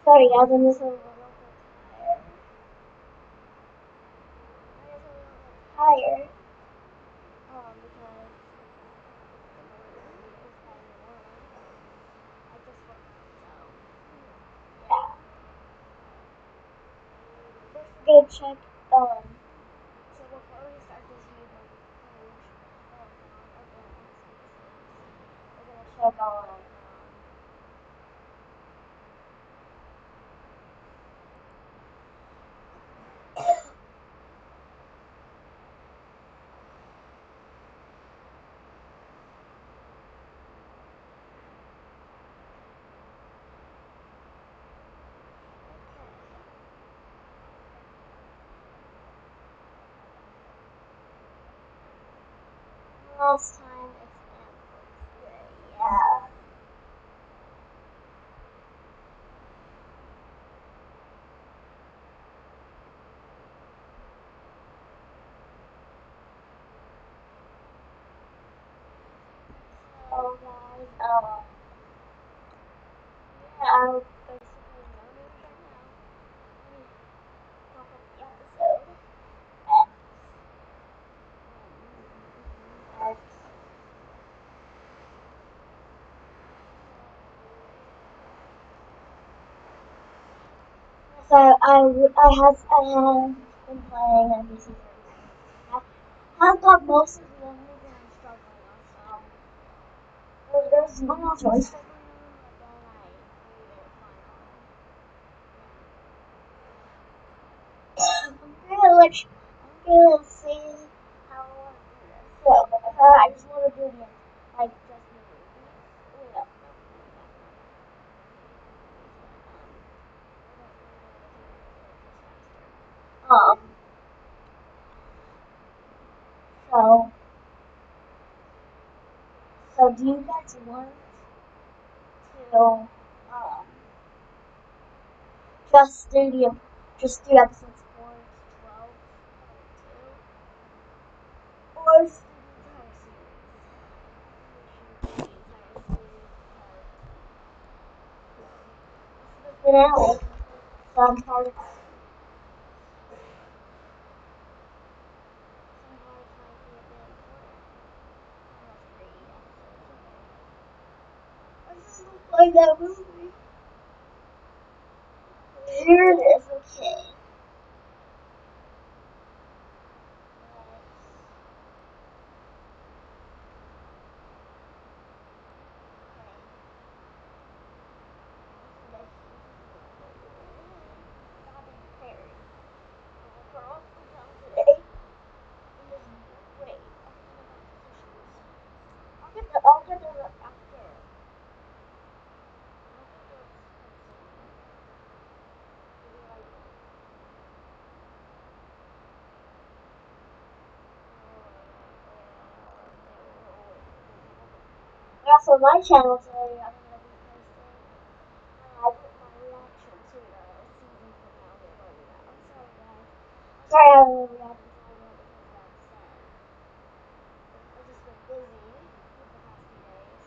Sorry guys, I'm just a little bit tired. I'm just a little bit tired. Because the morning is getting warm. I just woke up, so yeah. Let's go check. So before we start this new book page, we're gonna check on. Last time it's Antflix Day, yeah. So guys, yeah, I'll basically no news right now. Let me pop up the episode. X. So I have been playing NBC. I have got most of the only thing I'm struggling with. There's no choice. But then I made it finally. I'm gonna see how I want to do this. So I just want to do the like just the movies. Wait, um. So do you guys want to just do episodes 4 to 12, or just do the entire series? This is the finale. Some parts might be a bit important. Almost 3 episodes. I just look like that movie. Here it is, okay. I'll get those after. Also, my channel today, I'm gonna be posting. I put my reaction to the season finale of Arena. I'm sorry, guys. I'm sorry I haven't really reacted to Arena because I'm sad. I've just been busy for the past few days.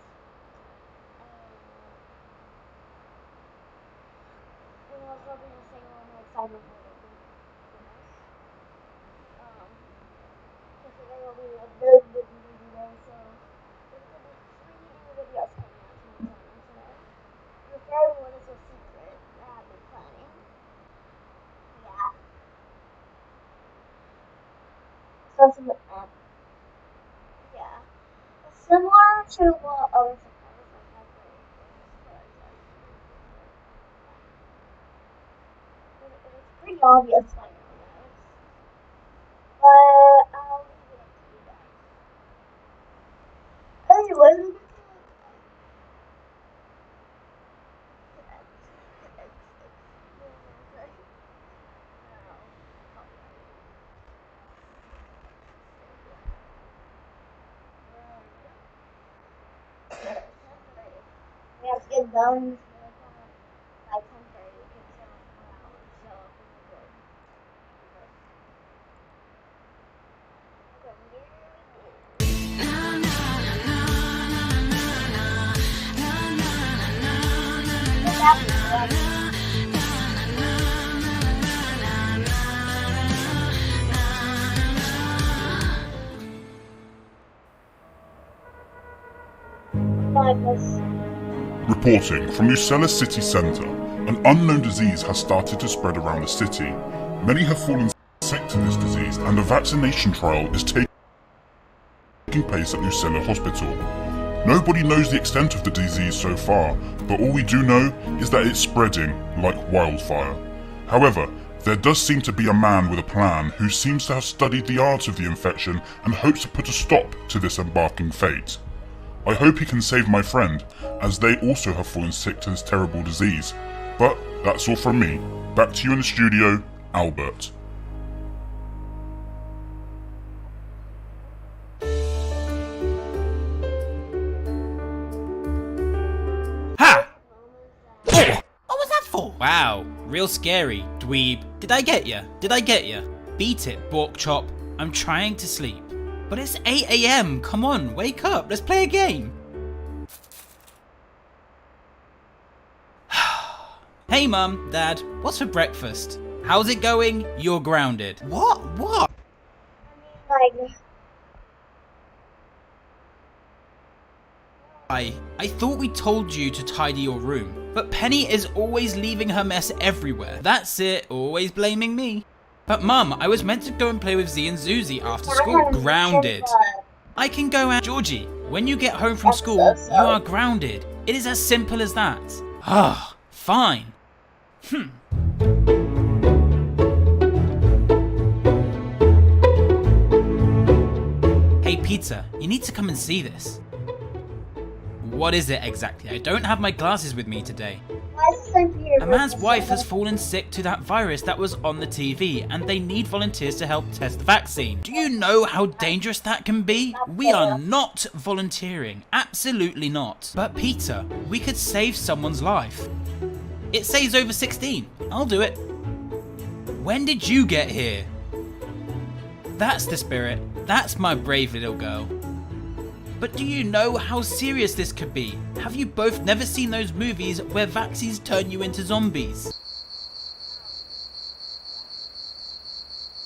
And I was hoping to say all my excitement for the week. Because today will be a very busy day, so there's gonna be 3 new videos coming out to my channel today. The third one is a secret that I've been planning. Yeah. So it's yeah. It's similar to what other suppliers like have for it's pretty obvious by now, guys. But I'll leave it up to you guys. Anyway, we have to get done by 10:30 because it's 4 hours, so we're good. Okay, reporting from Lucella city centre. An unknown disease has started to spread around the city. Many have fallen sick to this disease, and a vaccination trial is taking place at Lucella Hospital. Nobody knows the extent of the disease so far, but all we do know is that it's spreading like wildfire. However, there does seem to be a man with a plan who seems to have studied the art of the infection and hopes to put a stop to this embarking fate. I hope he can save my friend, as they also have fallen sick to this terrible disease. But that's all from me. Back to you in the studio, Albert. Ha! Oh, what was that for? Wow, real scary, dweeb. Did I get ya? Did I get ya? Beat it, Bork Chop. I'm trying to sleep. But it's 8 AM, come on, wake up, let's play a game. Hey Mum, Dad, what's for breakfast? How's it going? You're grounded. What? Like, I thought we told you to tidy your room, but Penny is always leaving her mess everywhere. That's it, always blaming me. But Mum, I was meant to go and play with Z and Zuzi after school. Grounded. I can go out. Georgie, when you get home from school, you are grounded. It is as simple as that. Ah, fine. Hey Peter, you need to come and see this. What is it exactly? I don't have my glasses with me today. why is the same Peter? A man's wife has fallen sick to that virus that was on the TV, and they need volunteers to help test the vaccine. Do you know how dangerous that can be? We are not volunteering. Absolutely not. But Peter, we could save someone's life. It says over 16. I'll do it. When did you get here? That's the spirit. That's my brave little girl. But do you know how serious this could be? Have you both never seen those movies where vaccines turn you into zombies?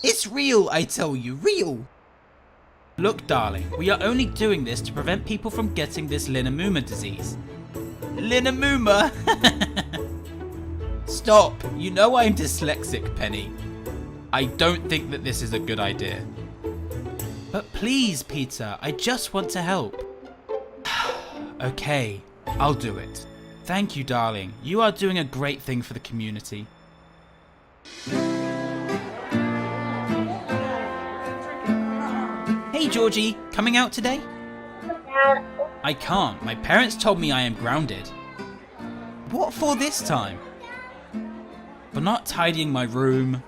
It's real, I tell you, real! Look, darling, we are only doing this to prevent people from getting this Linamuma disease. Linamuma? Stop! You know I'm dyslexic, Penny. I don't think that this is a good idea. But please, Peter, I just want to help. Okay, I'll do it. Thank you, darling. You are doing a great thing for the community. Hey, Georgie, coming out today? I can't. My parents told me I am grounded. What for this time? For not tidying my room.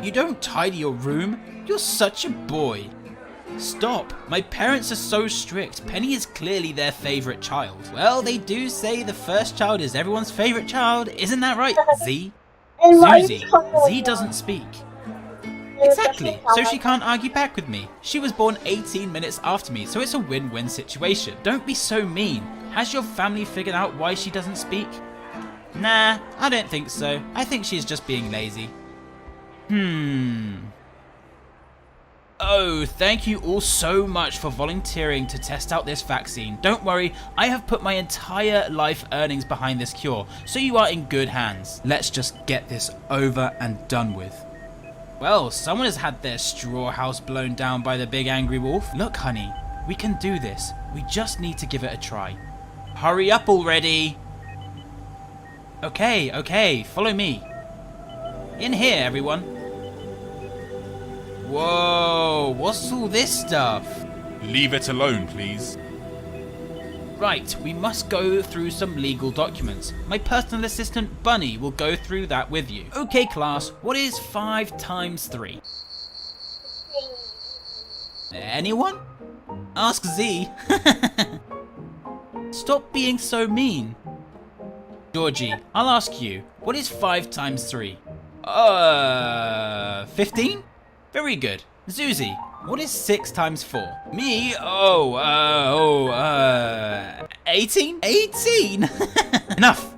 You don't tidy your room? You're such a boy. Stop. My parents are so strict. Penny is clearly their favourite child. Well, they do say the first child is everyone's favourite child. Isn't that right, Z? Susie, Z doesn't speak. Exactly, so she can't argue back with me. She was born 18 minutes after me, so it's a win-win situation. Don't be so mean. Has your family figured out why she doesn't speak? Nah, I don't think so. I think she's just being lazy. Oh, thank you all so much for volunteering to test out this vaccine. Don't worry, I have put my entire life earnings behind this cure, so you are in good hands. Let's just get this over and done with. Well, someone has had their straw house blown down by the big angry wolf. Look, honey, we can do this. We just need to give it a try. Hurry up already. Okay, follow me. In here, everyone. Whoa, what's all this stuff? Leave it alone, please. Right, we must go through some legal documents. My personal assistant, Bunny, will go through that with you. Okay, class, what is 5 times 3? Anyone? Ask Z. Stop being so mean. Georgie, I'll ask you, what is 5 times 3? 15? Very good. Zuzi, what is 6 times 4? Me? 18? 18? Enough!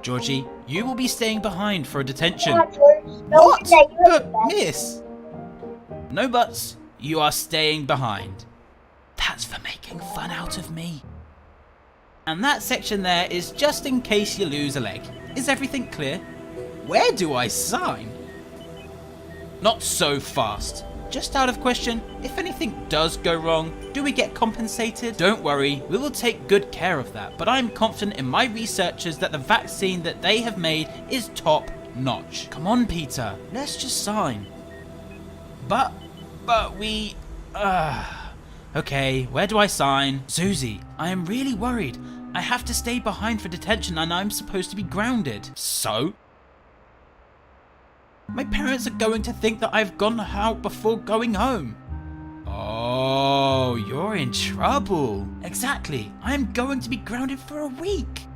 Georgie, you will be staying behind for a detention. What? But, miss! No buts. You are staying behind. That's for making fun out of me. And that section there is just in case you lose a leg. Is everything clear? Where do I sign? Not so fast. Just out of question, if anything does go wrong, do we get compensated? Don't worry, we will take good care of that, but I'm confident in my researchers that the vaccine that they have made is top notch. Come on, Peter, let's just sign. But we... Okay, where do I sign? Susie, I am really worried. I have to stay behind for detention and I'm supposed to be grounded. So? My parents are going to think that I've gone out before going home. Oh, you're in trouble. Exactly. I am going to be grounded for a week.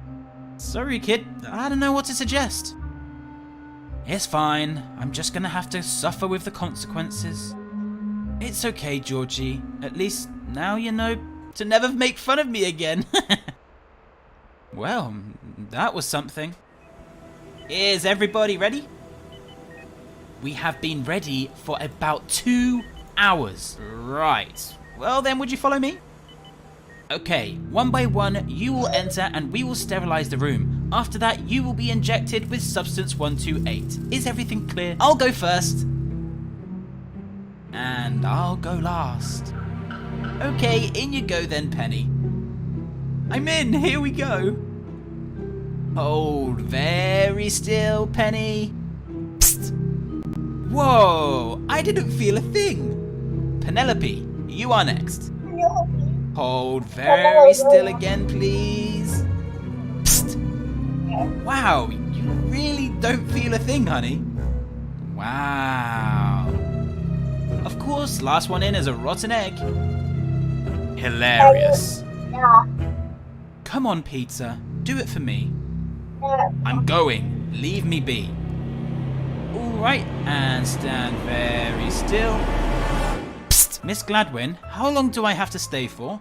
Sorry, kid. I don't know what to suggest. It's fine. I'm just gonna have to suffer with the consequences. It's okay, Georgie. At least now you know to never make fun of me again. Well, that was something. Is everybody ready? We have been ready for about 2 hours. Right. Well then, would you follow me? Okay, one by one, you will enter and we will sterilize the room. After that, you will be injected with substance 128. Is everything clear? I'll go first. And I'll go last. Okay, in you go then, Penny. I'm in, here we go. Hold very still, Penny. Psst. Whoa, I didn't feel a thing. Penelope, you are next. Hold very still again, please. Psst. Wow, you really don't feel a thing, honey. Wow. Of course, last one in is a rotten egg. Hilarious. Yeah. Come on, Peter, do it for me. I'm going. Leave me be. Alright, and stand very still. Psst, Miss Gladwin, how long do I have to stay for?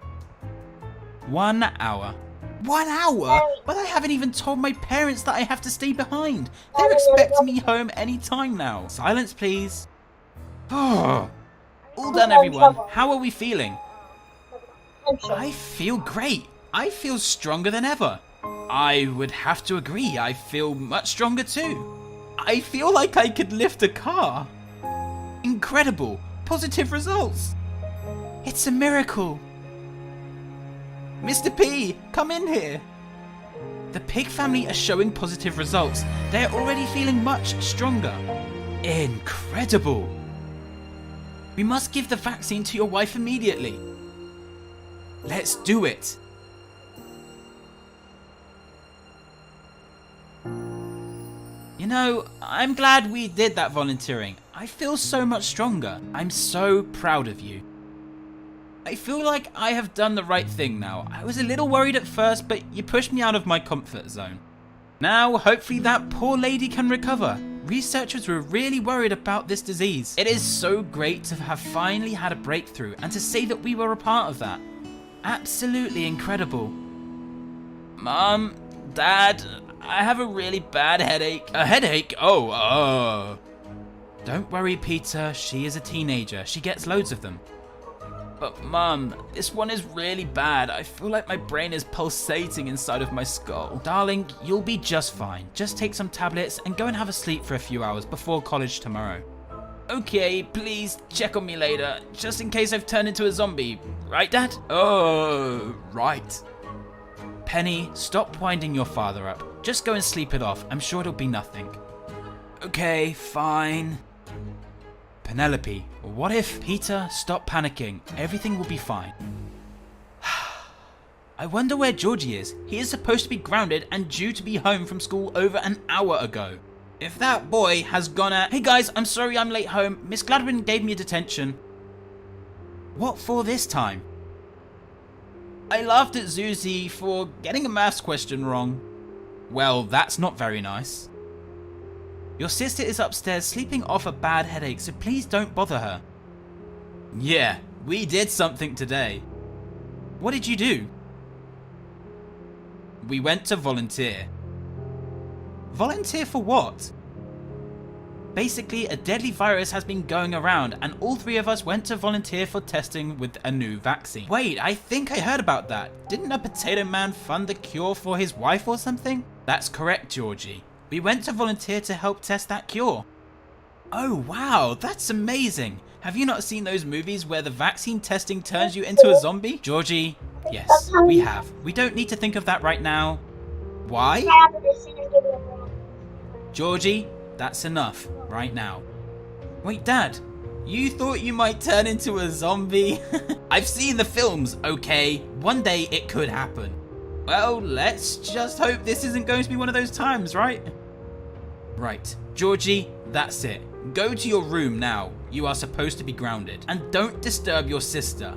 1 hour. 1 hour? But I haven't even told my parents that I have to stay behind. They're expecting me home any time now. Silence, please. Oh, all done, everyone. How are we feeling? I feel great. I feel stronger than ever. I would have to agree. I feel much stronger too. I feel like I could lift a car. Incredible. Positive results. It's a miracle. Mr. P, come in here. The pig family are showing positive results. They're already feeling much stronger. Incredible. We must give the vaccine to your wife immediately. Let's do it. You know, I'm glad we did that volunteering. I feel so much stronger. I'm so proud of you. I feel like I have done the right thing now. I was a little worried at first, but you pushed me out of my comfort zone. Now, hopefully that poor lady can recover. Researchers were really worried about this disease. It is so great to have finally had a breakthrough and to say that we were a part of that. Absolutely incredible. Mom, Dad, I have a really bad headache. A headache? Oh. Don't worry, Peter. She is a teenager. She gets loads of them. But Mum, this one is really bad. I feel like my brain is pulsating inside of my skull. Darling, you'll be just fine. Just take some tablets and go and have a sleep for a few hours before college tomorrow. Okay, please check on me later, just in case I've turned into a zombie. Right, Dad? Oh, right. Penny, stop winding your father up. Just go and sleep it off. I'm sure it'll be nothing. Okay, fine. Penelope, what if... Peter, stop panicking. Everything will be fine. I wonder where Georgie is. He is supposed to be grounded and due to be home from school over an hour ago. If that boy has gone at... Hey guys, I'm sorry I'm late home. Miss Gladwin gave me a detention. What for this time? I laughed at Susie for getting a maths question wrong. Well, that's not very nice. Your sister is upstairs sleeping off a bad headache, so please don't bother her. Yeah, we did something today. What did you do? We went to volunteer. Volunteer for what? Basically, a deadly virus has been going around, and all three of us went to volunteer for testing with a new vaccine. Wait, I think I heard about that. Didn't a potato man fund the cure for his wife or something? That's correct, Georgie. We went to volunteer to help test that cure. Oh wow, that's amazing. Have you not seen those movies where the vaccine testing turns you into a zombie? Georgie, yes, we have. We don't need to think of that right now. Why? Georgie, that's enough right now. Wait, Dad, you thought you might turn into a zombie? I've seen the films, okay? One day it could happen. Well, let's just hope this isn't going to be one of those times, right? Right, Georgie, that's it. Go to your room now. You are supposed to be grounded. And don't disturb your sister.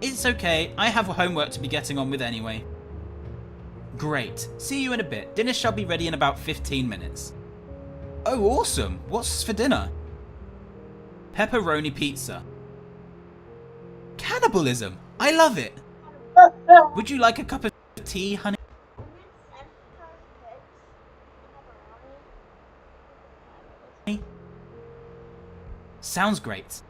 It's okay, I have homework to be getting on with anyway. Great, see you in a bit. Dinner shall be ready in about 15 minutes. Oh, awesome. What's for dinner? Pepperoni pizza. Cannibalism! I love it! Would you like a cup of tea, honey? Sounds great.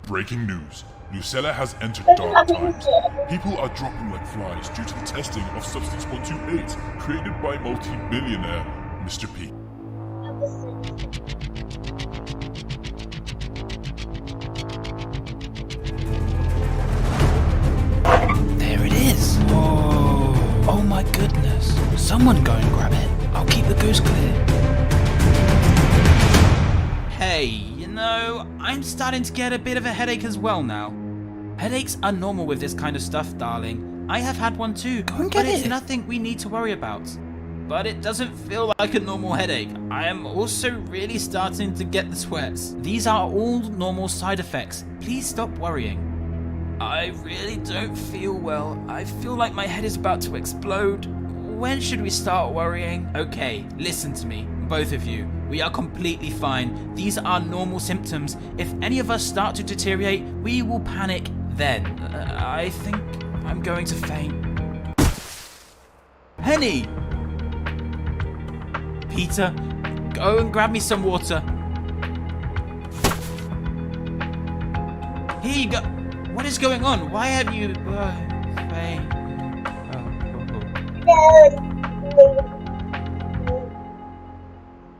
Breaking news. Lucella has entered dark times. People are dropping like flies due to the testing of Substance 128 created by multi-billionaire Mr. P. There it is. Whoa. Oh my goodness. Someone go and grab it. I'll keep the goose clear. Hey, you know, I'm starting to get a bit of a headache as well now. Headaches are normal with this kind of stuff, darling. I have had one too, but it's nothing we need to worry about. But it doesn't feel like a normal headache. I am also really starting to get the sweats. These are all normal side effects. Please stop worrying. I really don't feel well. I feel like my head is about to explode. When should we start worrying? Okay, listen to me, both of you. We are completely fine. These are normal symptoms. If any of us start to deteriorate, we will panic then. I think I'm going to faint. Henny! Peter, go and grab me some water. Here you go. What is going on? Why have you... faint?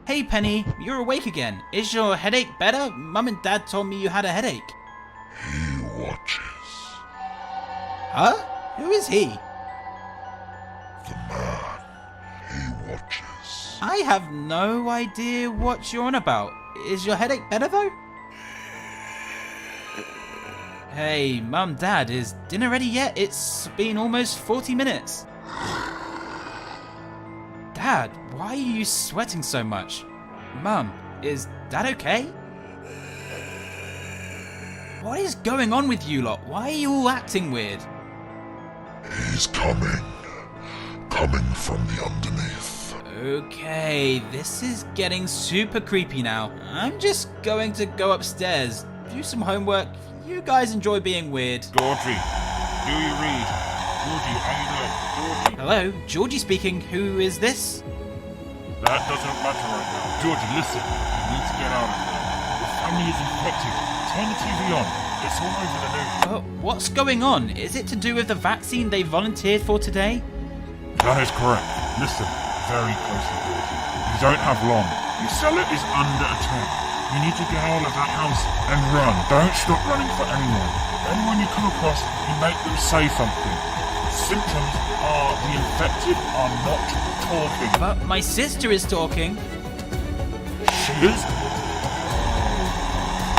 Hey Penny, you're awake again. Is your headache better? Mum and Dad told me you had a headache. He watches. Huh? Who is he? The man. He watches. I have no idea what you're on about. Is your headache better though? Hey, Mum, Dad, is dinner ready yet? It's been almost 40 minutes. Dad, why are you sweating so much? Mum, is Dad okay? What is going on with you lot? Why are you all acting weird? He's coming. Coming from the underneath. Okay, this is getting super creepy now. I'm just going to go upstairs, do some homework. You guys enjoy being weird. Georgie, do you read? Georgie, are you there? Georgie. Hello, Georgie speaking. Who is this? That doesn't matter right now. Georgie, listen. You need to get out of here. Your family is infected. Turn the TV on. It's all over the news. What's going on? Is it to do with the vaccine they volunteered for today? That is correct. Listen very closely, Georgie. You don't have long. Your cellar is under attack. You need to get out of that house and run. Don't stop running for anyone. Anyone you come across, you make them say something. Symptoms are the infected are not talking. But my sister is talking. She is?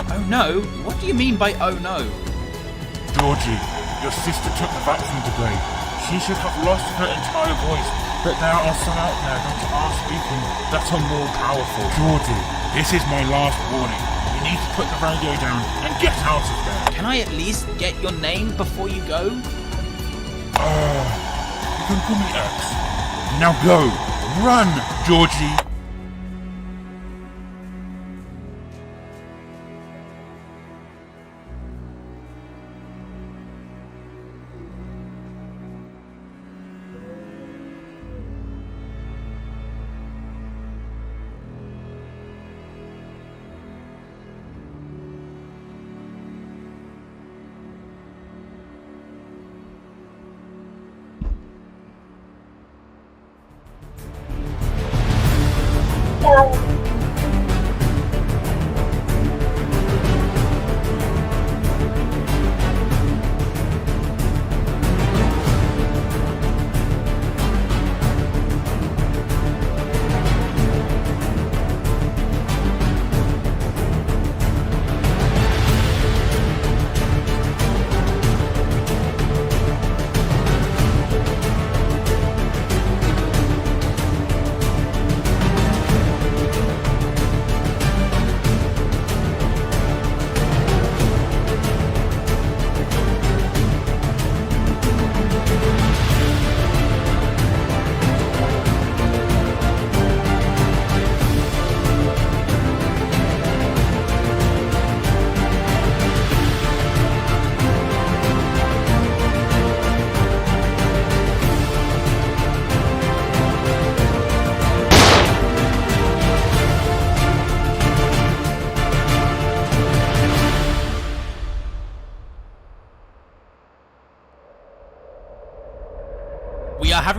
Oh no? What do you mean by oh no? Georgie, your sister took the vaccine today. She should have lost her entire voice. But there are some out there that are speaking that are more powerful. Georgie, this is my last warning. You need to put the radio down and get out of there. Can I at least get your name before you go? You can call me X. Now go. Run, Georgie.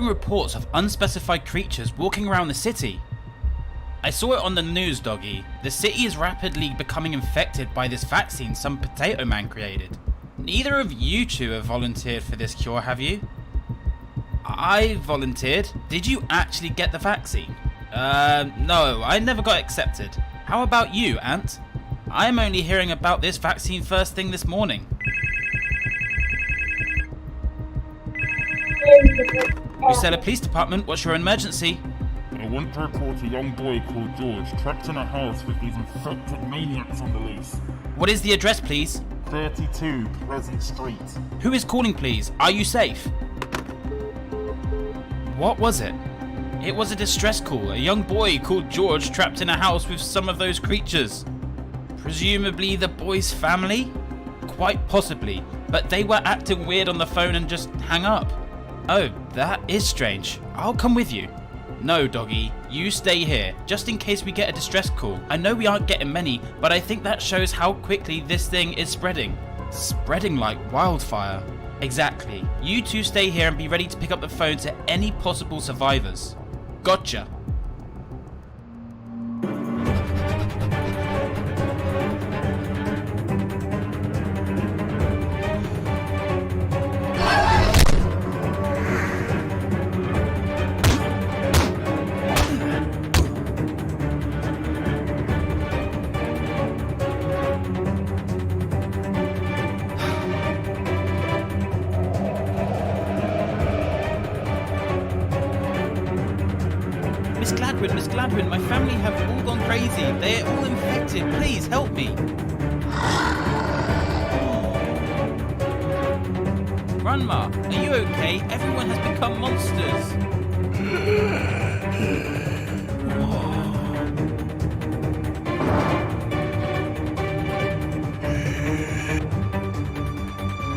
having reports of unspecified creatures walking around the city. I saw it on the news, Doggy. The city is rapidly becoming infected by this vaccine some potato man created. Neither of you two have volunteered for this cure, have you? I volunteered. Did you actually get the vaccine? No, I never got accepted. How about you, Ant? I'm only hearing about this vaccine first thing this morning. Lucella Police Department, what's your emergency? I want to report a young boy called George trapped in a house with these infected maniacs on the loose. What is the address, please? 32 Pleasant Street. Who is calling, please? Are you safe? What was it? It was a distress call. A young boy called George trapped in a house with some of those creatures. Presumably the boy's family? Quite possibly, but they were acting weird on the phone and just hang up. Oh, that is strange. I'll come with you. No, Doggy, you stay here, just in case we get a distress call. I know we aren't getting many, but I think that shows how quickly this thing is spreading. Spreading like wildfire. Exactly. You two stay here and be ready to pick up the phone to any possible survivors. Gotcha. Miss Gladwin, my family have all gone crazy. They're all infected. Please help me. Grandma, are you okay? Everyone has become monsters.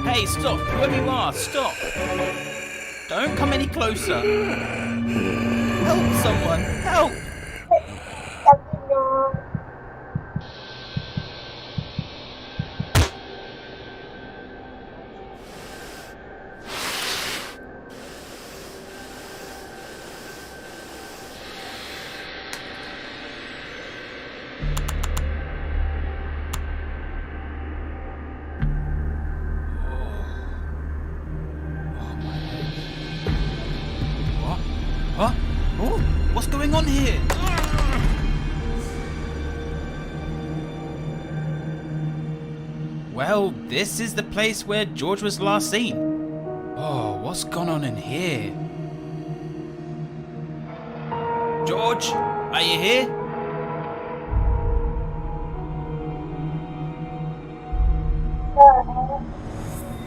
Hey, stop. Whoever you are, stop. Don't come any closer. Help someone! Help! Huh? Oh, what's going on here? Well, this is the place where George was last seen. Oh, what's gone on in here? George, are you here?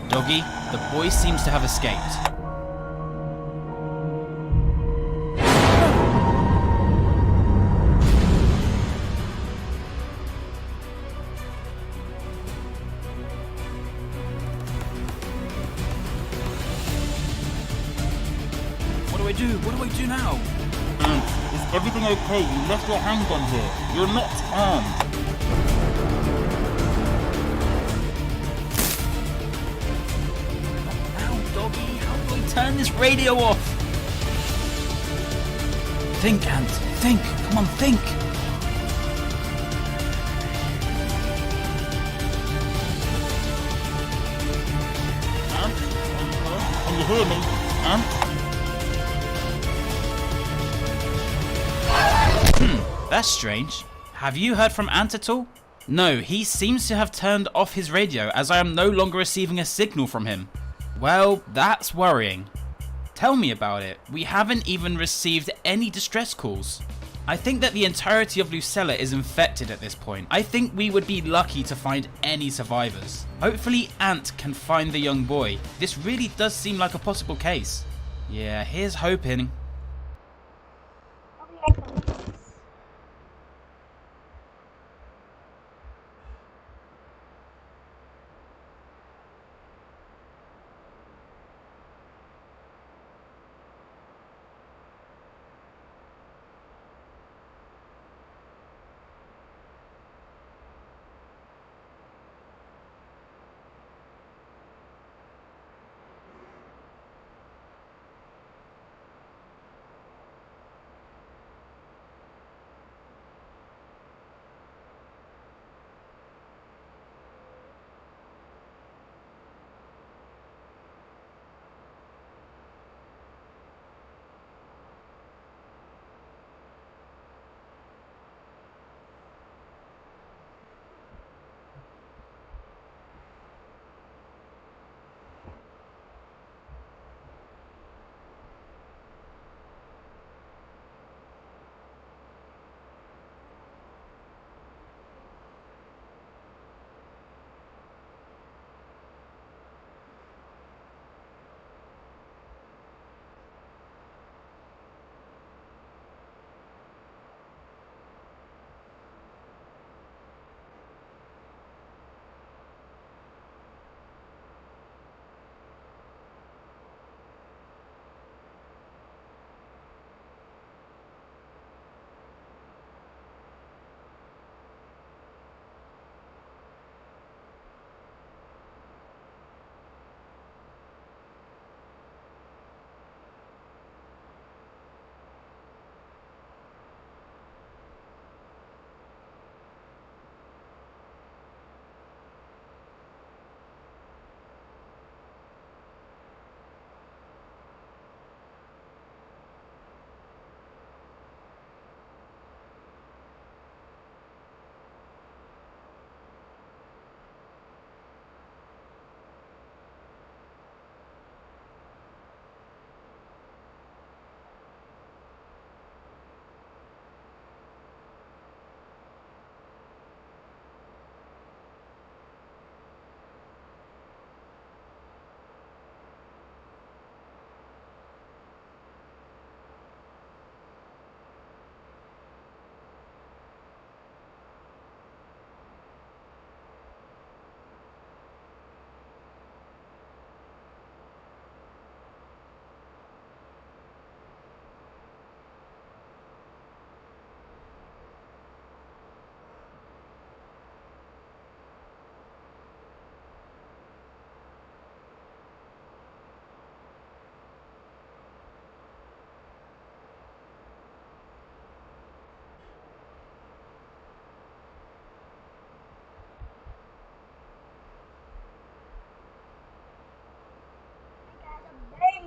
Doggy, the boy seems to have escaped. What do I do now? Is everything okay? You left your handgun here. You're not armed. Now, Doggy, how do I turn this radio off? Think, Ant. Think. Come on, think. Ant? Can you hear me? Ant? That's strange. Have you heard from Ant at all? No, he seems to have turned off his radio as I am no longer receiving a signal from him. Well, that's worrying. Tell me about it. We haven't even received any distress calls. I think that the entirety of Lucella is infected at this point. I think we would be lucky to find any survivors. Hopefully Ant can find the young boy. This really does seem like a possible case. Yeah, here's hoping.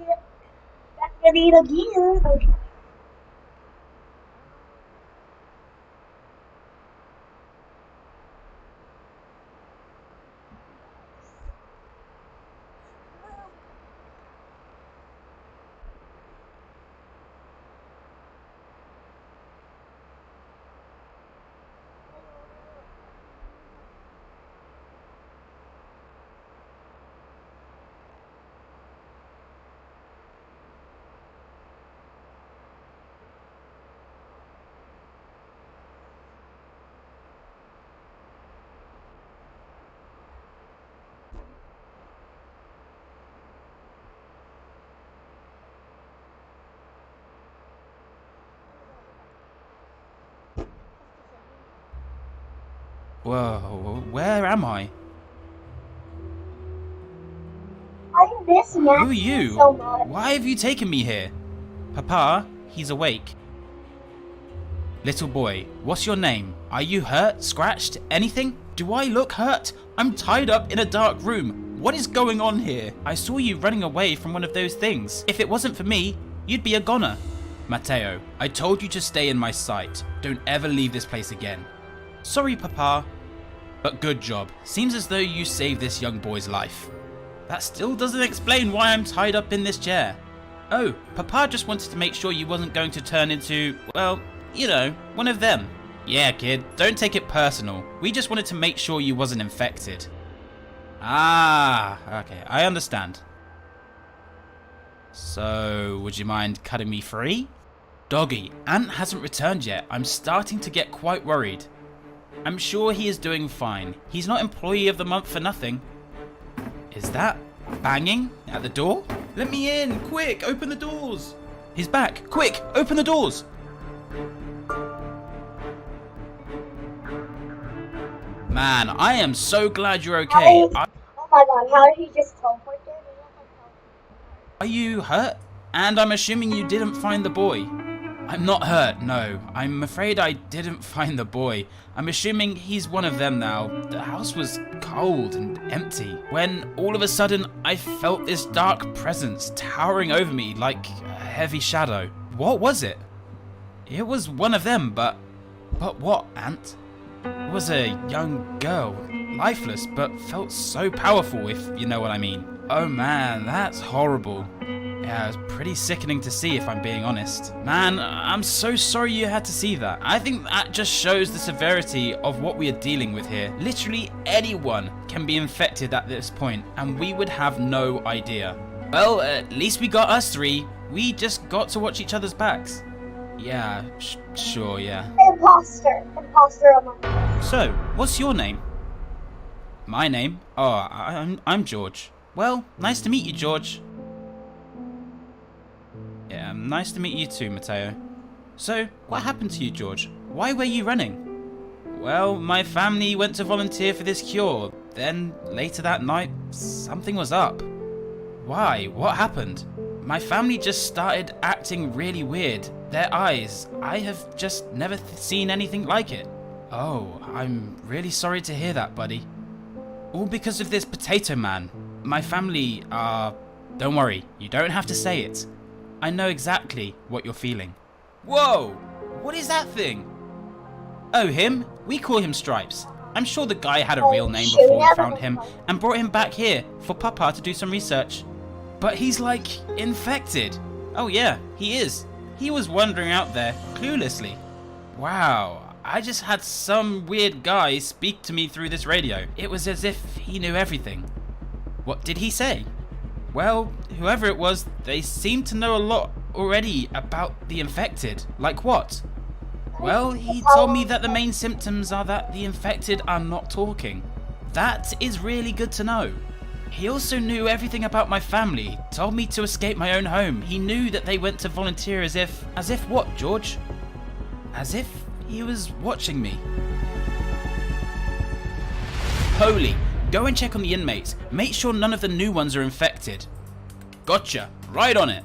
back at it again. Okay. Whoa, where am I? I miss Who are Nancy you? so much. Why have you taken me here? Papa, he's awake. Little boy, what's your name? Are you hurt, scratched, anything? Do I look hurt? I'm tied up in a dark room. What is going on here? I saw you running away from one of those things. If it wasn't for me, you'd be a goner. Matteo, I told you to stay in my sight. Don't ever leave this place again. Sorry, Papa. But good job. Seems as though you saved this young boy's life. That still doesn't explain why I'm tied up in this chair. Oh, Papa just wanted to make sure you wasn't going to turn into, well, you know, one of them. Yeah, kid, don't take it personal. We just wanted to make sure you wasn't infected. Ah, okay, I understand. So, would you mind cutting me free? Doggy, Ant hasn't returned yet. I'm starting to get quite worried. I'm sure he is doing fine. He's not employee of the month for nothing. Is that banging at the door? Let me in, quick, open the doors. He's back, quick, open the doors. Man, I am so glad you're okay. Oh my god, how did he just teleport there? Are you hurt? And I'm assuming you didn't find the boy. I'm not hurt, no. I'm afraid I didn't find the boy. I'm assuming he's one of them now. The house was cold and empty when all of a sudden I felt this dark presence towering over me like a heavy shadow. What was it? It was one of them, but what, Ant? It was a young girl, lifeless, but felt so powerful, if you know what I mean. Oh man, that's horrible. Yeah, it was pretty sickening to see, if I'm being honest. Man, I'm so sorry you had to see that. I think that just shows the severity of what we are dealing with here. Literally anyone can be infected at this point, and we would have no idea. Well, at least we got us three. We just got to watch each other's backs. Yeah, sure, yeah. Imposter among us. So, what's your name? My name? Oh, I'm George. Well, nice to meet you, George. Yeah, nice to meet you too, Matteo. So, what happened to you, George? Why were you running? Well, my family went to volunteer for this cure. Then, later that night, something was up. Why? What happened? My family just started acting really weird. Their eyes, I have just never seen anything like it. Oh, I'm really sorry to hear that, buddy. All because of this potato man. My family are... Don't worry, you don't have to say it. I know exactly what you're feeling. Whoa! What is that thing? Oh, him? We call him Stripes. I'm sure the guy had a real name before we found him and brought him back here for Papa to do some research. But he's like infected. Oh yeah, he is. He was wandering out there cluelessly. Wow, I just had some weird guy speak to me through this radio. It was as if he knew everything. What did he say? Well, whoever it was, they seem to know a lot already about the infected. Like what? Well, he told me that the main symptoms are that the infected are not talking. That is really good to know. He also knew everything about my family, told me to escape my own home. He knew that they went to volunteer as if what, George? As if he was watching me. Holy, go and check on the inmates. Make sure none of the new ones are infected. Gotcha, right on it.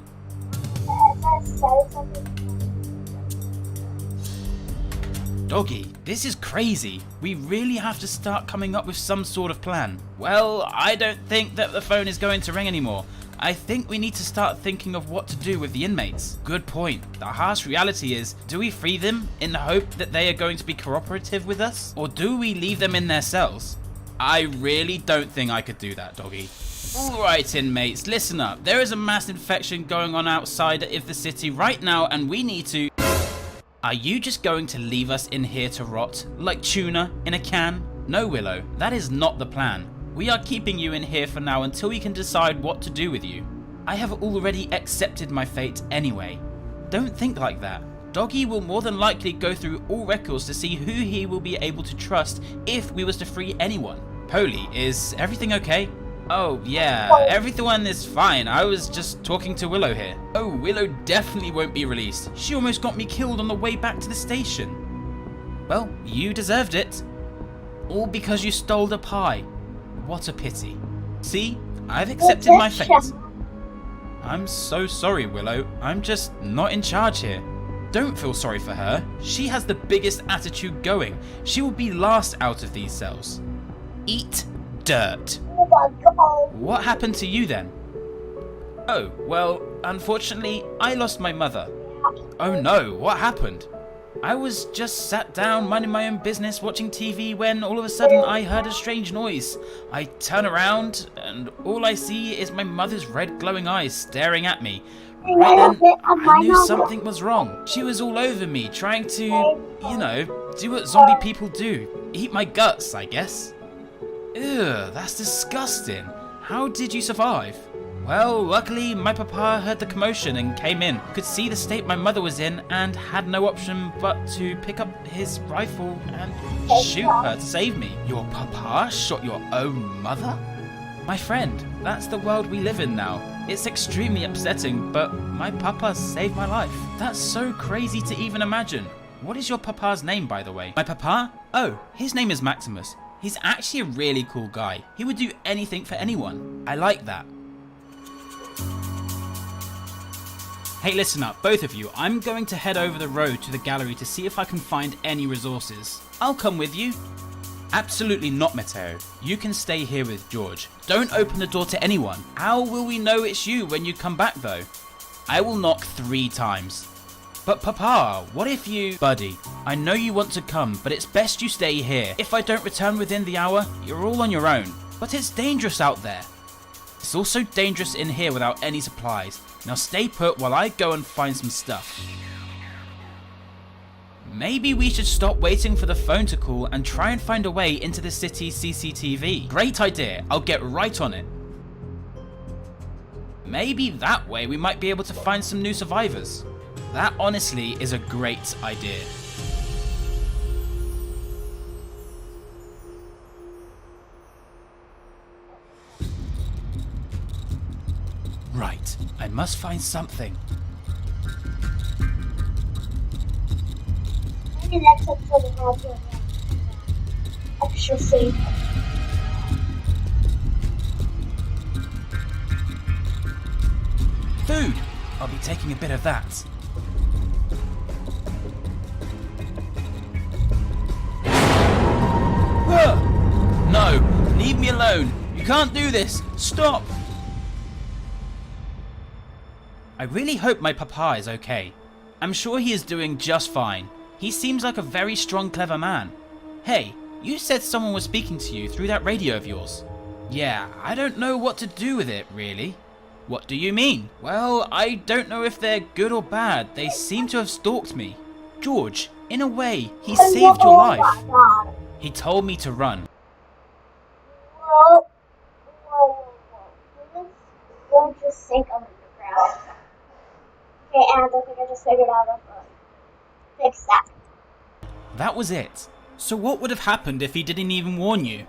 Doggy, this is crazy. We really have to start coming up with some sort of plan. Well, I don't think that the phone is going to ring anymore. I think we need to start thinking of what to do with the inmates. Good point. The harsh reality is, do we free them in the hope that they are going to be cooperative with us? Or do we leave them in their cells? I really don't think I could do that, doggy. Alright, inmates, listen up. There is a mass infection going on outside of the city right now, and we need to... Are you just going to leave us in here to rot, like tuna in a can? No, Willow, that is not the plan. We are keeping you in here for now until we can decide what to do with you. I have already accepted my fate anyway. Don't think like that. Doggy will more than likely go through all records to see who he will be able to trust if we was to free anyone. Polly, is everything okay? Oh yeah, everyone is fine. I was just talking to Willow here. Oh, Willow definitely won't be released. She almost got me killed on the way back to the station. Well, you deserved it. All because you stole the pie. What a pity. See, I've accepted my fate. I'm so sorry, Willow. I'm just not in charge here. Don't feel sorry for her. She has the biggest attitude going. She will be last out of these cells. Eat dirt. Oh my god. What happened to you then? Oh, well, unfortunately, I lost my mother. Oh no, what happened? I was just sat down minding my own business watching TV when all of a sudden I heard a strange noise. I turn around and all I see is my mother's red glowing eyes staring at me. Right then, I knew something was wrong. She was all over me trying to, you know, do what zombie people do. Eat my guts, I guess. Ugh, that's disgusting. How did you survive? Well, luckily my papa heard the commotion and came in, could see the state my mother was in, and had no option but to pick up his rifle and shoot her to save me. Your papa shot your own mother? My friend, that's the world we live in now. It's extremely upsetting, but my papa saved my life. That's so crazy to even imagine. What is your papa's name, by the way? My papa? Oh, his name is Maximus. He's actually a really cool guy. He would do anything for anyone. I like that. Hey, listen up, both of you. I'm going to head over the road to the gallery to see if I can find any resources. I'll come with you. Absolutely not, Matteo. You can stay here with George. Don't open the door to anyone. How will we know it's you when you come back, though? I will knock 3 times. But Papa, what if you... Buddy, I know you want to come, but it's best you stay here. If I don't return within the hour, you're all on your own. But it's dangerous out there. It's also dangerous in here without any supplies. Now stay put while I go and find some stuff. Maybe we should stop waiting for the phone to call and try and find a way into the city's CCTV. Great idea, I'll get right on it. Maybe that way we might be able to find some new survivors. That honestly is a great idea. Right, I must find something. Maybe next episode we'll have your extra safe. Food! I'll be taking a bit of that. No! Leave me alone! You can't do this! Stop! I really hope my papa is okay. I'm sure he is doing just fine. He seems like a very strong, clever man. Hey, you said someone was speaking to you through that radio of yours. Yeah, I don't know what to do with it, really. What do you mean? Well, I don't know if they're good or bad. They seem to have stalked me. George, in a way, he saved your life. He told me to run. Whoa. This won't just sink under the ground. Okay, and I think I just figured out a fix that. That was it. So what would have happened if he didn't even warn you?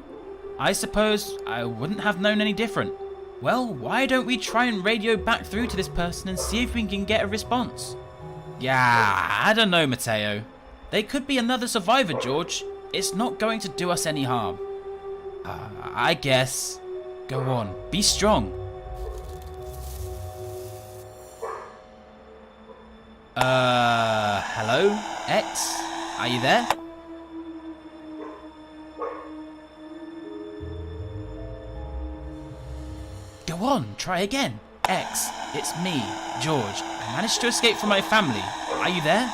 I suppose I wouldn't have known any different. Well, why don't we try and radio back through to this person and see if we can get a response? Yeah, I don't know, Matteo. They could be another survivor, George. It's not going to do us any harm. I guess. Go on, be strong. Hello? X? Are you there? Go on, try again. X, it's me, George. I managed to escape from my family. Are you there?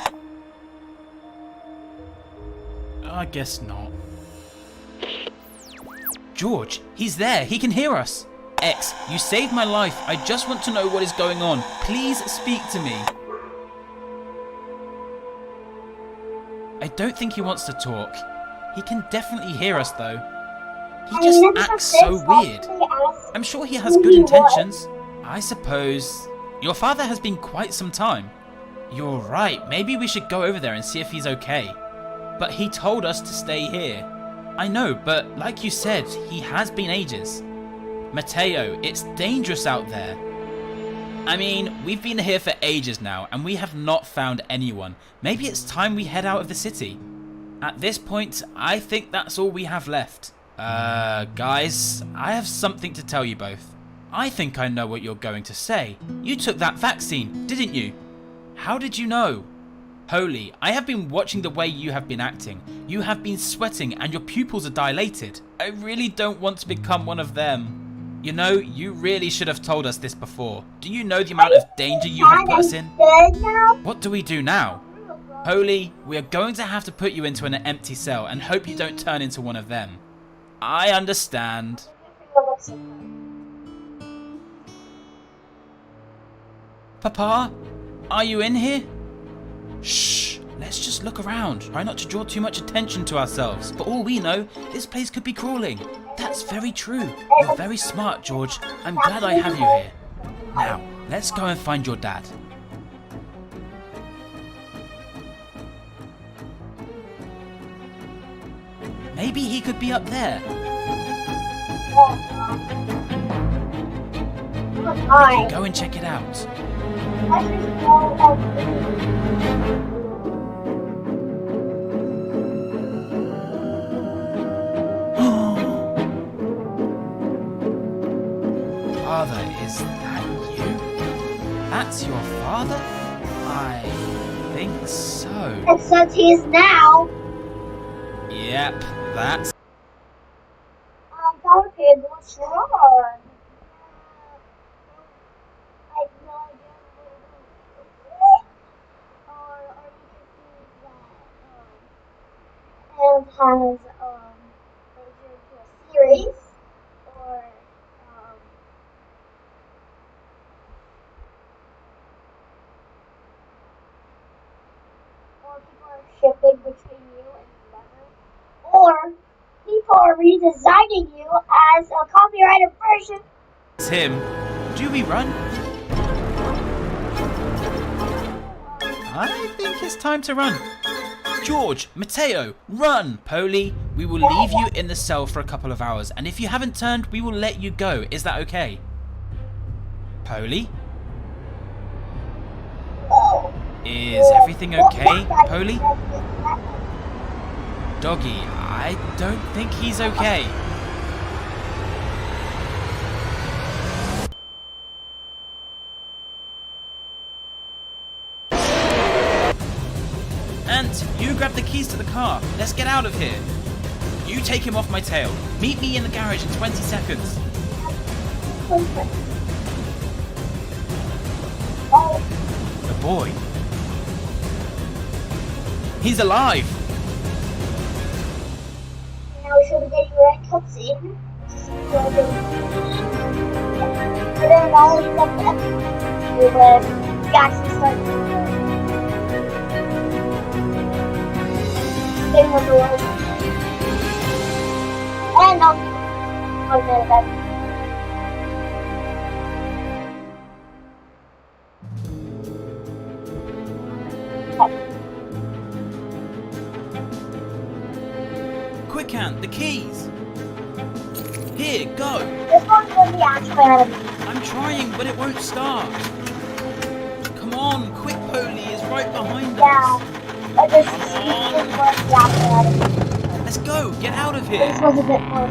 I guess not. George, he's there. He can hear us. X, you saved my life. I just want to know what is going on. Please speak to me. I don't think he wants to talk. He can definitely hear us though. He just acts so weird. I'm sure he has good intentions. I suppose. Your father has been quite some time. You're right, maybe we should go over there and see if he's okay. But he told us to stay here. I know, but like you said, he has been ages. Mateo, it's dangerous out there. I mean, we've been here for ages now, and we have not found anyone. Maybe it's time we head out of the city. At this point, I think that's all we have left. Guys, I have something to tell you both. I think I know what you're going to say. You took that vaccine, didn't you? How did you know? Holy, I have been watching the way you have been acting. You have been sweating and your pupils are dilated. I really don't want to become one of them. You know, you really should have told us this before. Do you know the amount of danger you have put us in? What do we do now? Holy, we are going to have to put you into an empty cell and hope you don't turn into one of them. I understand. Papa, are you in here? Shh, let's just look around. Try not to draw too much attention to ourselves. For all we know, this place could be crawling. That's very true. You're very smart, George. I'm glad I have you here. Now, let's go and find your dad. Maybe he could be up there. Go and check it out. Father, is that you? That's your father? I think so. It says he is now. Yep, that's... Okay, what's wrong? I have no idea what or are you confused that and has version to a series or people are shipping between you and another, or people are redesigning you as a copyrighted version. Tim, do we run? I think it's time to run. George, Mateo, run! Polly, we will leave you in the cell for a couple of hours, and if you haven't turned, we will let you go. Is that okay? Polly? Is everything okay, Polly? Doggy, I don't think he's okay. Ant, you grab the keys to the car. Let's get out of here. You take him off my tail. Meet me in the garage in 20 seconds. The boy? He's alive! Now we should be getting a red cutscene. And then all of them we would actually start getting on the road. And I'll go to bed. Quick, Ant, the keys! Here, go! This one's going to be actually out of me. I'm trying, but it won't start. Come on, quick, Polly is right behind Yeah. us. But this is going to be actually out of me. Let's go, get out of This here. was a bit more.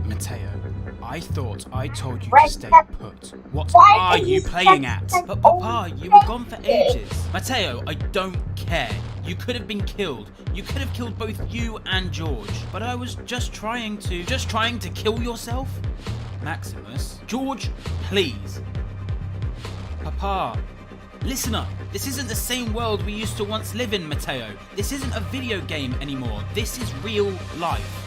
Mateo, I thought I told you to Right, stay that- put. What Why are is you this playing such at? an But Papa, you were gone for old thing? ages. Mateo, I don't care. You could have been killed. You could have killed both you and George. But I was just trying to kill yourself? Maximus. George, please. Papa, listen up. This isn't the same world we used to once live in, Matteo. This isn't a video game anymore. This is real life.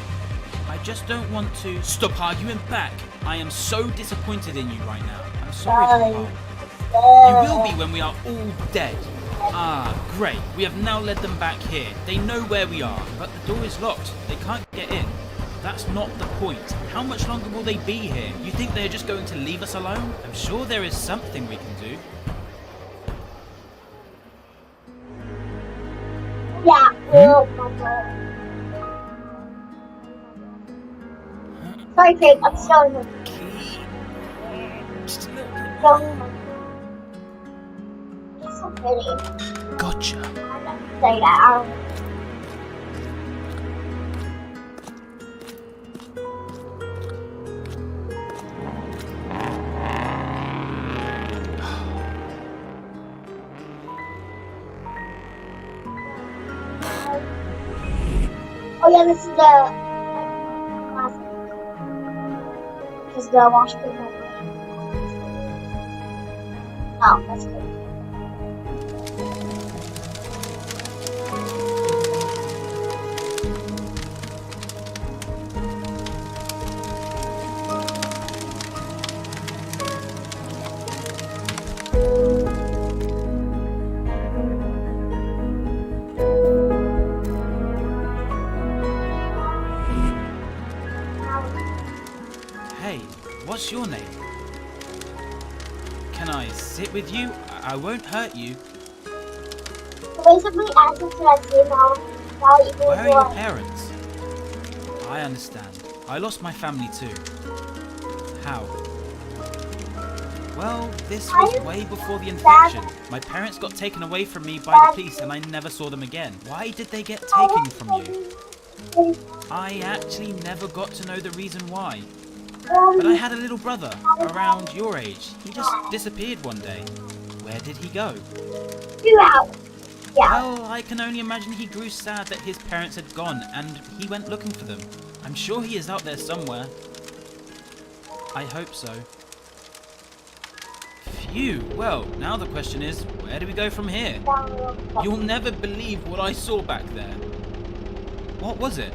I just don't want to... Stop arguing back. I am so disappointed in you right now. I'm sorry, Papa. You will be when we are all dead. Ah, great. We have now led them back here. They know where we are, but the door is locked. They can't get in. That's not the point. How much longer will they be here? You think they're just going to leave us alone? I'm sure there is something we can do. Yeah, oh my god. Sorry, Craig, I'm showing him. Just a little bit. Showing him. He's so pretty. Gotcha. I'm not gonna say that. Oh yeah, this is the classic. This is the wash cream. Oh, that's good. Hey, what's your name? Can I sit with you? I won't hurt you. So basically, answer to that email, Where are your parents? I understand. I lost my family too. How? Well, this was way before the infection. My parents got taken away from me by the police and I never saw them again. Why did they get taken from you? I actually never got to know the reason why. But I had a little brother around your age. He just disappeared one day. Where did he go? Yeah. Well, I can only imagine he grew sad that his parents had gone and he went looking for them. I'm sure he is out there somewhere. I hope so. Phew, well, now the question is, where do we go from here? You'll never believe what I saw back there. What was it?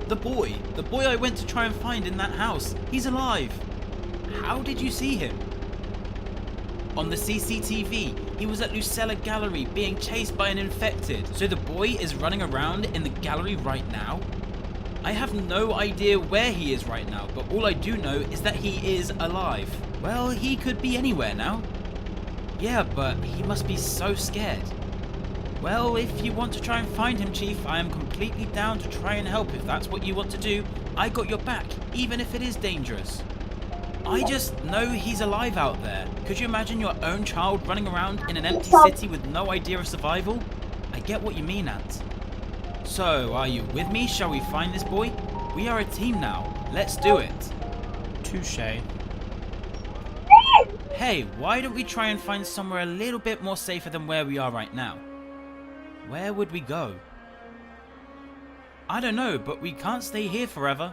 The boy I went to try and find in that house. He's alive. How did you see him? On the CCTV, he was at Lucella Gallery being chased by an infected. So the boy is running around in the gallery right now? I have no idea where he is right now, but all I do know is that he is alive. Well, he could be anywhere now. Yeah, but he must be so scared. Well, if you want to try and find him, Chief, I am completely down to try and help if that's what you want to do. I got your back, even if it is dangerous. I just know he's alive out there. Could you imagine your own child running around in an empty city with no idea of survival? I get what you mean, Ant. So, are you with me? Shall we find this boy? We are a team now. Let's do it. Touché. Hey, why don't we try and find somewhere a little bit more safer than where we are right now? Where would we go? I don't know, but we can't stay here forever.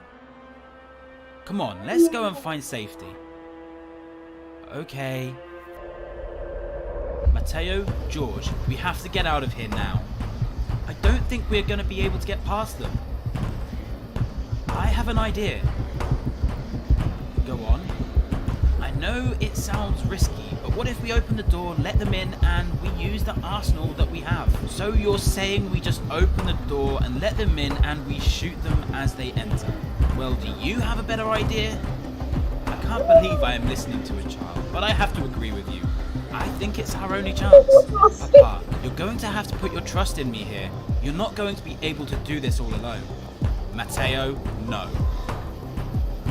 Come on, let's go and find safety. Okay. Matteo, George, we have to get out of here now. I don't think we're going to be able to get past them. I have an idea. Go on. I know it sounds risky, but what if we open the door, let them in, and we use the arsenal that we have? So you're saying we just open the door and let them in and we shoot them as they enter? Well, do you have a better idea? I can't believe I am listening to a child, but I have to agree with you. I think it's our only chance. Papa, you're going to have to put your trust in me here. You're not going to be able to do this all alone. Matteo, no.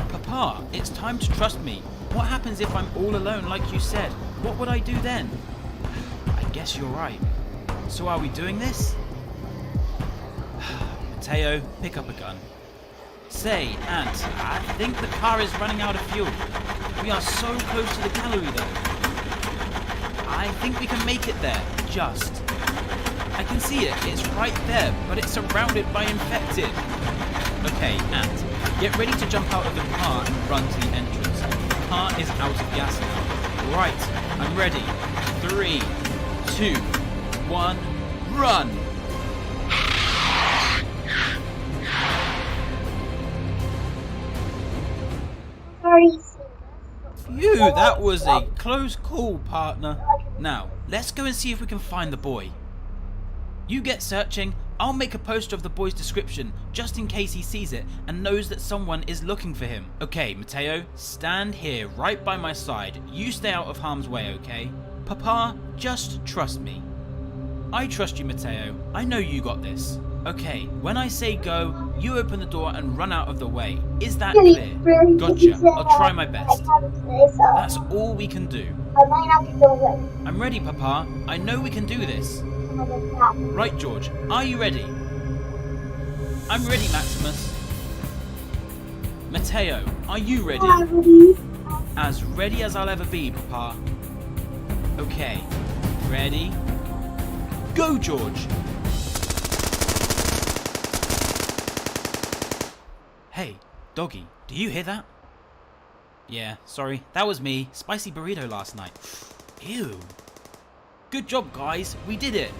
Papa, it's time to trust me. What happens if I'm all alone like you said? What would I do then? I guess you're right. So are we doing this? Matteo, pick up a gun. Say, Ant, I think the car is running out of fuel. We are so close to the gallery though. I think we can make it there, just. I can see it. It's right there, but it's surrounded by infected. Okay, Ant, get ready to jump out of the car and run to the entrance. The car is out of gas now. Right, I'm ready. 3, 2, 1, run! Phew, that was a close call, partner. Now, let's go and see if we can find the boy. You get searching, I'll make a poster of the boy's description, just in case he sees it and knows that someone is looking for him. Okay, Matteo, stand here right by my side. You stay out of harm's way, okay? Papa, just trust me. I trust you, Matteo. I know you got this. Okay, when I say go, you open the door and run out of the way. Is that clear? Gotcha. I'll try my best. That's all we can do. I'm ready, Papa. I know we can do this. Right, George. Are you ready? I'm ready, Maximus. Matteo, are you ready? As ready as I'll ever be, Papa. Okay. Ready? Go, George! Hey, doggy, do you hear that? Yeah, sorry, that was me. Spicy burrito last night. Ew. Good job, guys. We did it.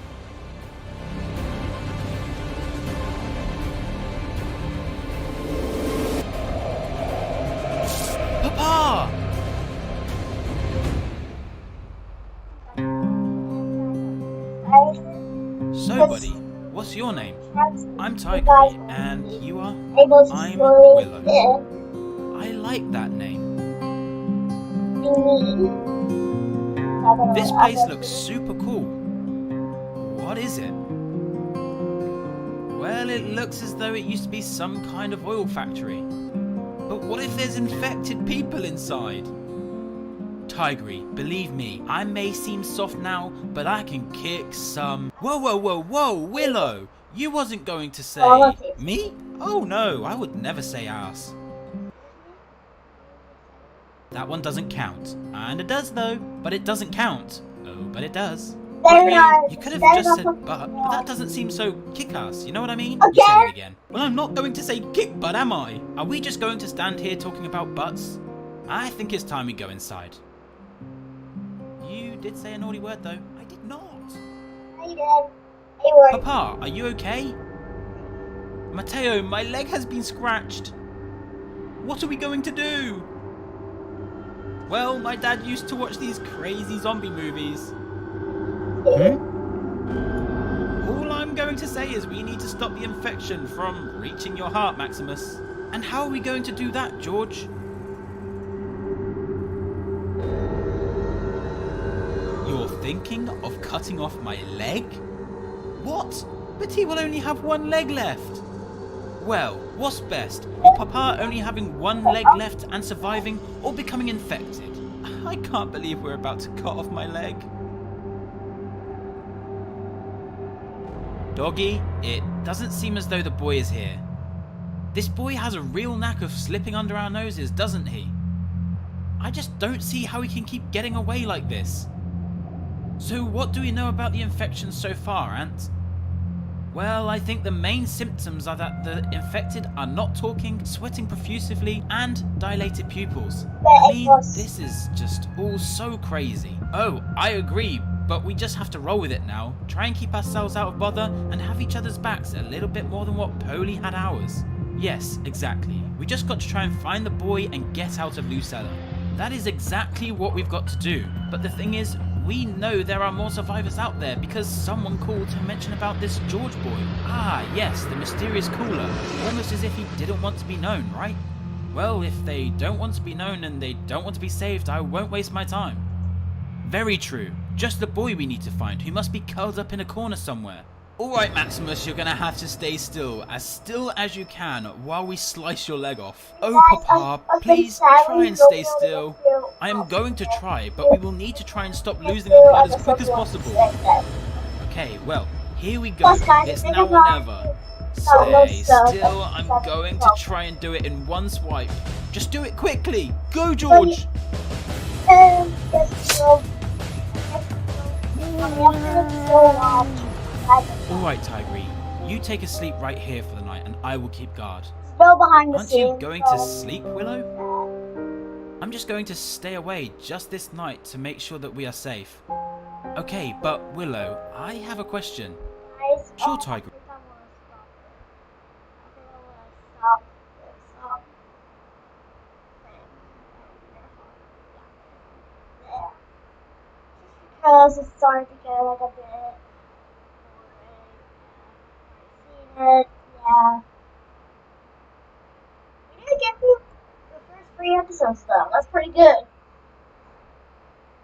Papa! So, buddy, what's your name? I'm Tigry, and you are? I'm Willow. I like that name. This place looks super cool. What is it? Well, it looks as though it used to be some kind of oil factory. But what if there's infected people inside? Tigry, believe me, I may seem soft now, but I can kick some... Whoa, whoa, whoa, whoa, Willow! You wasn't going to say... Me? Oh no, I would never say ass. That one doesn't count. And it does though, but it doesn't count. Oh, but it does. Wait, you could have just said but that doesn't seem so kick-ass, you know what I mean? You said it again. Well, I'm not going to say kick butt, am I? Are we just going to stand here talking about butts? I think it's time we go inside. You did say a naughty word though. I did not. Papa, are you okay? Matteo, my leg has been scratched. What are we going to do? Well, my dad used to watch these crazy zombie movies. All I'm going to say is we need to stop the infection from reaching your heart, Maximus. And how are we going to do that, George? You're thinking of cutting off my leg? What? But he will only have one leg left. Well, what's best? Your papa only having one leg left and surviving, or becoming infected? I can't believe we're about to cut off my leg. Doggy, it doesn't seem as though the boy is here. This boy has a real knack of slipping under our noses, doesn't he? I just don't see how he can keep getting away like this. So what do we know about the infection so far, Ant? Well, I think the main symptoms are that the infected are not talking, sweating profusely, and dilated pupils. I mean, this is just all so crazy. Oh, I agree, but we just have to roll with it now. Try and keep ourselves out of bother and have each other's backs a little bit more than what Polly had ours. Yes, exactly. We just got to try and find the boy and get out of Lucella. That is exactly what we've got to do. But the thing is, we know there are more survivors out there because someone called to mention about this George boy. Ah, yes, the mysterious caller. Almost as if he didn't want to be known, right? Well, if they don't want to be known and they don't want to be saved, I won't waste my time. Very true. Just the boy we need to find, who must be curled up in a corner somewhere. Alright, Maximus, you're gonna have to stay still as you can while we slice your leg off. Oh, Papa, please try and stay still. I am going to try, but we will need to try and stop losing the blood as quick as possible. Okay, well, here we go. It's now or never. Stay still. I'm going to try and do it in one swipe. Just do it quickly. Go, George. Alright, Tigry. You take a sleep right here for the night and I will keep guard. Still behind the Aren't you scenes. going to sleep, Willow? I'm just going to stay away just this night to make sure that we are safe. Okay, but Willow, I have a question. Guys, Sure, I Tigry. think I want to stop it. I think I want to stop this. Thing. There. Because it's starting to get like a bit boring. I've seen it. Yeah. We didn't get through the first 3 episodes though. That's pretty good.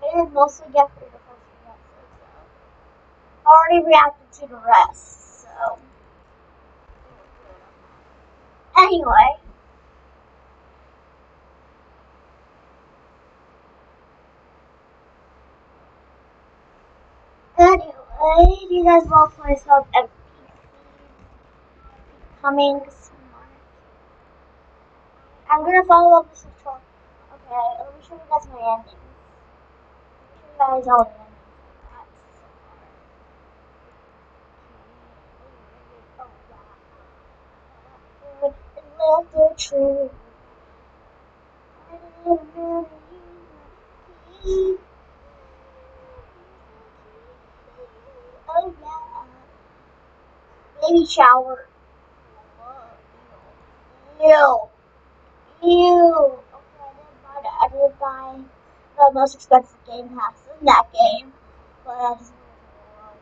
We didn't mostly get through the first 3 episodes though. I already reacted to the rest, so. Anyway. Anyway, do you guys want to play some NPC coming smart? I'm gonna follow up this tutorial. Okay, let me show you guys my endings. Let me show you guys all the endings I got so far. Oh yeah. Live the truth. Oh yeah. Baby shower. Ew. Ew. Okay, I didn't buy the most expensive game pass in that game. But I just wanted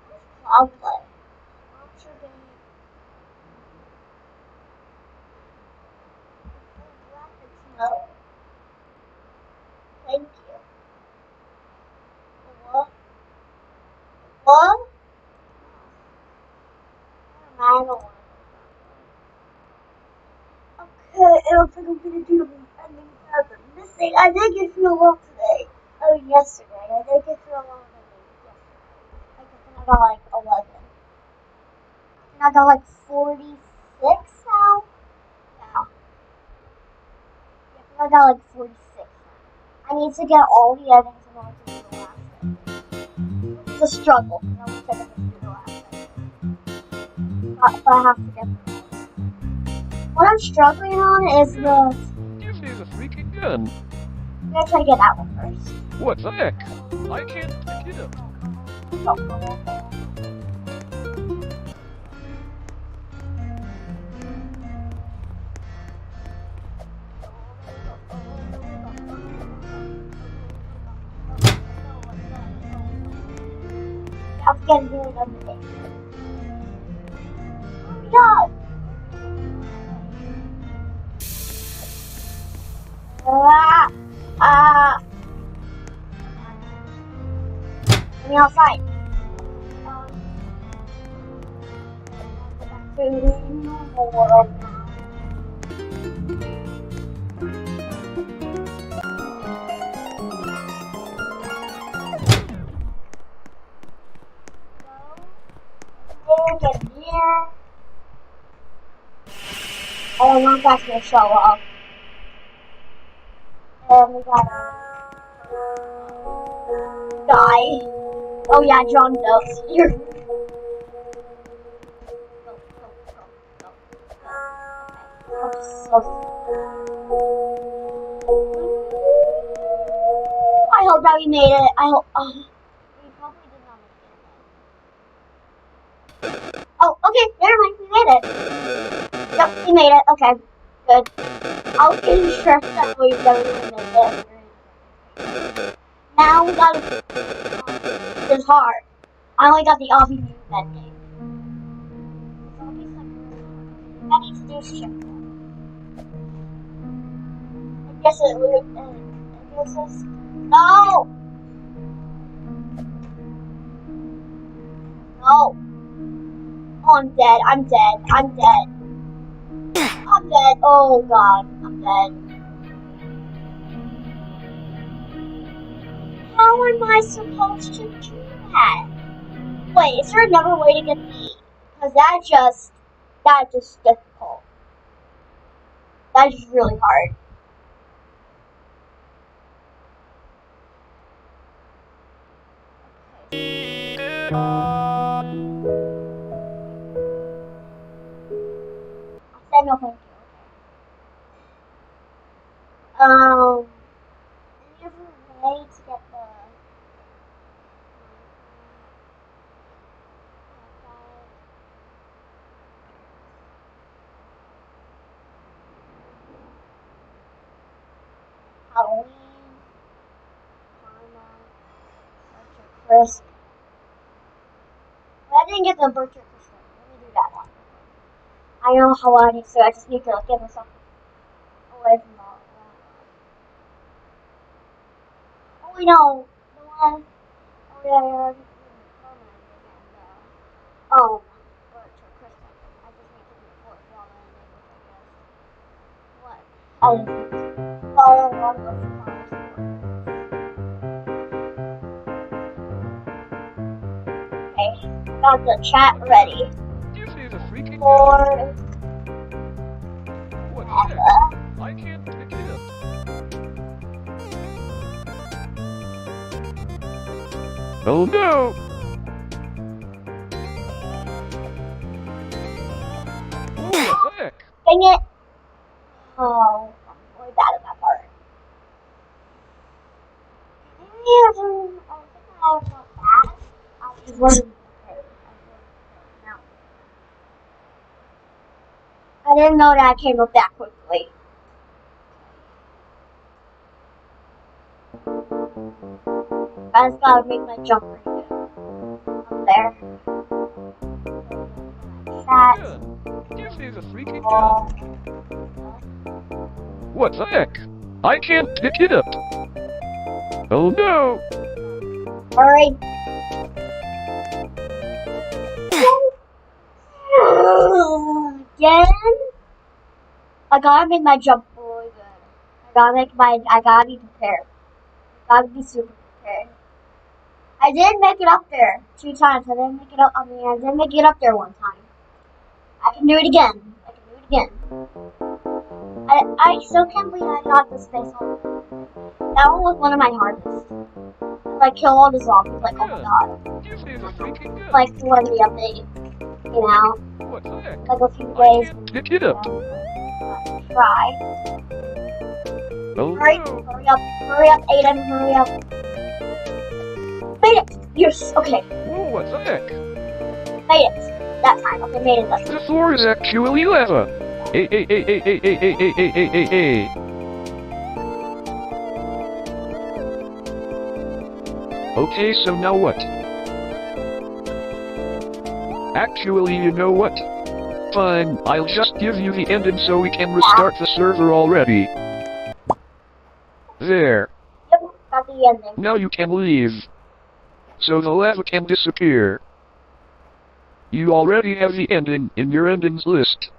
to cloud play. Monster game. Graphics mode. Thank you. What? What? I don't want to. Okay, it looks like I'm gonna do the ending of the missing. I did get through a lot today. Oh, yesterday. I did get through a lot of endings yesterday. I think I got like 11. And I got like 46 now. Yeah. I got like 46 now. I need to get all the endings in order to do the last ending. It's a struggle. I wish I could just do the last ending. But I have to get them all. What I'm struggling on is the. This is a freaking gun. I'm gonna try to get that one first. What the heck? I can't pick it up. I'm getting rid of it. Oh my god! Let me outside. Back to the normal world now. Get here. And one guy's gonna show up. And we gotta die. Oh yeah, John Doe's here. I hope that we made it. I hope. We probably did not make it. Oh, okay, never mind. We made it. Yep, we made it. Okay, good. I was getting stressed that we didn't make it. Now we gotta. This is hard. I only got the obby view that game. I need to do shit. I guess it would. I guess it's. No! No! Oh, I'm dead. I'm dead. I'm dead. I'm dead. Oh god. I'm dead. How am I supposed to do that? Wait, is there another way to get the... Because that's just difficult. That's just really hard. Okay. no, thank you. Is there a way to get the Halloween, Karma, Bircher Crisp? But I didn't get the Bircher Crisp one. Let me do that one. I know how I need to, I just need to get myself away from all that. Oh, we know the one. Oh, yeah, yeah. Bircher Crisp. I just need to do the fourth wall landing, which I guess. What? Follow one of those flowers. Okay, got the chat ready This is a freaking for gun. What the heck? I can't pick it up. Oh no! Oh, what the heck? Dang it! Oh, I'm really bad at that part. I think I was not bad. I just wasn't prepared. I didn't know that I came up that quickly. I just gotta make my jump pretty good. Up there. That. This is a freaking gun. What the heck? I can't pick it up. Oh no! Hurry. Again? I gotta make my jump really good. I gotta be prepared. I gotta be super prepared. I did make it up there 2 times. I didn't make it up there 1 time. I can do it again. I still can't believe I got this face on. That one was one of my hardest. Like, kill all the zombies, like, oh my god. This is a freaking gun. Like, when the update, you know? What the heck? Like a few I days. can't pick it up. Try. Oh Hurry, no! hurry up, Aiden, hurry up. Made it! Yes, okay, Whoa, what the heck? made it. That time, okay, made it that time. The floor is actually lava. Hey. Okay, so now what? Actually, you know what? Fine, I'll just give you the ending so we can restart the server already. There. Yep, got the ending. Now you can leave. So the lava can disappear. You already have the ending in your endings list.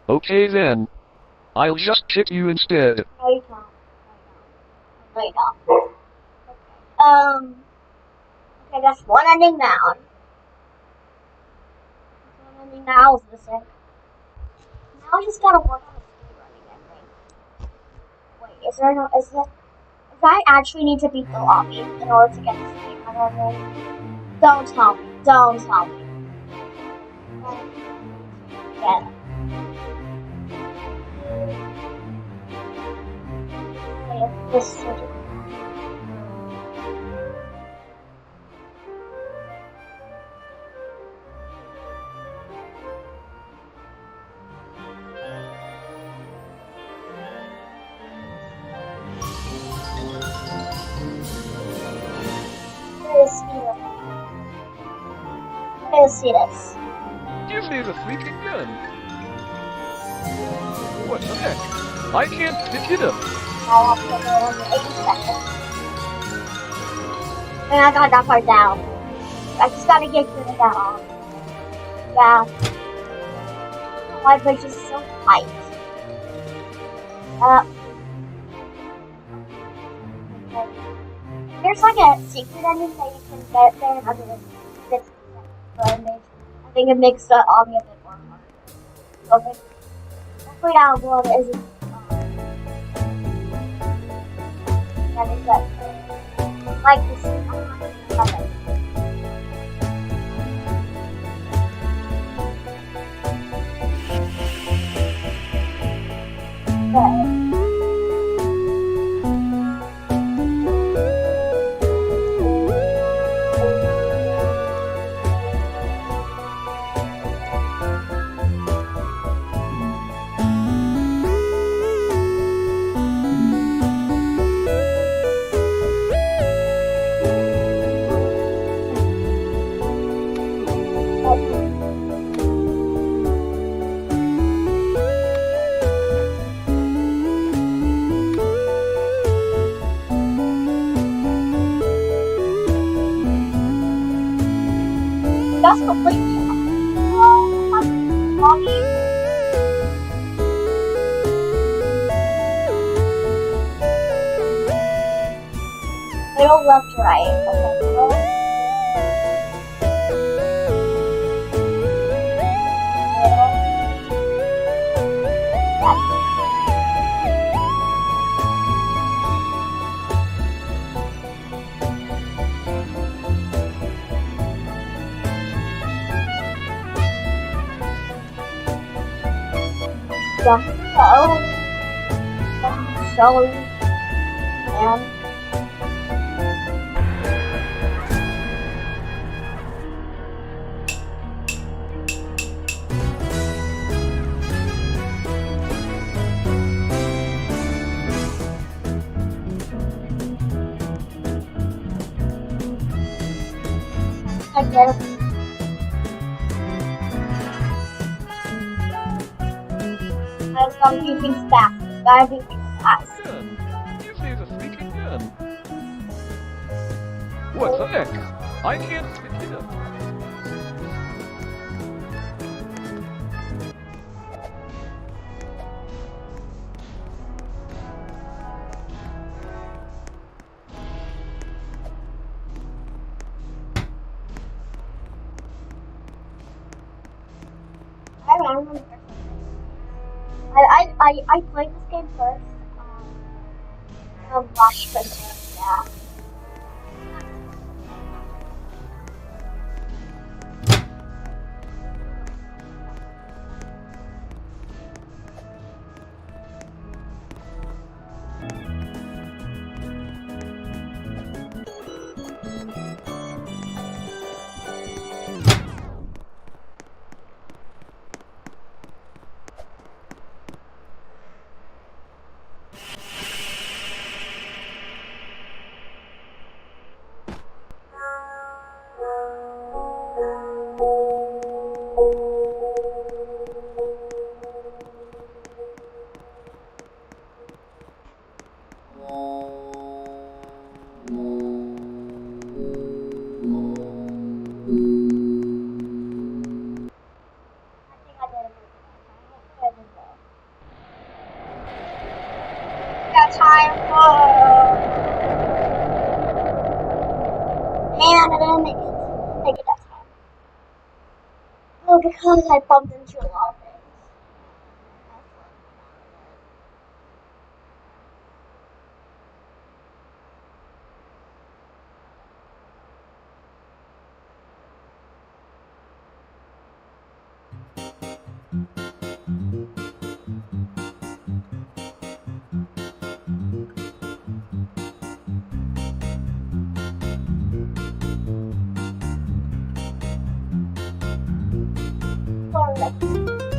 Okay then. I'll just pick you instead. No, you can't. No, you don't. Okay. Okay, that's one ending down. One ending now is missing. Now I just gotta work on the speedrunning ending. Wait, is I actually need to beat the lobby in order to get the speedrun ending? Don't tell me. Yeah. Wait, this is such a Let's see this. This is a freaking gun. What the heck? I can't pick it up. I'll have to go in 8 seconds. And I got that part down. I just gotta get rid of that off. Yeah. My bridge is so tight. There's like a secret ending that you can get there under the 50% image. I think it makes the obby a bit more hard. Okay. Hopefully that one isn't that is good. Like this. just completely body. Middle, left, right. Okay, middle. Middle. Left. Jump so and I get it. There's some few things back. Gotta do things fast. Gun. You say the freaking gun. What the heck? I can't pick it up. I remember. I played this game first. Rush Princess, yeah. Got time. Man, I didn't make it that time. Oh, because I bumped into a lot of things. Sorry.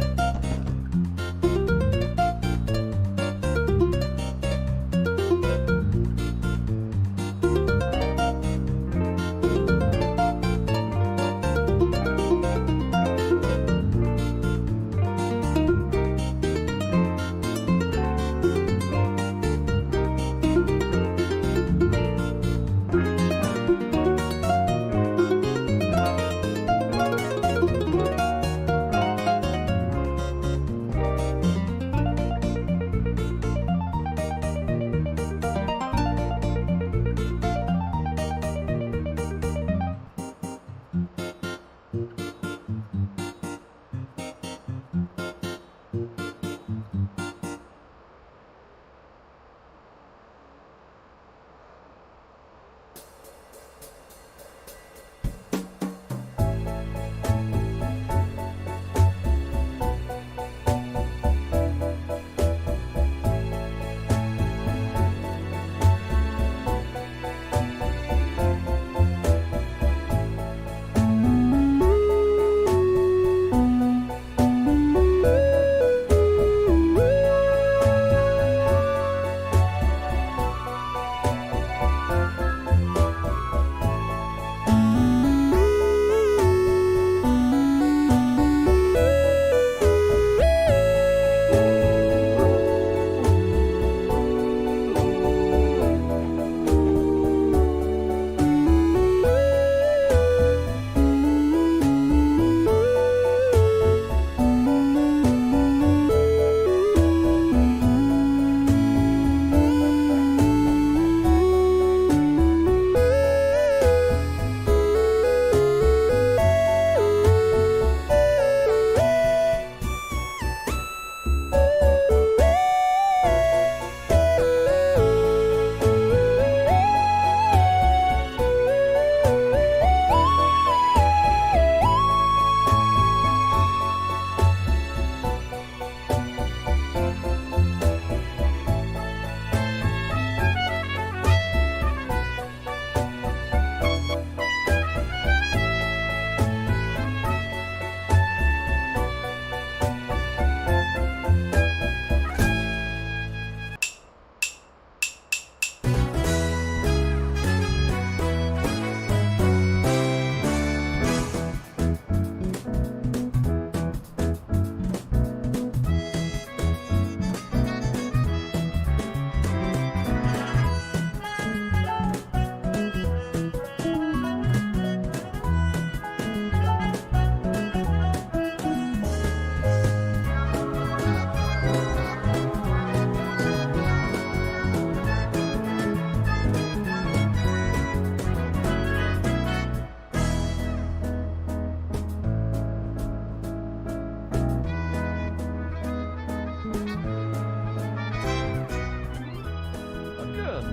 gun.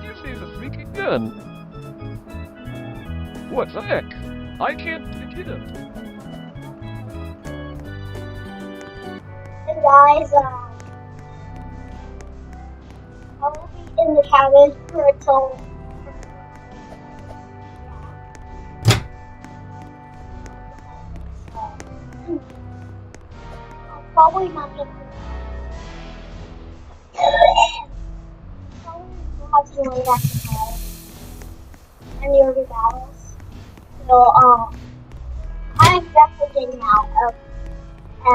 Give me the freaking gun. What the heck? I can't pick it up. And guys, I will be in the cabin for until. I'm probably not gonna. Probably will have to lay back to bed. And the early battles. So, I'm definitely getting out of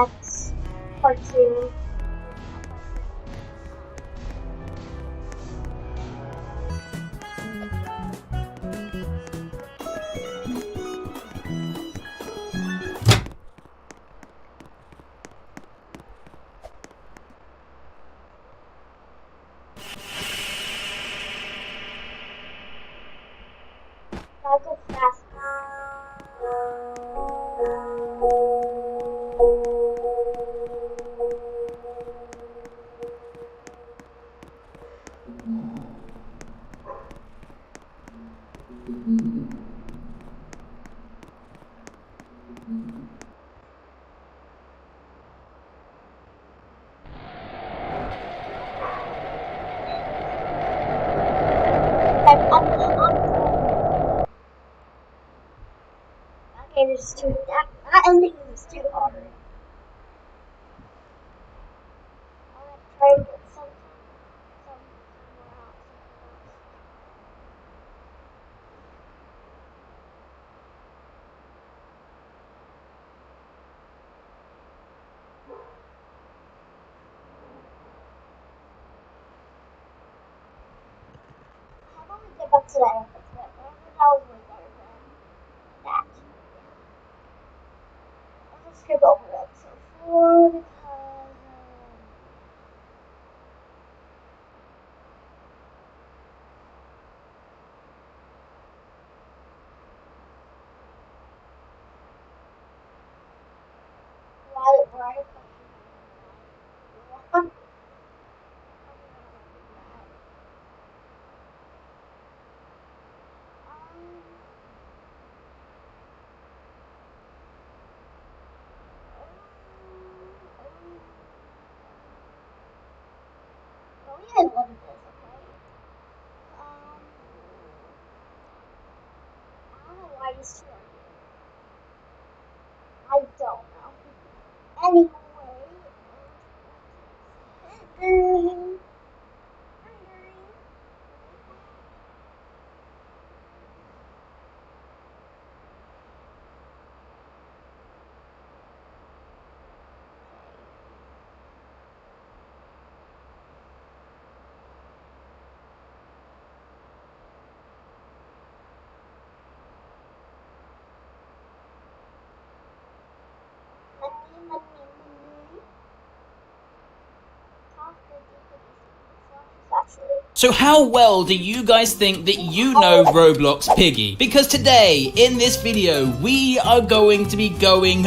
X Part 2. I'll go fast. Okay, this is too. That ending is too hard. I'm gonna try to get somewhere else. How about we get back to that episode? That was way better than that. I'll just skip over episode 4 because why I love this, okay? I don't know why these two are here. I don't know. Anyway. So how well do you guys think that you know Roblox Piggy? Because today, in this video, we are going to be going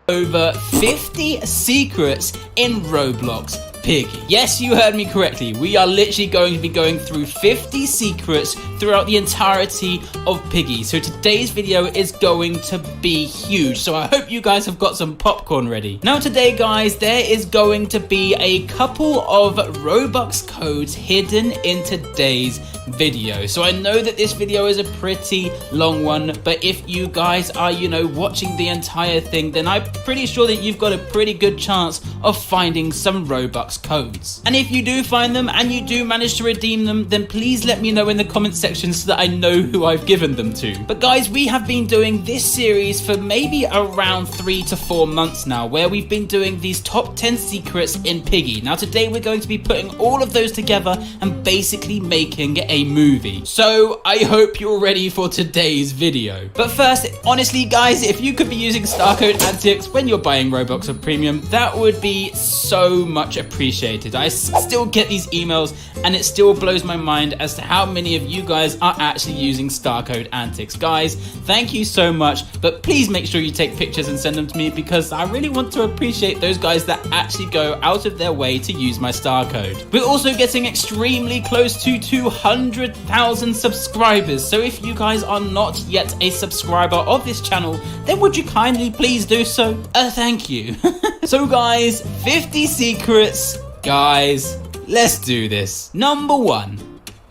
over 50 secrets in Roblox Piggy. Yes, you heard me correctly. We are literally going to be going through 50 secrets throughout the entirety of Piggy. So today's video is going to be huge. So I hope you guys have got some popcorn ready. Now today, guys, there is going to be a couple of Robux codes hidden in today's video. So I know that this video is a pretty long one, but if you guys are, watching the entire thing, then I'm pretty sure that you've got a pretty good chance of finding some Robux codes. And if you do find them and you do manage to redeem them, then please let me know in the comment section so that I know who I've given them to. But guys, we have been doing this series for maybe around 3 to 4 months now, where we've been doing these top 10 secrets in Piggy. Now today we're going to be putting all of those together and basically making a movie. So I hope you're ready for today's video. But first, honestly guys, if you could be using star code Antflix when you're buying Robux or Premium, that would be so much appreciated appreciated. I still get these emails and it still blows my mind as to how many of you guys are actually using star code antics. Guys, thank you so much, but please make sure you take pictures and send them to me, because I really want to appreciate those guys that actually go out of their way to use my star code. We're also getting extremely close to 200,000 subscribers, so if you guys are not yet a subscriber of this channel, then would you kindly please do so? Thank you. So guys, 50 secrets. Guys, let's do this. Number 1,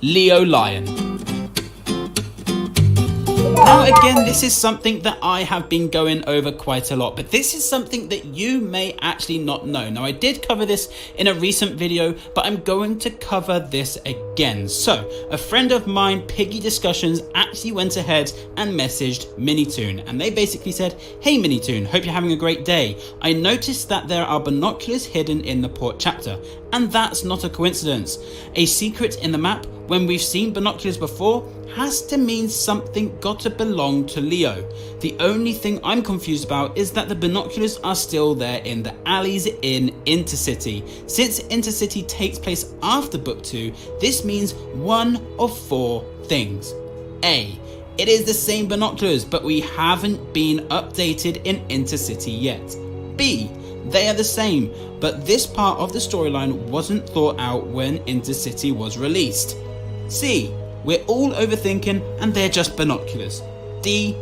Leo Lion. Now again, this is something that I have been going over quite a lot, but this is something that you may actually not know. Now I did cover this in a recent video, but I'm going to cover this again. So a friend of mine, Piggy Discussions, actually went ahead and messaged Minitoon, and they basically said, "Hey Minitoon, hope you're having a great day. I noticed that there are binoculars hidden in the port chapter, and that's not a coincidence. A secret in the map, when we've seen binoculars before, has to mean something gotta belong to Leo. The only thing I'm confused about is that the binoculars are still there in the alleys in Intercity. Since Intercity takes place after Book 2, this means one of 4 things. A, it is the same binoculars, but we haven't been updated in Intercity yet. B, they are the same, but this part of the storyline wasn't thought out when Intercity was released. C, we're all overthinking and they're just binoculars. D,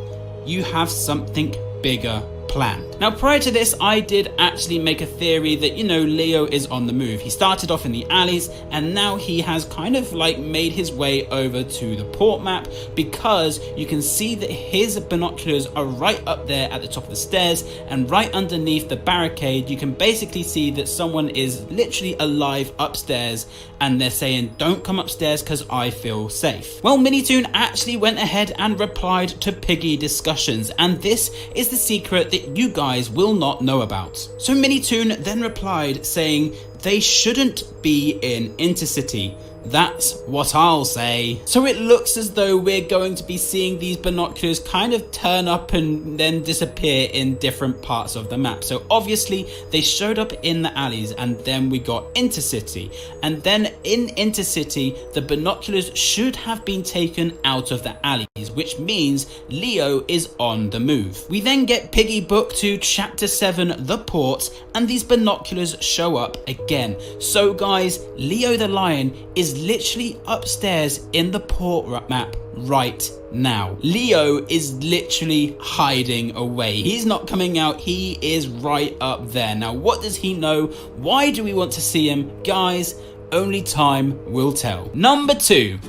you have something bigger planned. Now prior to this, I did actually make a theory that, you know, Leo is on the move. He started off in the alleys and now he has kind of like made his way over to the port map, because you can see that his binoculars are right up there at the top of the stairs, and right underneath the barricade you can basically see that someone is literally alive upstairs, and they're saying, "Don't come upstairs because I feel safe." Well, Minitoon actually went ahead and replied to Piggy Discussions, and this is the secret that you guys will not know about. So Minitoon then replied saying, "They shouldn't be in Intercity. That's what I'll say." So it looks as though we're going to be seeing these binoculars kind of turn up and then disappear in different parts of the map. So obviously they showed up in the alleys, and then we got Intercity, and then in Intercity the binoculars should have been taken out of the alleys, which means Leo is on the move. We then get Piggy Book 2 Chapter 7 The Port, and these binoculars show up again. So guys, Leo the Lion is literally upstairs in the port map right now. Leo is literally hiding away. He's not coming out, he is right up there. Now what does he know? Why do we want to see him? Guys, only time will tell. Number 2,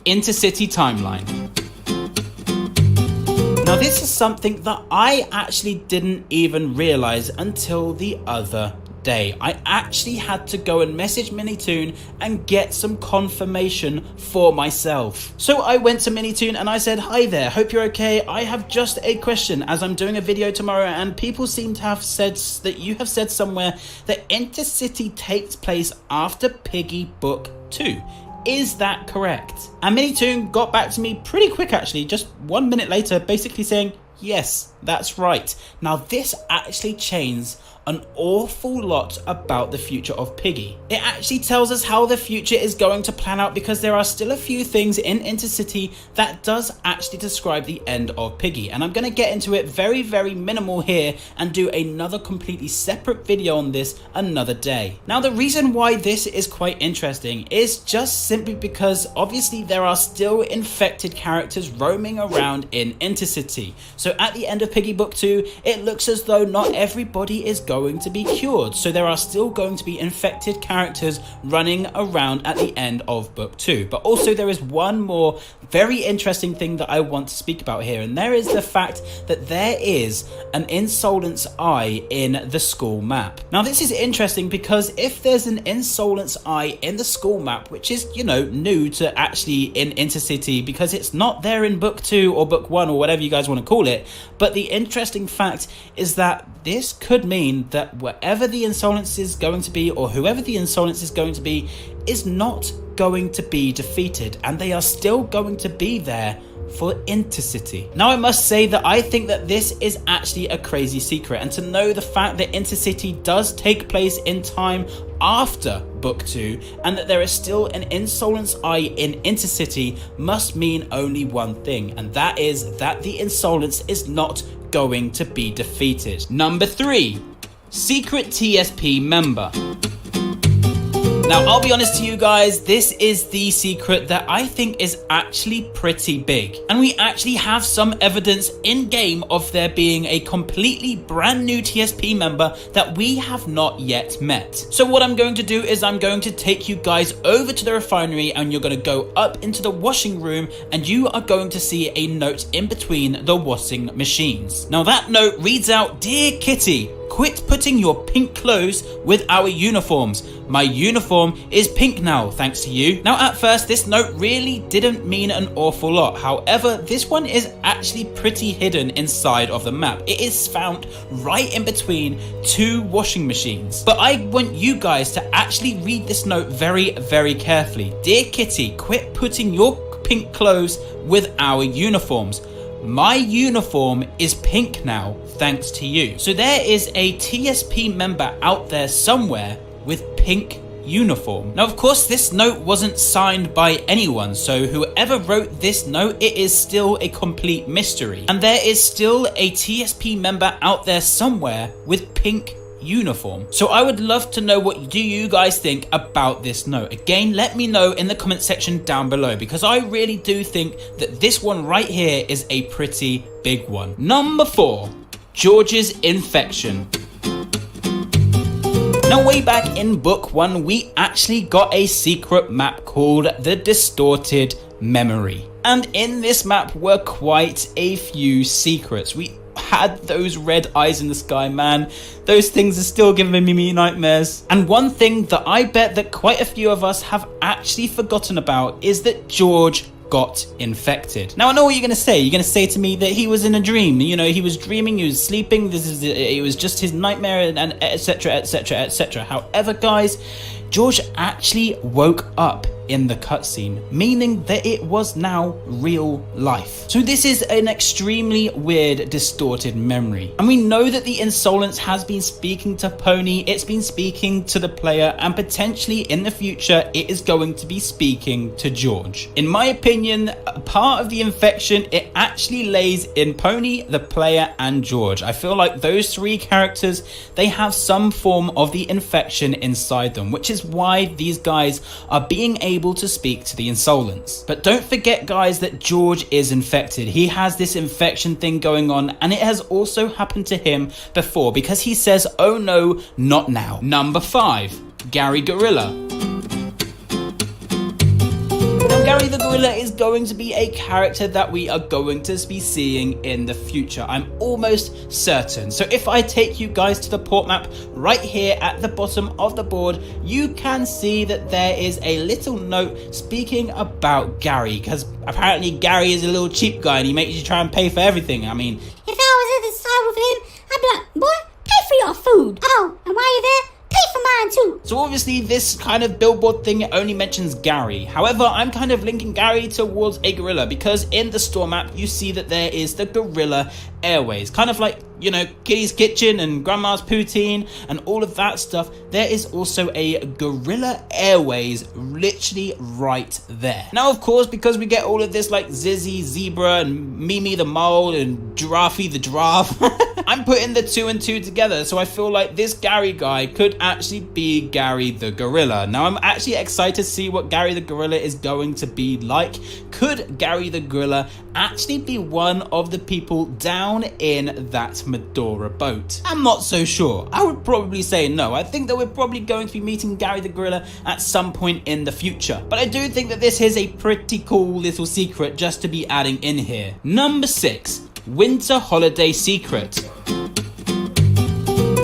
Intercity timeline. Now this is something that I actually didn't even realize until the other day. I actually had to go and message Minitoon and get some confirmation for myself. So I went to Minitoon and I said, "Hi there, hope you're okay. I have just a question, as I'm doing a video tomorrow and people seem to have said that you have said somewhere that Intercity takes place after Piggy Book 2. Is that correct?" And Minitoon got back to me pretty quick, actually, just 1 minute later, basically saying, "Yes, that's right." Now this actually changes an awful lot about the future of Piggy. It actually tells us how the future is going to plan out, because there are still a few things in Intercity that does actually describe the end of Piggy, and I'm going to get into it very, very minimal here and do another completely separate video on this another day. Now the reason why this is quite interesting is just simply because obviously there are still infected characters roaming around in Intercity. So at the end of Piggy Book 2, it looks as though not everybody is going to be cured, so there are still going to be infected characters running around at the end of Book 2. But also there is one more very interesting thing that I want to speak about here, and there is the fact that there is an Insolence Eye in the school map. Now this is interesting because if there's an Insolence Eye in the school map, which is, you know, new to actually in Intercity because it's not there in Book 2 or Book 1 or whatever you guys want to call it, but the interesting fact is that this could mean that wherever the Insolence is going to be, or whoever the Insolence is going to be, is not going to be defeated, and they are still going to be there for Intercity. Now I must say that I think that this is actually a crazy secret, and to know the fact that Intercity does take place in time after Book 2 and that there is still an Insolence Eye in Intercity must mean only one thing, and that is that the Insolence is not going to be defeated. Number 3. Secret TSP member. Now, I'll be honest to you guys, this is the secret that I think is actually pretty big. And we actually have some evidence in-game of there being a completely brand new TSP member that we have not yet met. So what I'm going to do is I'm going to take you guys over to the refinery, and you're going to go up into the washing room, and you are going to see a note in between the washing machines. Now that note reads out, "Dear Kitty, quit putting your pink clothes with our uniforms. My uniform is pink now, thanks to you." Now at first this note really didn't mean an awful lot. However, this one is actually pretty hidden inside of the map. It is found right in between 2 washing machines. But I want you guys to actually read this note very, very carefully. "Dear Kitty, quit putting your pink clothes with our uniforms. My uniform is pink now, thanks to you." So there is a TSP member out there somewhere with pink uniform. Now of course this note wasn't signed by anyone, so whoever wrote this note, it is still a complete mystery. And there is still a TSP member out there somewhere with pink uniform. So I would love to know what do you guys think about this note. Again, let me know in the comment section down below, because I really do think that this one right here is a pretty big one. Number 4, George's infection. Now way back in Book 1, we actually got a secret map called the Distorted Memory. And in this map were quite a few secrets. We had those red eyes in the sky, man. Those things are still giving me nightmares. And one thing that I bet that quite a few of us have actually forgotten about is that George got infected. Now I know what you're going to say. You're going to say to me that he was in a dream. You know, he was dreaming, he was sleeping, it was just his nightmare, and etc, etc, etc. However, guys, George actually woke up in the cutscene, meaning that it was now real life. So this is an extremely weird, distorted memory. And we know that the Insolence has been speaking to Pony, it's been speaking to the player, and potentially in the future, it is going to be speaking to George. In my opinion, part of the infection, it actually lays in Pony, the player, and George. I feel like those 3 characters, they have some form of the infection inside them, which is why these guys are being able to speak to the Insolence. But don't forget, guys, that George is infected. He has this infection thing going on, and it has also happened to him before, because he says, "Oh no, not now." Number 5, Gary Gorilla. Gary the Gorilla is going to be a character that we are going to be seeing in the future. I'm almost certain. So if I take you guys to the port map right here at the bottom of the board, you can see that there is a little note speaking about Gary, because apparently Gary is a little cheap guy and he makes you try and pay for everything. I mean, if I was at the side with him, I'd be like, "Boy, pay for your food. Oh, and while you're there, pay for mine too." So obviously this kind of billboard thing only mentions Gary. However, I'm kind of linking Gary towards a gorilla, because in the store map you see that there is the Gorilla Airways, kind of like, you know, Kitty's Kitchen and Grandma's Poutine and all of that stuff. There is also a Gorilla Airways literally right there. Now of course, because we get all of this like Zizzy, Zebra, and Mimi the Mole, and Giraffe the Giraffe, I'm putting the 2 and 2 together, so I feel like this Gary guy could actually be Gary the Gorilla. Now I'm actually excited to see what Gary the Gorilla is going to be like. Could Gary the Gorilla actually be one of the people down in that Medora boat? I'm not so sure. I would probably say no. I think that we're probably going to be meeting Gary the Gorilla at some point in the future. But I do think that this is a pretty cool little secret just to be adding in here. Number 6, Winter Holiday Secret.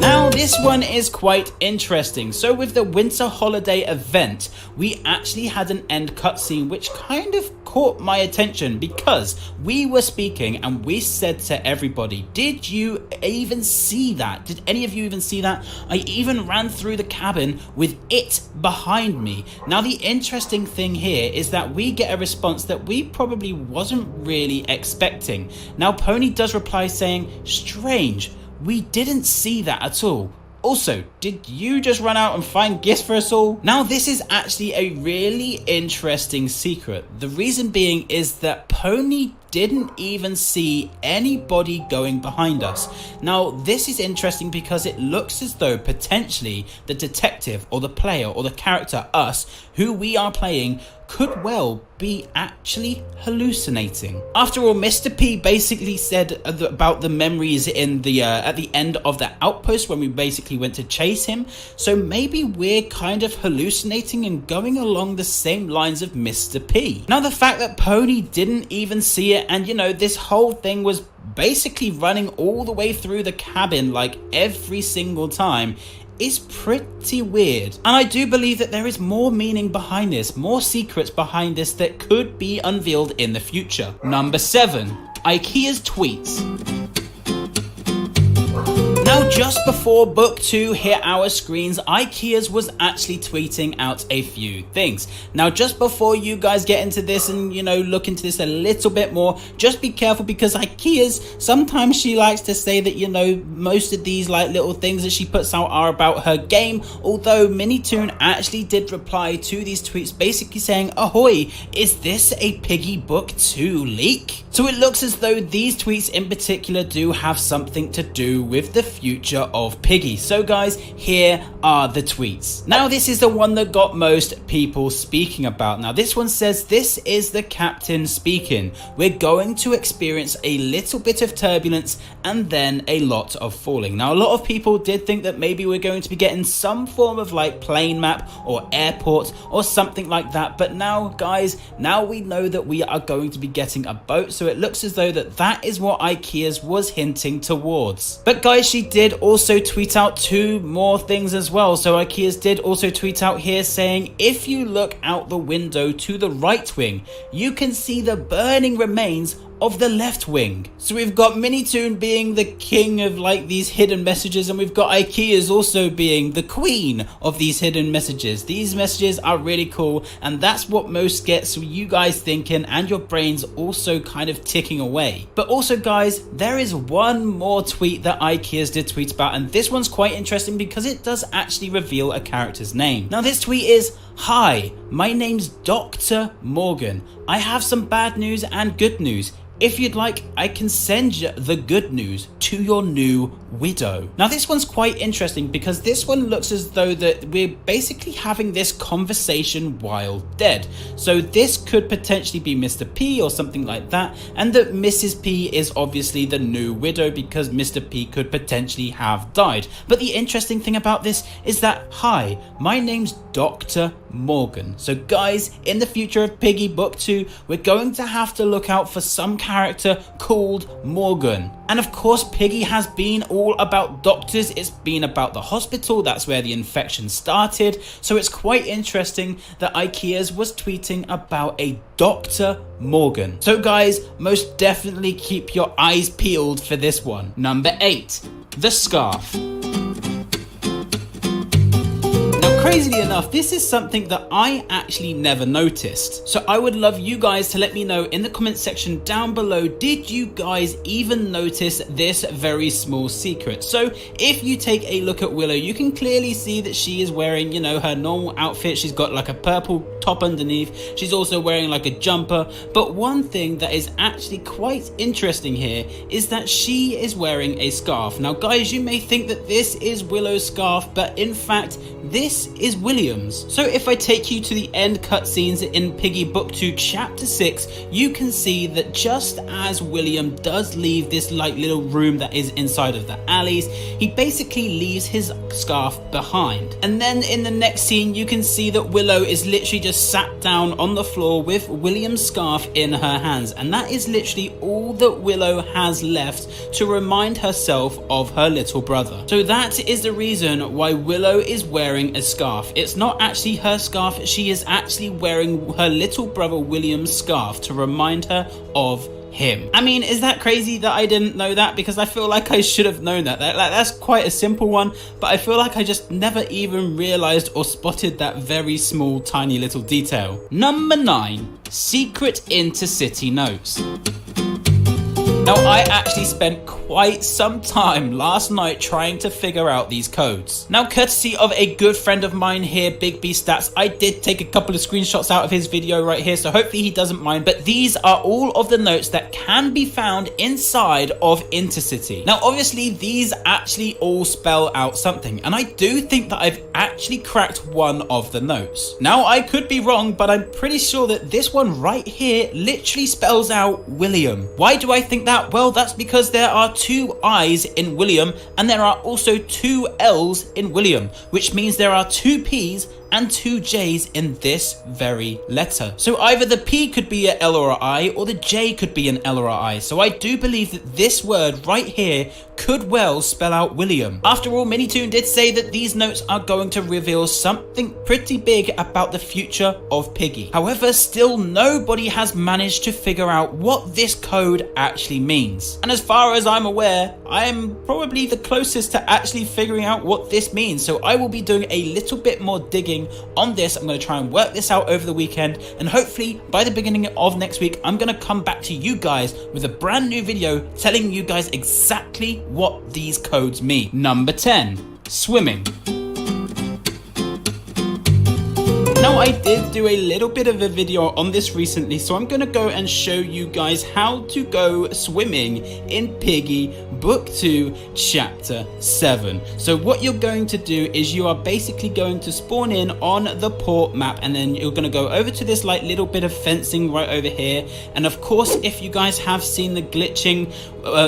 Now Now this one is quite interesting. So with the winter holiday event, we actually had an end cutscene which kind of caught my attention because we were speaking and we said to everybody, did you even see that? Did any of you even see that? I even ran through the cabin with it behind me. Now the interesting thing here is that we get a response that we probably wasn't really expecting. Now Pony does reply saying, strange, we didn't see that at all. Also, did you just run out and find gifts for us all? Now this is actually a really interesting secret. The reason being is that Pony didn't even see anybody going behind us. Now this is interesting because it looks as though potentially the detective or the player or the character, us, who we are playing, could well be actually hallucinating. After all, Mr. P basically said about the memories in the at the end of the outpost when we basically went to chase him, so maybe we're kind of hallucinating and going along the same lines of Mr. P. Now the fact that Pony didn't even see it, and you know, this whole thing was basically running all the way through the cabin like every single time, is pretty weird. And I do believe that there is more meaning behind this, more secrets behind this that could be unveiled in the future. Number 7, IKEA's tweets. Now just before Book 2 hit our screens, IKEA's was actually tweeting out a few things. Now just before you guys get into this and, you know, look into this a little bit more, just be careful because IKEA's, sometimes she likes to say that, you know, most of these like little things that she puts out are about her game, although Minitoon actually did reply to these tweets basically saying, ahoy, is this a Piggy Book 2 leak? So it looks as though these tweets in particular do have something to do with the future of Piggy. So guys, here are the tweets. Now this is the one that got most people speaking about. Now this one says, this is the captain speaking. We're going to experience a little bit of turbulence and then a lot of falling. Now a lot of people did think that maybe we're going to be getting some form of like plane map or airport or something like that, but now guys, now we know that we are going to be getting a boat, so it looks as though that is what IKEA's was hinting towards. But guys, she did also tweet out 2 more things as well. So IKEA's did also tweet out here saying, if you look out the window to the right wing, you can see the burning remains of the left wing. So we've got Minitoon being the king of like these hidden messages, and we've got IKEA's also being the queen of these hidden messages. These messages are really cool, and that's what most gets you guys thinking and your brains also kind of ticking away. But also guys, there is one more tweet that IKEA's did tweet about, and this one's quite interesting because it does actually reveal a character's name. Now this tweet is, hi, my name's Dr. Morgan. I have some bad news and good news. If you'd like, I can send you the good news to your new widow. Now this one's quite interesting because this one looks as though that we're basically having this conversation while dead. So this could potentially be Mr. P or something like that, and that Mrs. P is obviously the new widow because Mr. P could potentially have died. But the interesting thing about this is that, hi, my name's Dr. Morgan. So guys, in the future of Piggy Book 2, we're going to have to look out for some character called Morgan. And of course, Piggy has been all about doctors. It's been about the hospital. That's where the infection started. So it's quite interesting that IKEA's was tweeting about a Dr. Morgan. So guys, most definitely keep your eyes peeled for this one. Number 8, the scarf. Crazily enough, this is something that I actually never noticed. So I would love you guys to let me know in the comment section down below, did you guys even notice this very small secret? So if you take a look at Willow, you can clearly see that she is wearing, you know, her normal outfit. She's got like a purple top underneath. She's also wearing like a jumper. But one thing that is actually quite interesting here is that she is wearing a scarf. Now guys, you may think that this is Willow's scarf, but in fact, this is William's. So if I take you to the end cutscenes in Piggy Book 2 Chapter 6, you can see that just as William does leave this like little room that is inside of the alleys, he basically leaves his scarf behind. And then in the next scene, you can see that Willow is literally just sat down on the floor with William's scarf in her hands, and that is literally all that Willow has left to remind herself of her little brother. So that is the reason why Willow is wearing a scarf. It's not actually her scarf, she is actually wearing her little brother William's scarf to remind her of him. I mean, is that crazy that I didn't know that? Because I feel like I should have known that. That's quite a simple one, but I feel like I just never even realized or spotted that very small tiny little detail. Number 9, secret intercity notes. Now, I actually spent quite some time last night trying to figure out these codes. Now, courtesy of a good friend of mine here, Big B Stats, I did take a couple of screenshots out of his video right here, so hopefully he doesn't mind, but these are all of the notes that can be found inside of Intercity. Now, obviously, these actually all spell out something, and I do think that I've actually cracked one of the notes. Now, I could be wrong, but I'm pretty sure that this one right here literally spells out William. Why do I think that? Well, that's because there are 2 I's in William and there are also 2 L's in William, which means there are 2 P's and 2 J's in this very letter. So either the P could be a L or a I, or the J could be an L or a I. So I do believe that this word right here could well spell out William. After all, Minitoon did say that these notes are going to reveal something pretty big about the future of Piggy. However, still nobody has managed to figure out what this code actually means. And as far as I'm aware, I am probably the closest to actually figuring out what this means. So I will be doing a little bit more digging on this. I'm going to try and work this out over the weekend, and hopefully by the beginning of next week I'm going to come back to you guys with a brand new video telling you guys exactly what these codes mean. Number 10, swimming. Now, I did do a little bit of a video on this recently, so I'm going to go and show you guys how to go swimming in Piggy Book 2 Chapter 7. So what you're going to do is you are basically going to spawn in on the port map, and then you're going to go over to this like little bit of fencing right over here. And of course, if you guys have seen the glitching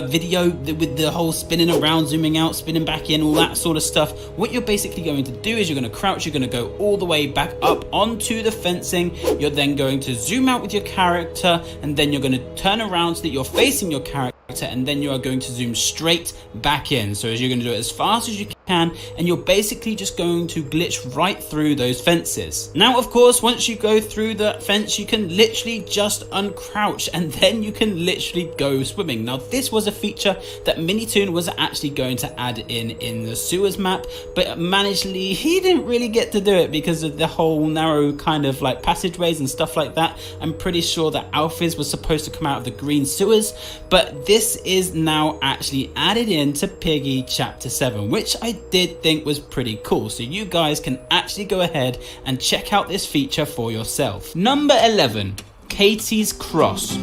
video with the whole spinning around, zooming out, spinning back in, all that sort of stuff, what you're basically going to do is you're going to crouch, you're going to go all the way back up onto the fencing. You're then going to zoom out with your character, and then you're going to turn around so that you're facing your character, and then you are going to zoom straight back in. So as you're going to do it as fast as you can, and you're basically just going to glitch right through those fences. Now, of course, once you go through the fence, you can literally just uncrouch, and then you can literally go swimming. Now, this was a feature that Minitoon was actually going to add in the sewers map, but managedly he didn't really get to do it because of the whole narrow kind of like passageways and stuff like that. I'm pretty sure that Alphys was supposed to come out of the green sewers, but this is now actually added into Piggy Chapter 7, which I did think was pretty cool. So you guys can actually go ahead and check out this feature for yourself. Number 11, Katie's Cross.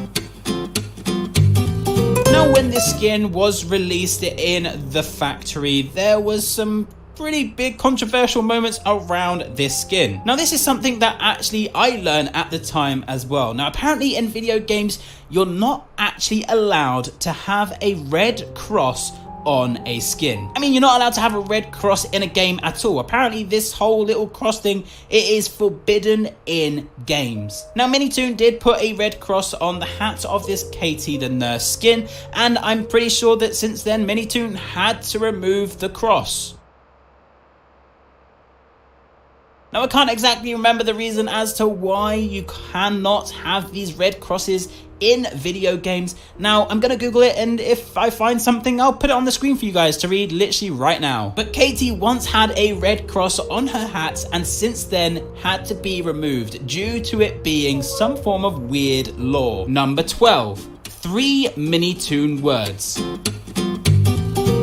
Now, when this skin was released in the factory, there was some pretty big controversial moments around this skin. Now, this is something that actually I learned at the time as well. Now, apparently in video games, you're not actually allowed to have a red cross on a skin. I mean, you're not allowed to have a red cross in a game at all. Apparently this whole little cross thing, it is forbidden in games. Now, Minitoon did put a red cross on the hat of this Katie the nurse skin, and I'm pretty sure that since then Minitoon had to remove the cross. Now, I can't exactly remember the reason as to why you cannot have these red crosses in video games. Now, I'm gonna Google it, and if I find something, I'll put it on the screen for you guys to read literally right now. But Katie once had a red cross on her hat, and since then had to be removed due to it being some form of weird lore. Number 12, 3 Minitoon words.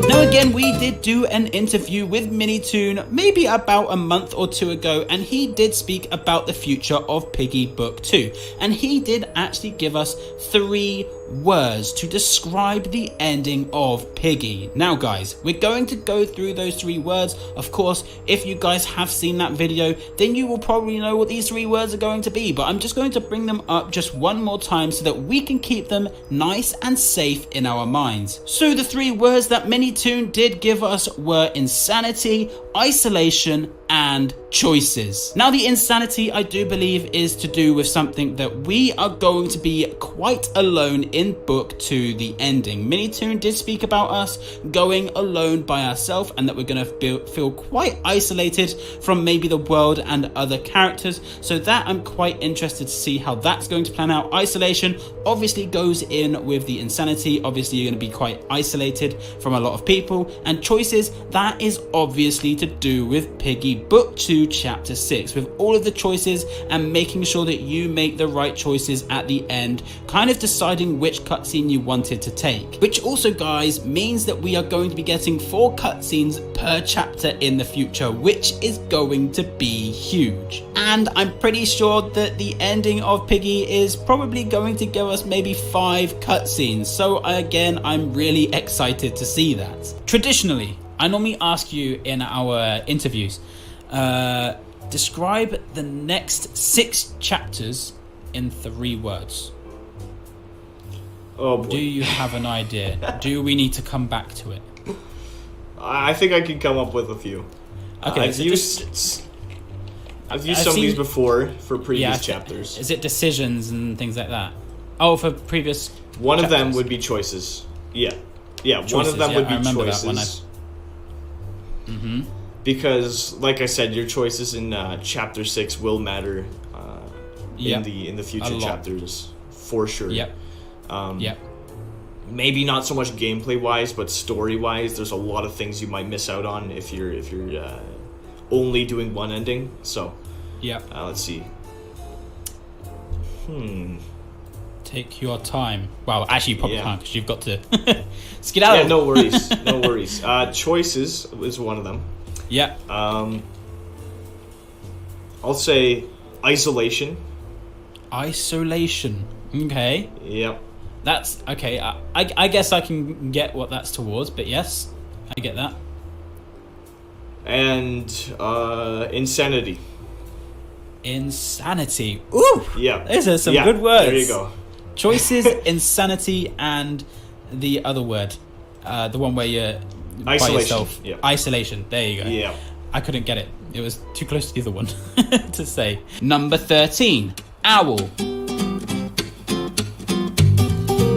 Now, again, we did do an interview with Minitoon maybe about a month or 2 ago, and he did speak about the future of Piggy Book 2, and he did actually give us 3 words to describe the ending of Piggy. Now, guys, we're going to go through those 3 words. Of course, if you guys have seen that video, then you will probably know what these 3 words are going to be, but I'm just going to bring them up just one more time so that we can keep them nice and safe in our minds. So the 3 words that Minitoon did give us were insanity, isolation, and choices. Now, the insanity, I do believe, is to do with something that we are going to be quite alone in book 2, the ending. Minitoon did speak about us going alone by ourselves, and that we're going to feel quite isolated from maybe the world and other characters. So that I'm quite interested to see how that's going to plan out. Isolation obviously goes in with the insanity. Obviously, you're going to be quite isolated from a lot of people. And choices, that is obviously to do with Piggy Book 2 Chapter 6, with all of the choices and making sure that you make the right choices at the end, kind of deciding which cutscene you wanted to take. Which also, guys, means that we are going to be getting 4 cutscenes per chapter in the future, which is going to be huge. And I'm pretty sure that the ending of Piggy is probably going to give us maybe 5 cutscenes. So again, I'm really excited to see that. Traditionally, I normally ask you in our interviews, describe the next 6 chapters in 3 words. Oh boy. Do you have an idea? Do we need to come back to it? I think I can come up with a few. Okay, I've used some of these before for previous chapters. Is it decisions and things like that? Oh, for previous One chapters. of them would be choices. Yeah. Choices, one of them would be I remember choices. that one. Because, like I said, your choices in chapter 6 will matter in the future chapters for sure. Yep. Maybe not so much gameplay wise, but story wise, there's a lot of things you might miss out on if you're only doing one ending. So let's see. Take your time. Well, actually, you probably can't because you've got to skedaddle. Yeah, no worries. No worries. Choices is one of them. Yeah. I'll say isolation. Isolation. Okay. Yep. That's okay. I guess I can get what that's towards, but yes, I get that. And insanity. Insanity. Ooh. Yeah. Those are some good words. There you go. Choices, insanity, and the other word, the one where you're by yourself. Yep. Isolation. There you go. Yeah. I couldn't get it. It was too close to the other one to say. Number 13, owl.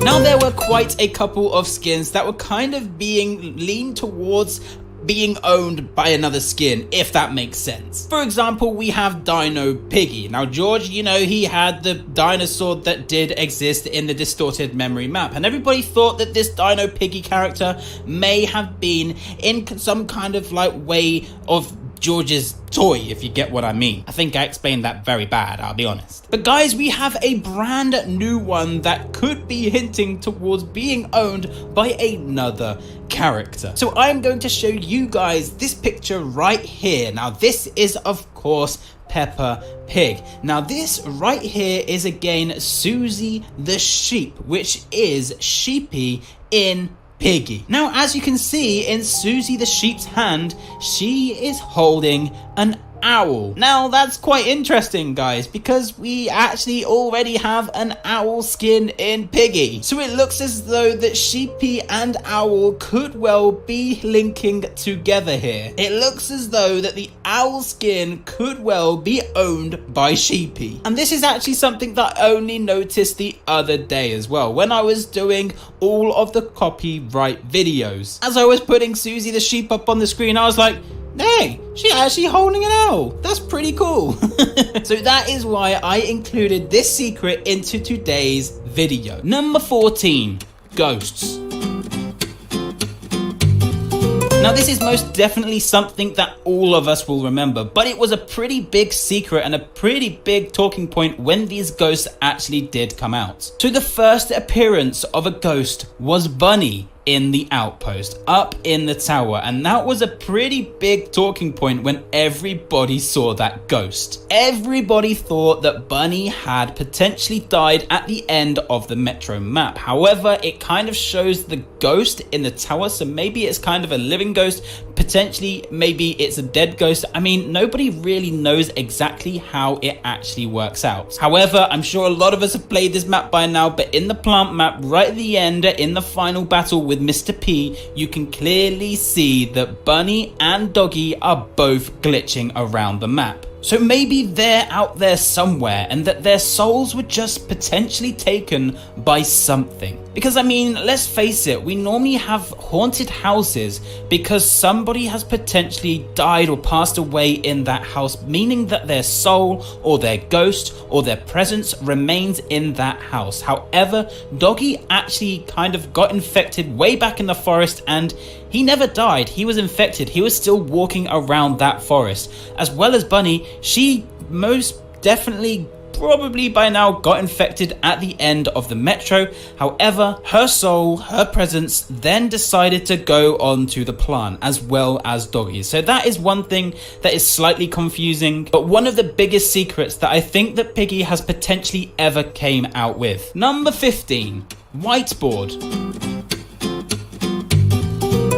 Now, there were quite a couple of skins that were kind of being leaned towards being owned by another skin, if that makes sense. For example, we have Dino Piggy. Now, George, you know, he had the dinosaur that did exist in the distorted memory map, and everybody thought that this Dino Piggy character may have been in some kind of like way of George's toy, if you get what I mean. I think I explained that very bad, I'll be honest. But guys, we have a brand new one that could be hinting towards being owned by another character. So I'm going to show you guys this picture right here. Now, this is, of course, Peppa Pig. Now, this right here is again Susie the sheep, which is Sheepy in Piggy. Now, as you can see in Susie the sheep's hand, she is holding an owl. Now, that's quite interesting, guys, because we actually already have an owl skin in Piggy. So it looks as though that Sheepy and Owl could well be linking together here. It looks as though that the owl skin could well be owned by Sheepy. And this is actually something that I only noticed the other day as well, when I was doing all of the copyright videos. As I was putting Susie the sheep up on the screen, I was like, hey, she's actually holding an owl. That's pretty cool. So that is why I included this secret into today's video. Number 14, ghosts. Now, this is most definitely something that all of us will remember, but it was a pretty big secret and a pretty big talking point when these ghosts actually did come out. So the first appearance of a ghost was Bunny in the outpost, up in the tower, and that was a pretty big talking point when everybody saw that ghost. Everybody thought that Bunny had potentially died at the end of the Metro map. However, it kind of shows the ghost in the tower, so maybe it's kind of a living ghost, potentially maybe it's a dead ghost. I mean, nobody really knows exactly how it actually works out. However, I'm sure a lot of us have played this map by now, but in the plant map, right at the end, in the final battle with with Mr. P, you can clearly see that Bunny and Doggy are both glitching around the map. So maybe they're out there somewhere and that their souls were just potentially taken by something. Because I mean, let's face it, we normally have haunted houses because somebody has potentially died or passed away in that house, meaning that their soul or their ghost or their presence remains in that house. However, Doggy actually kind of got infected way back in the forest and he never died. He was infected. He was still walking around that forest. As well as Bunny, she most definitely probably by now got infected at the end of the metro. However, her soul, her presence then decided to go on to the plant as well as Doggy. So that is one thing that is slightly confusing, but one of the biggest secrets that I think that Piggy has potentially ever came out with. Number 15, whiteboard.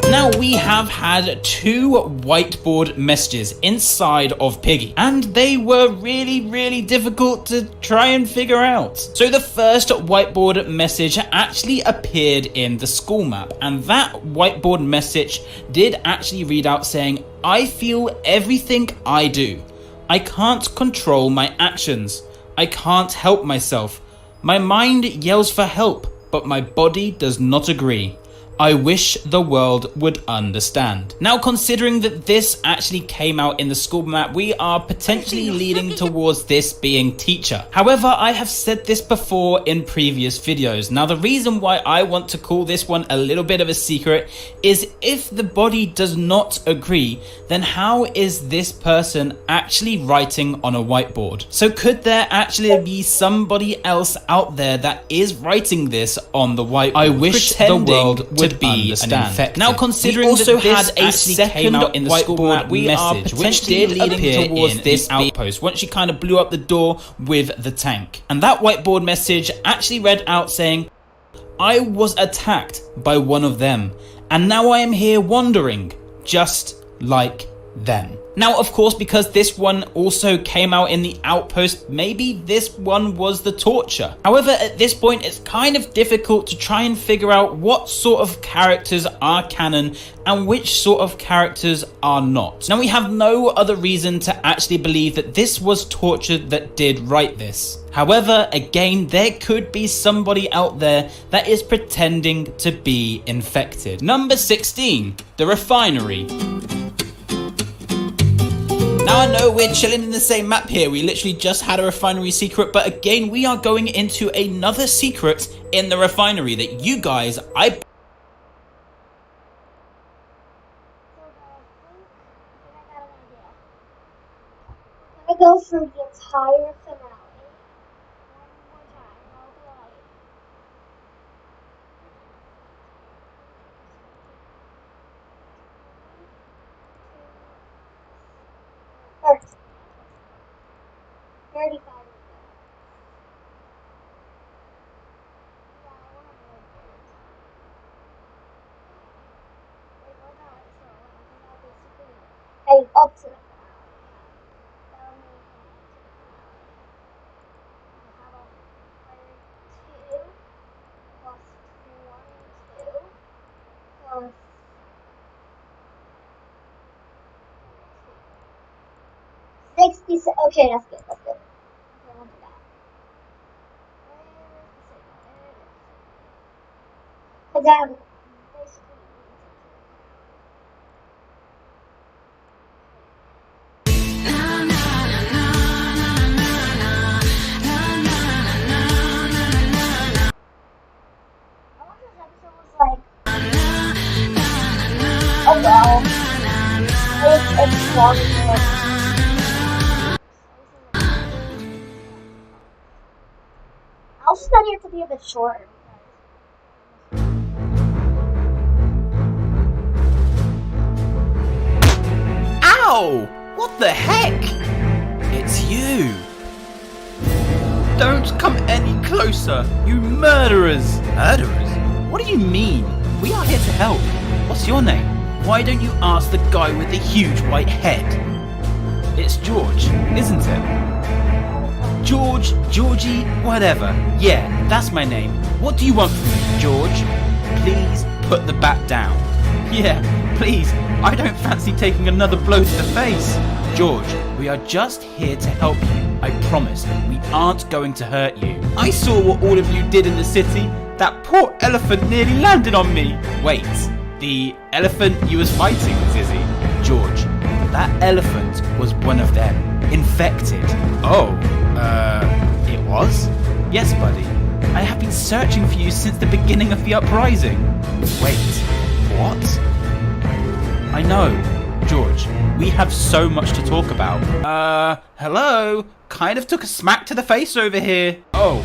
Now we have had 2 whiteboard messages inside of Piggy and they were really difficult to try and figure out. So the first whiteboard message actually appeared in the school map and that whiteboard message did actually read out saying, "I feel everything I do. I can't control my actions. I can't help myself. My mind yells for help, but my body does not agree. I wish the world would understand." Now, considering that this actually came out in the school map, we are potentially leading towards this being teacher. However, I have said this before in previous videos. Now, the reason why I want to call this one a little bit of a secret is if the body does not agree, then how is this person actually writing on a whiteboard? So could there actually be somebody else out there that is writing this on the whiteboard? I wish the world would be an infected. Now, considering we also had a second in the whiteboard message, which did appear towards this outpost once she kind of blew up the door with the tank, and that whiteboard message actually read out saying, "I was attacked by one of them, and now I am here wandering, just like them." Now, of course, because this one also came out in the outpost, maybe this one was the torture. However, at this point, it's kind of difficult to try and figure out what sort of characters are canon and which sort of characters are not. Now, we have no other reason to actually believe that this was torture that did write this. However, again, there could be somebody out there that is pretending to be infected. Number 16, the refinery. Now, I know we're chilling in the same map here, we literally just had a refinery secret, but again, we are going into another secret in the refinery that you guys, I go through the entire finale one more time, and I'll be like, first, 35 minutes. Hey, up to the okay, that's good, that's good. Okay, I'll do that. But then, basically, I wonder if this episode was like, oh well, it's long enough. I'll just study it to be a bit shorter. Ow! What the heck? It's you! Don't come any closer, you murderers! Murderers? What do you mean? We are here to help. What's your name? Why don't you ask the guy with the huge white head? It's George, isn't it? George, Georgie, whatever. Yeah, that's my name. What do you want from me, George? Please, put the bat down. Yeah, please, I don't fancy taking another blow to the face. George, we are just here to help you. I promise, we aren't going to hurt you. I saw what all of you did in the city. That poor elephant nearly landed on me. Wait, the elephant you was fighting, Zizzy? George, that elephant was one of them. Infected. Oh, it was? Yes, buddy. I have been searching for you since the beginning of the uprising. Wait, what? I know. George, we have so much to talk about. Hello? Kind of took a smack to the face over here. Oh,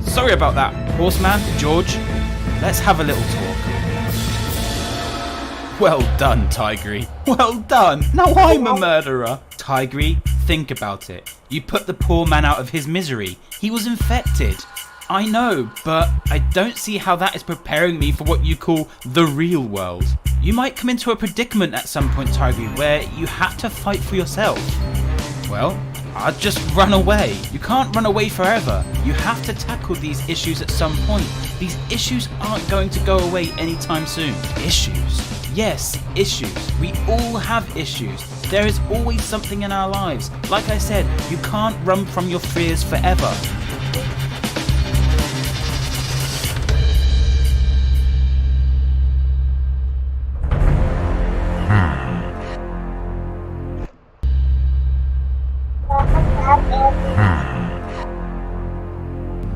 sorry about that, horseman. George, let's have a little talk. Well done, Tigry. Well done. Now I'm a murderer. Tigry, think about it. You put the poor man out of his misery. He was infected. I know, but I don't see how that is preparing me for what you call the real world. You might come into a predicament at some point, Tigry, where you have to fight for yourself. Well, I'll just run away. You can't run away forever. You have to tackle these issues at some point. These issues aren't going to go away anytime soon. Issues? Yes, issues. We all have issues. There is always something in our lives. Like I said, you can't run from your fears forever.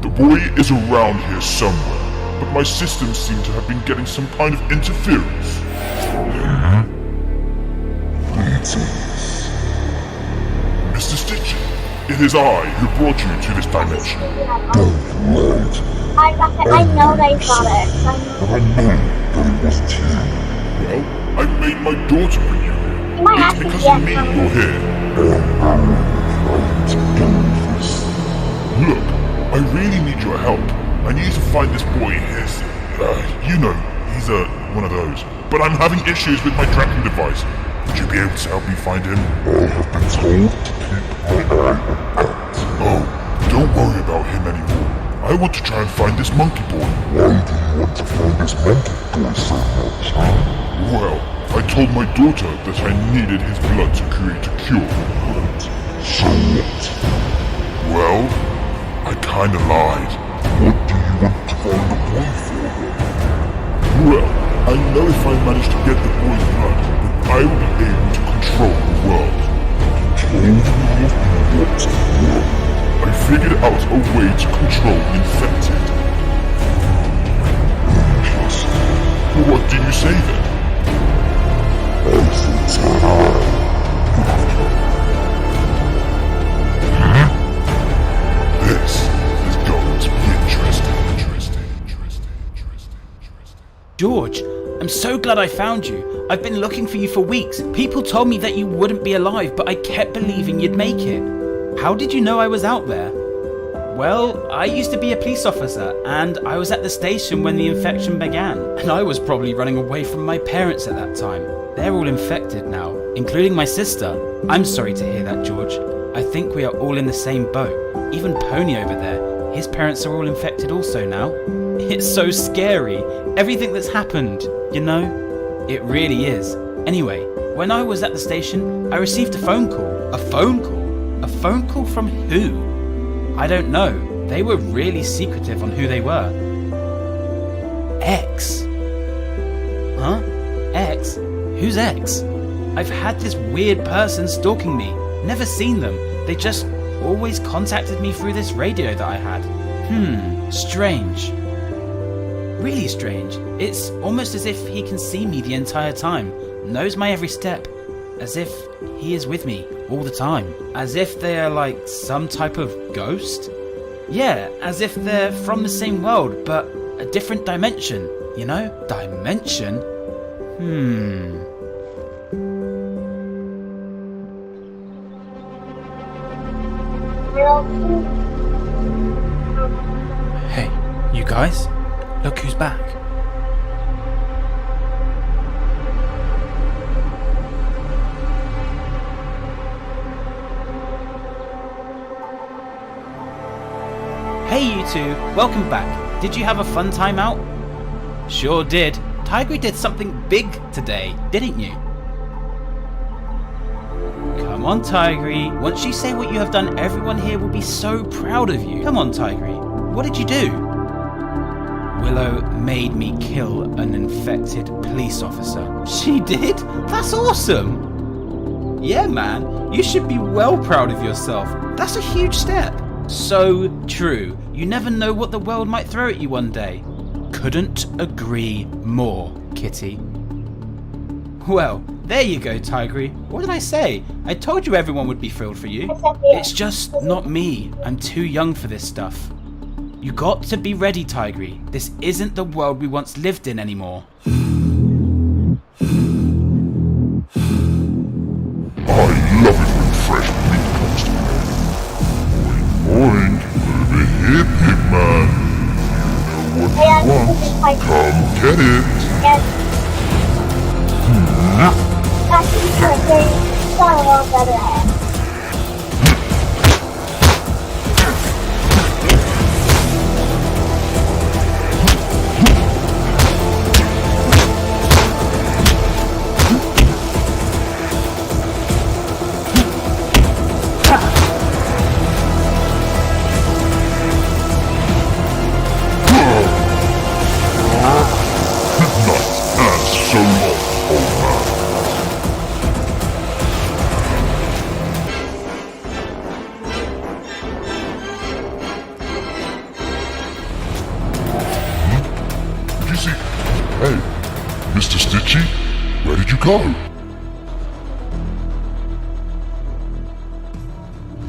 The boy is around here somewhere, but my systems seem to have been getting some kind of interference. Mr. Stitch, it is I who brought you to this dimension. I know they got it. Well, I made my daughter bring you here. You might It's have to because get of me you're here. Look, I really need your help. I need to find this boy. He's one of those. But I'm having issues with my tracking device. Would you be able to help me find him? I have been told to keep my eye on that. Oh, don't worry about him anymore. I want to try and find this monkey boy. Why do you want to find this monkey boy so much, huh? Well, I told my daughter that I needed his blood to create a cure. So what? Well, I kinda lied. What do you want to find the boy for, then? Well, I know if I manage to get the boy's blood, then I will be able to control the world. Control the world and what's the world? I figured out a way to control the infected. Interesting. What do you say then? I think This is going to be interesting. George, I'm so glad I found you. I've been looking for you for weeks. People told me that you wouldn't be alive, but I kept believing you'd make it. How did you know I was out there? Well, I used to be a police officer, and I was at the station when the infection began. And I was probably running away from my parents at that time. They're all infected now, including my sister. I'm sorry to hear that, George. I think we are all in the same boat. Even Pony over there, his parents are all infected also now. It's so scary, everything that's happened, you know? It really is. Anyway, when I was at the station, I received a phone call. A phone call? A phone call from who? I don't know. They were really secretive on who they were. X. Huh? X? Who's X? I've had this weird person stalking me. Never seen them. They just always contacted me through this radio that I had. Strange. Really strange. It's almost as if he can see me the entire time, knows my every step, as if he is with me all the time. As if they are like some type of ghost? Yeah, as if they're from the same world, but a different dimension, you know? Dimension? Hey, you guys? Look who's back. Hey you two, welcome back. Did you have a fun time out? Sure did. Tigry did something big today, didn't you? Come on, Tigry. Once you say what you have done, everyone here will be so proud of you. Come on, Tigry. What did you do? Willow made me kill an infected police officer. She did? That's awesome! Yeah, man. You should be well proud of yourself. That's a huge step. So true. You never know what the world might throw at you one day. Couldn't agree more, Kitty. Well, there you go, Tigry. What did I say? I told you everyone would be thrilled for you. It's just not me. I'm too young for this stuff. You got to be ready, Tigry. This isn't the world we once lived in anymore. I love it when fresh meat comes to me. Boing, boing, over here, Pigman. You know what you want. Come get it. Hey, Mr. Stitchy, where did you go?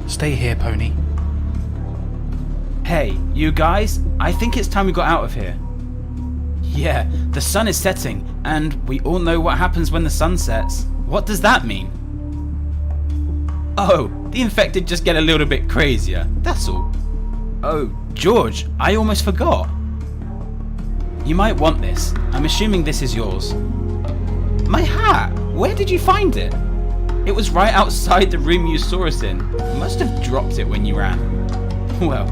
Stay here, Pony. Hey, you guys, I think it's time we got out of here. Yeah, the sun is setting, and we all know what happens when the sun sets. What does that mean? Oh, the infected just get a little bit crazier, that's all. Oh, George, I almost forgot. You might want this. I'm assuming this is yours. My hat! Where did you find it? It was right outside the room you saw us in. You must have dropped it when you ran. Well,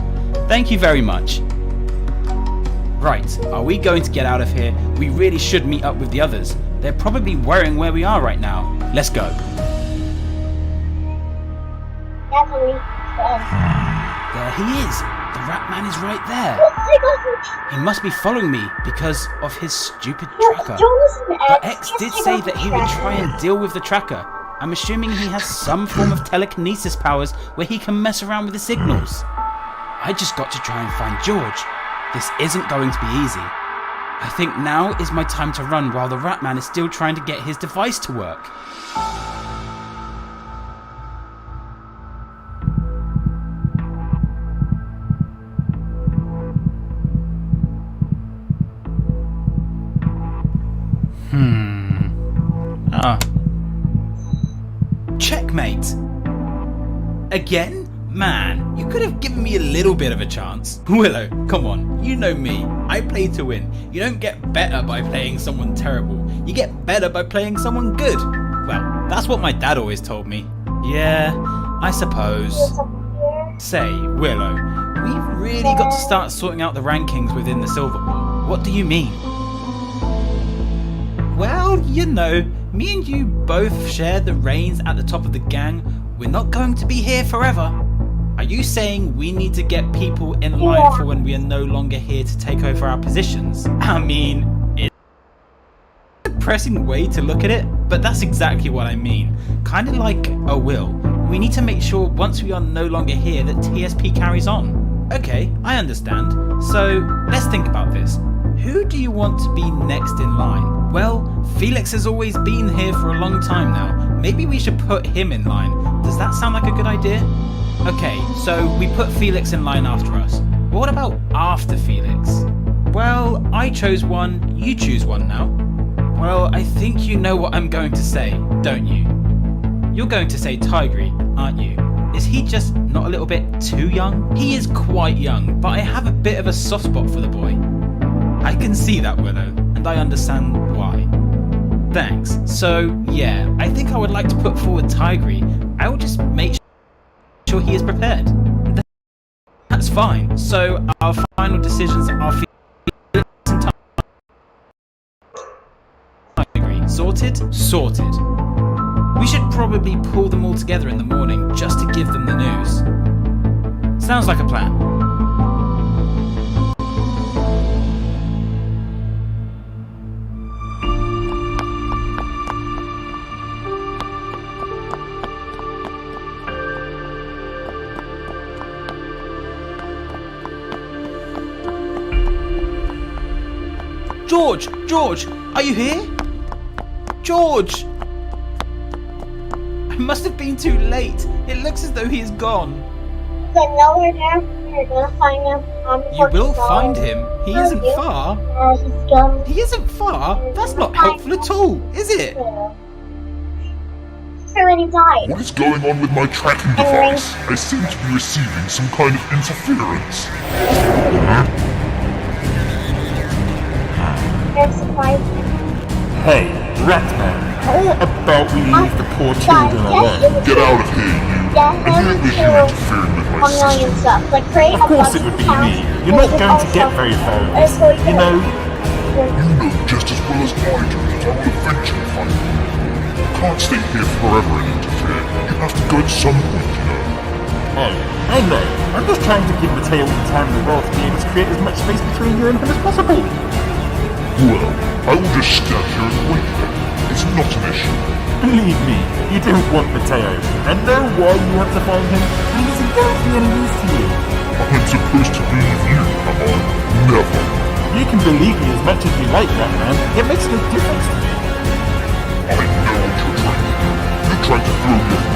thank you very much. Right, are we going to get out of here? We really should meet up with the others. They're probably worrying where we are right now. Let's go. There he is. The rat man is right there. He must be following me because of his stupid tracker. But X did say that he would try and deal with the tracker. I'm assuming he has some form of telekinesis powers where he can mess around with the signals. I just got to try and find George. This isn't going to be easy. I think now is my time to run while the rat man is still trying to get his device to work. Checkmate! Again? Man, you could have given me a little bit of a chance. Willow, come on, you know me. I play to win. You don't get better by playing someone terrible. You get better by playing someone good. Well, that's what my dad always told me. Yeah, I suppose. Say, Willow, we've really got to start sorting out the rankings within the Silver Ball. What do you mean? Well, you know, me and you both share the reins at the top of the gang. We're not going to be here forever. Are you saying we need to get people in line for when we are no longer here to take over our positions? I mean, it's a depressing way to look at it, but that's exactly what I mean. Kind of like a will. We need to make sure once we are no longer here that TSP carries on. Okay, I understand. So, let's think about this. Who do you want to be next in line? Well, Felix has always been here for a long time now. Maybe we should put him in line. Does that sound like a good idea? Okay, so we put Felix in line after us. But what about after Felix? Well, I chose one, you choose one now. Well, I think you know what I'm going to say, don't you? You're going to say Tigry, aren't you? Is he just not a little bit too young? He is quite young, but I have a bit of a soft spot for the boy. I can see that, Willow, and I understand why. Thanks. So, yeah, I think I would like to put forward Tigry. I will just make sure he is prepared. That's fine. So, our final decisions are Felix and Tigry. sorted? Sorted. We should probably pull them all together in the morning just to give them the news. Sounds like a plan. George, are you here? George! I must have been too late. It looks as though he is gone. So no, we're gonna find him. You will find him. He isn't far. He's gone. He isn't far? That's not helpful at all, is it? He's already died. What is going on with my tracking device? I seem to be receiving some kind of interference. I'm surprised. Hey, Ratman, how about we leave the poor children alone? Get out of here, you. Get I him knew it was you interfering with my 1 million system. stuff. Like create Of course it would be me. You're not going to get very far with this. You know, You know just as well as I do that I will eventually find you. You can't stay here forever and interfere. You have to go at some point, you know. oh, I know. I'm just trying to give Mateo the time in the world to be able to create as much space between you and him as possible. Well, I will just stand here and wait then. It's not an issue. Believe me, you don't want Mateo. I know why you want to find him, and he's going to be any use to you. I'm supposed to believe you, am I? Never. You can believe me as much as you like, Ratman. It makes no difference to me. I know what you're trying to do. You're trying to throw me off.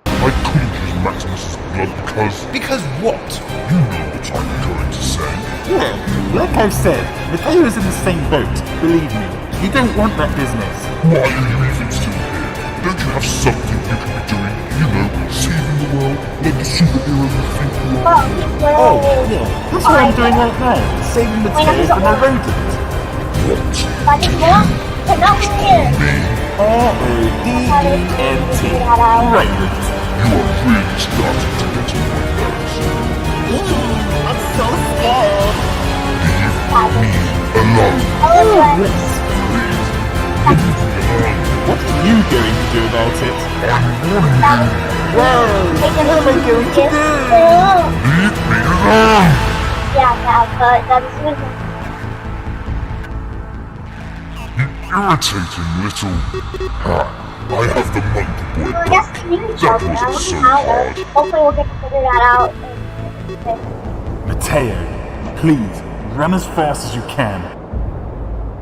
I couldn't use Maximus's blood because... Because what? You know what I'm going to say. Well, like I said, Mateo is in the same boat. Believe me, you don't want that business. Why are you even still here? Don't you have something you could be doing? You know, saving the world, like the superhero you think you are. Oh, yeah, that's what I'm doing right now. Saving Mateo from a rodent. What? R-O-D-E-N-T. Rodent. You are really starting to get on my nerves. I'm so scared. Leave me alone. Yes. Please, leave me alone. What are you going to do about it? I'm warning you. Whoa! What am I going to do? Leave me alone. But that's good. Irritating little... I have the monkey boy I guess back. community That children, I wasn't don't so know how hard. though. Hopefully we'll get to figure that out. Mateo, please, run as fast as you can.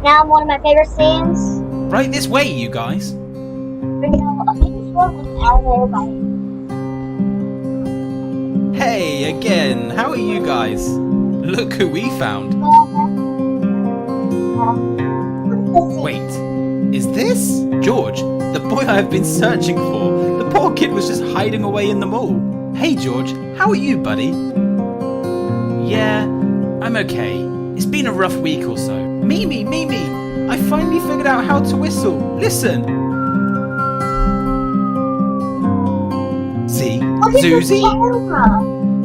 Now one of my favorite scenes. Right this way, you guys. Bring out a famous book with an elevator bike. Hey, again. How are you guys? Look who we found. Wait, is this George? The boy I have been searching for. The poor kid was just hiding away in the mall. Hey George, how are you, buddy? Yeah, I'm okay. It's been a rough week or so. Mimi, I finally figured out how to whistle. Listen. See? Susie?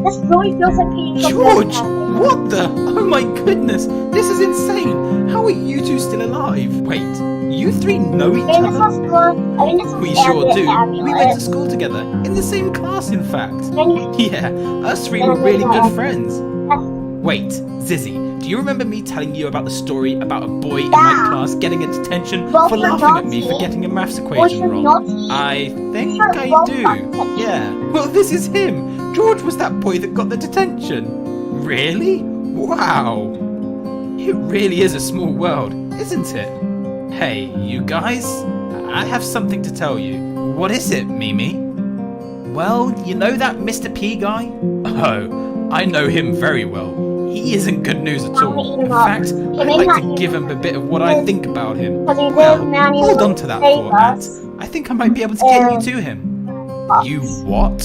This really feels like being George! What the? Oh my goodness! This is insane! How are you two still alive? Wait, you three know each other? We sure do. We went to school together, in the same class in fact. Yeah, us three were really good friends. Wait, Zizzy, do do you remember me telling you about the story about a boy in my class getting a detention for laughing at me for getting a maths equation wrong? I think I do. Yeah. Well, this is him. George was that boy that got the detention. Really? Wow. It really is a small world, isn't it? Hey, you guys, I have something to tell you. What is it, Mimi? Well, you know that Mr. P guy? Oh, I know him very well. He isn't good news at all. In fact, I'd like to give him a bit of what I think about him. Well, hold on to that thought, Matt. I think I might be able to get you to him. You what?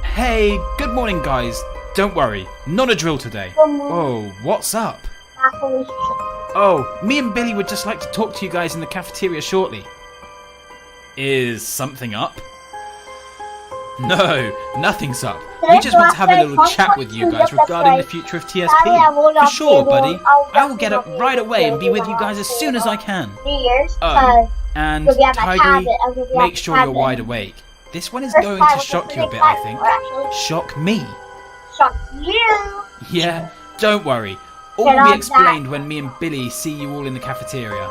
Hey, good morning, guys. Don't worry, not a drill today. Oh, what's up? Oh, me and Billy would just like to talk to you guys in the cafeteria shortly. Is something up? No, nothing's up. We just want to have a little chat with you guys regarding the future of TSP. For sure, buddy. I will get up right away and be with you guys as soon as I can. And Tigry, make sure you're wide awake. This one is going to shock you a bit, I think. Shock me. Shock you. Yeah, don't worry. All will be explained when me and Billy see you all in the cafeteria.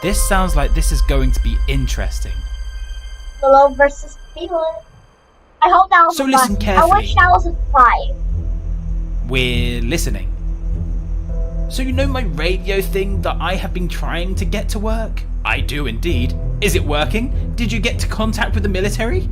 This sounds like this is going to be interesting. Willow versus Felix. I hope that was So listen carefully. I wish that was a 5. We're listening. So you know my radio thing that I have been trying to get to work? I do indeed. Is it working? Did you get to contact with the military?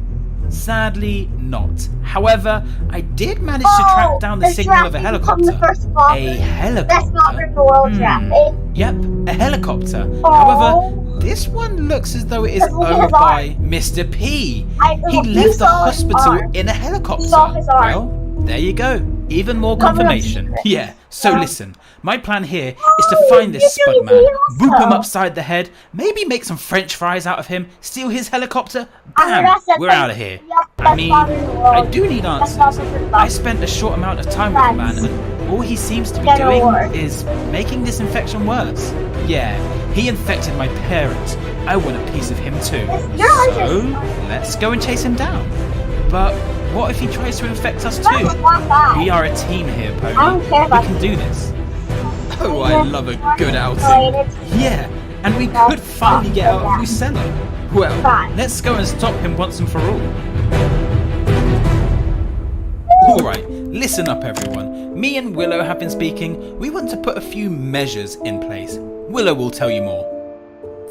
Sadly, not. However, I did manage to track down the signal of a helicopter. A helicopter? That's not the world traffic. Yep, a helicopter. However, this one looks as though it is owned by Mr. P. He left the hospital in a helicopter. Well, there you go. Even more confirmation. Yeah, so listen. My plan here is to find this spud man, whoop him upside the head, maybe make some french fries out of him, steal his helicopter, bam, we're out of here. I mean, I do need answers. I spent a short amount of time with the man and all he seems to be doing is making this infection worse. Yeah, he infected my parents. I want a piece of him too. So, let's go and chase him down. But what if he tries to infect us too? We are a team here, Pony. We can do this. Oh, I love a good outing. Yeah, and we could finally get out of Lucella. Well, let's go and stop him once and for all. Alright, listen up everyone. Me and Willow have been speaking. We want to put a few measures in place. Willow will tell you more.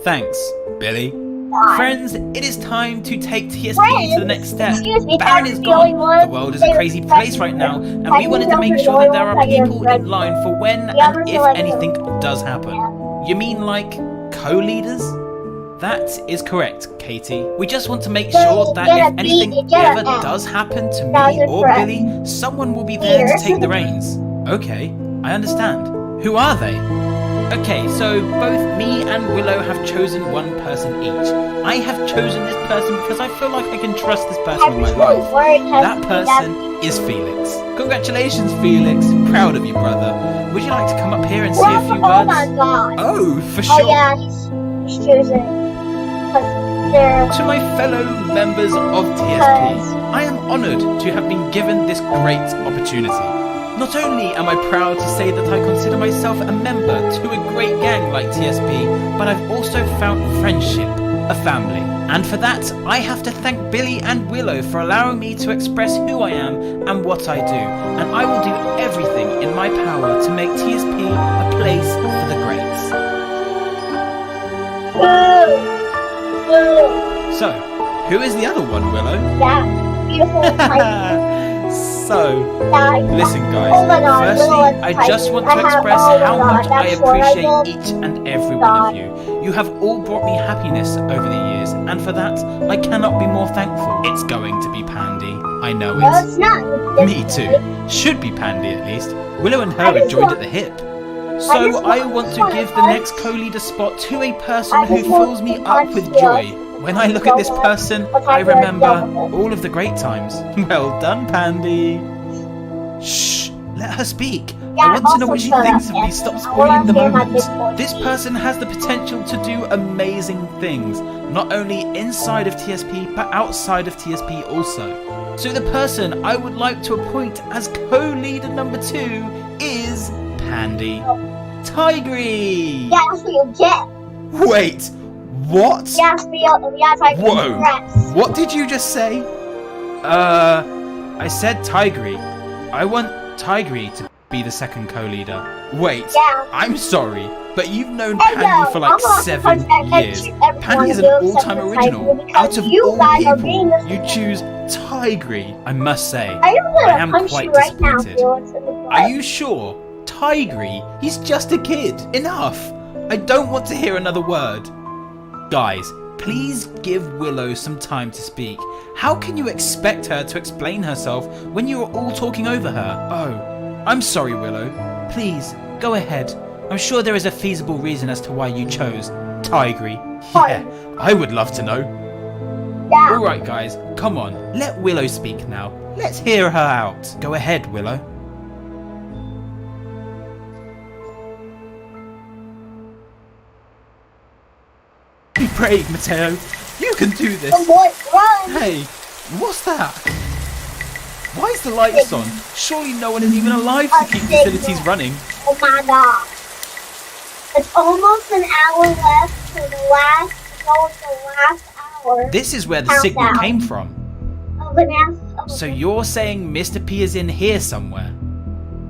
Thanks, Billy. Friends, it is time to take TSP to the next step. Baron is gone. The world is a crazy place right now, and we wanted to make sure that there are people in line for when and if anything does happen. You mean like co-leaders? That is correct, Katie. We just want to make sure that if anything ever does happen to me or Billy, someone will be there to take the reins. Okay, I understand. Who are they? Okay, so both me and Willow have chosen one person each. I have chosen this person because I feel like I can trust this person in my life. That person is Felix. Congratulations, Felix. Proud of you, brother. Would you like to come up here and say a few words? Oh, for sure. Oh yeah, he's choosing. To my fellow members of TSP, I am honoured to have been given this great opportunity. Not only am I proud to say that I consider myself a member to a great gang like TSP, but I've also found friendship, a family. And for that, I have to thank Billy and Willow for allowing me to express who I am and what I do. And I will do everything in my power to make TSP a place for the greats. So, who is the other one, Willow? Yeah, beautiful. So, listen guys, firstly, I just want to express how much I appreciate each and every one of you. You have all brought me happiness over the years, and for that, I cannot be more thankful. It's going to be Pandy, I know No, it's not. Me too. Should be Pandy at least. Willow and her are joined at the hip. So I want to give the next co-leader spot to a person who fills me up with joy. When I look at this person, I remember all of the great times. Well done, Pandy. Shh, let her speak. I want to know what she thinks of me. Yes. Stop I spoiling wanna the hear my moment. big voice. This person has the potential to do amazing things, not only inside of TSP, but outside of TSP also. So the person I would like to appoint as co-leader number 2 is Pandy Tigry. Yeah, that's what you get. Wait, what? Yeah, Tigry. Whoa, Congrats. what did you just say? I said Tigry. I want Tigry to be the second co-leader. Wait, Yeah. I'm sorry, but you've known Hey, Pandy yo, for like I'm gonna 7 punch years. everyone Pandy is an who all-time accepts original. Tigry because Out of you all guys are being people, the- you choose Tigry. I must say, I am I gonna am punch quite you right now, disappointed. Felix, in the butt. Are you sure? Tigry? He's just a kid. Enough. I don't want to hear another word. Guys, please give Willow some time to speak. How can you expect her to explain herself when you are all talking over her? Oh, I'm sorry, Willow. Please, go ahead. I'm sure there is a feasible reason as to why you chose Tigry. Yeah, I would love to know. Yeah. Alright guys, come on, let Willow speak now. Let's hear her out. Go ahead, Willow. Be brave, Mateo. You can do this. Come on, run. Hey, what's that? Why is the lights on? Surely no one is even alive to keep facilities running. Oh my god. It's almost an hour left to the last, hour. This is where the signal Countdown. came from. Of an hour. So you're saying Mr. P is in here somewhere?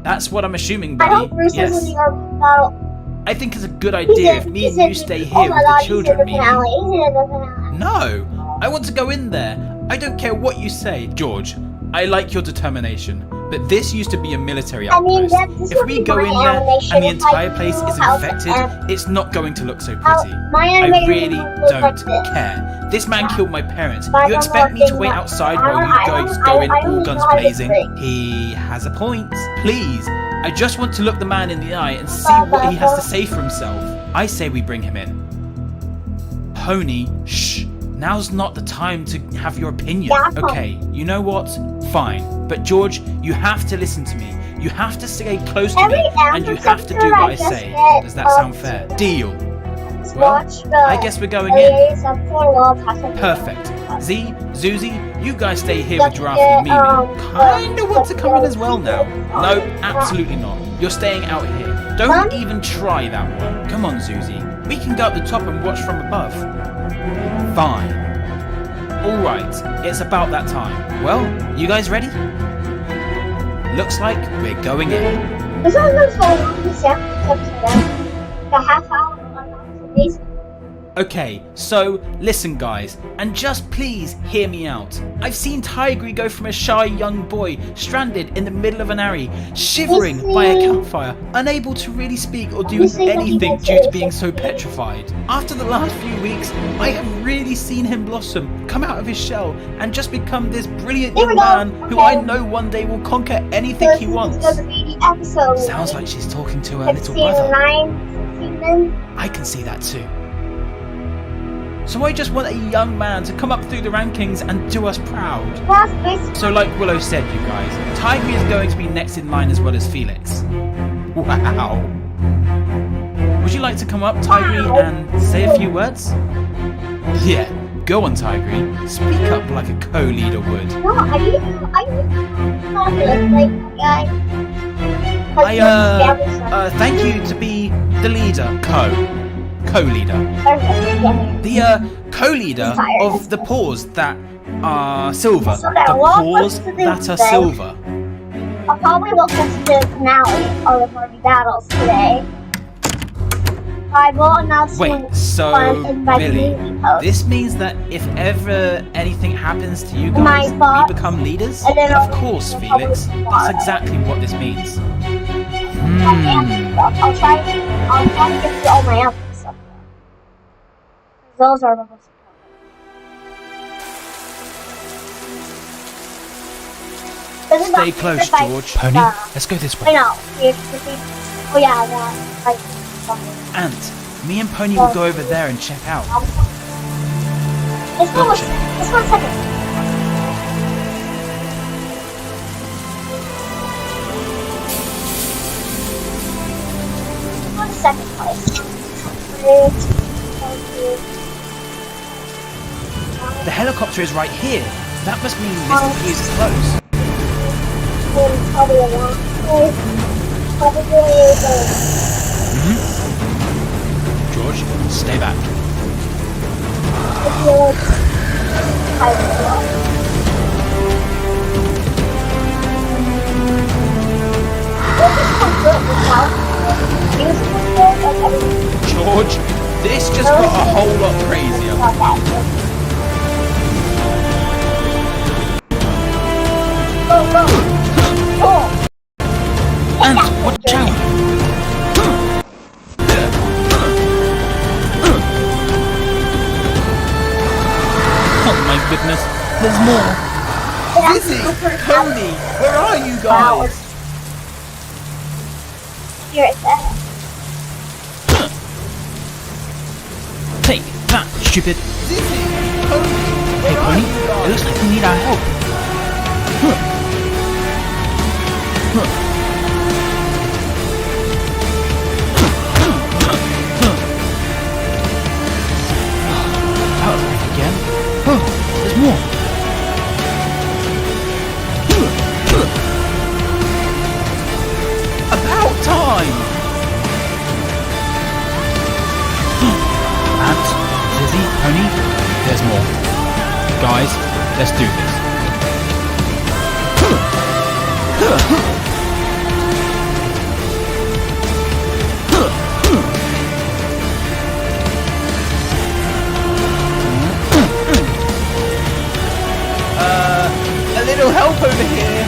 That's what I'm assuming, I buddy. hope Bruce Yes. isn't your battle. I think it's a good idea if me and you stay here with the children, maybe. No! I want to go in there. I don't care what you say. George, I like your determination, but this used to be a military I mean, outpost. this If would we be go my in there animation and the if I entire place knew is how to infected, act. it's not going to look so pretty. My I animation really would look don't like this. care. This man killed my parents. But You I'm expect me not to wait thinking outside that. while you guys go in I all don't guns know how to blazing? think. He has a point. Please, I just want to look the man in the eye and see what he has to say for himself. I say we bring him in. Pony, shh. Now's not the time to have your opinion. Yeah, Okay, you know what? Fine. But George, you have to listen to me. You have to stay close to me, and you have to do what I say. Does that sound fair? Deal. Just Well, watch the I guess we're going in. LA's of Fort World Hospital. Perfect. Z, Zuzi, you guys stay here Don't with Giraffe and forget, Mimi. Kinda want to come in as well now. No, absolutely not. You're staying out here. Don't even try that one. Come on, Zuzi. We can go up the top and watch from above. Fine. Alright, it's about that time. Well, you guys ready? Looks like we're going in. This one goes so long to set the half hour on these. Okay, so listen guys, and just please hear me out. I've seen Tigry go from a shy young boy, stranded in the middle of an alley, shivering by a campfire, unable to really speak or do anything due to being so petrified. After the last few weeks, I have really seen him blossom, come out of his shell, and just become this brilliant young man who I know one day will conquer anything he wants. Sounds like she's talking to her little brother. I can see that too. So I just want a young man to come up through the rankings and do us proud. So like Willow said, you guys, Tigry is going to be next in line as well as Felix. Wow. Would you like to come up, Tigry, and say a few words? Yeah, go on, Tigry. Speak up like a co-leader would. No, are you not like guy? Thank you to be the leader, co-leader. The co-leader of the paws that are silver. So The what paws was to do that are today? silver. I'll probably look into the finale of the party battles today. I will announce Wait, so Billy, this means that if ever anything happens to you guys, we become leaders? and then Of I'll- course, I'll Felix. probably- That's exactly what this means. I'll try to get through all my answers. Those are the most important. Stay close, George. Pony, let's go this I way. know. Oh yeah, that. Like, Ant, me and Pony will go over there and check out. Just Gotcha. just 1 second. The helicopter is right here. That must mean Mr. P is close. George, stay back. George, this just got a whole lot crazier. And watch out! Oh my goodness, there's more! Lizzie! Tony! Where are you guys? Here it says. Take that, stupid! Hey Pony, it looks like we need our help. Out of breath again. There's more. About time! Ant, Lizzie, Pony, there's more. Guys, let's do this. A little help over here.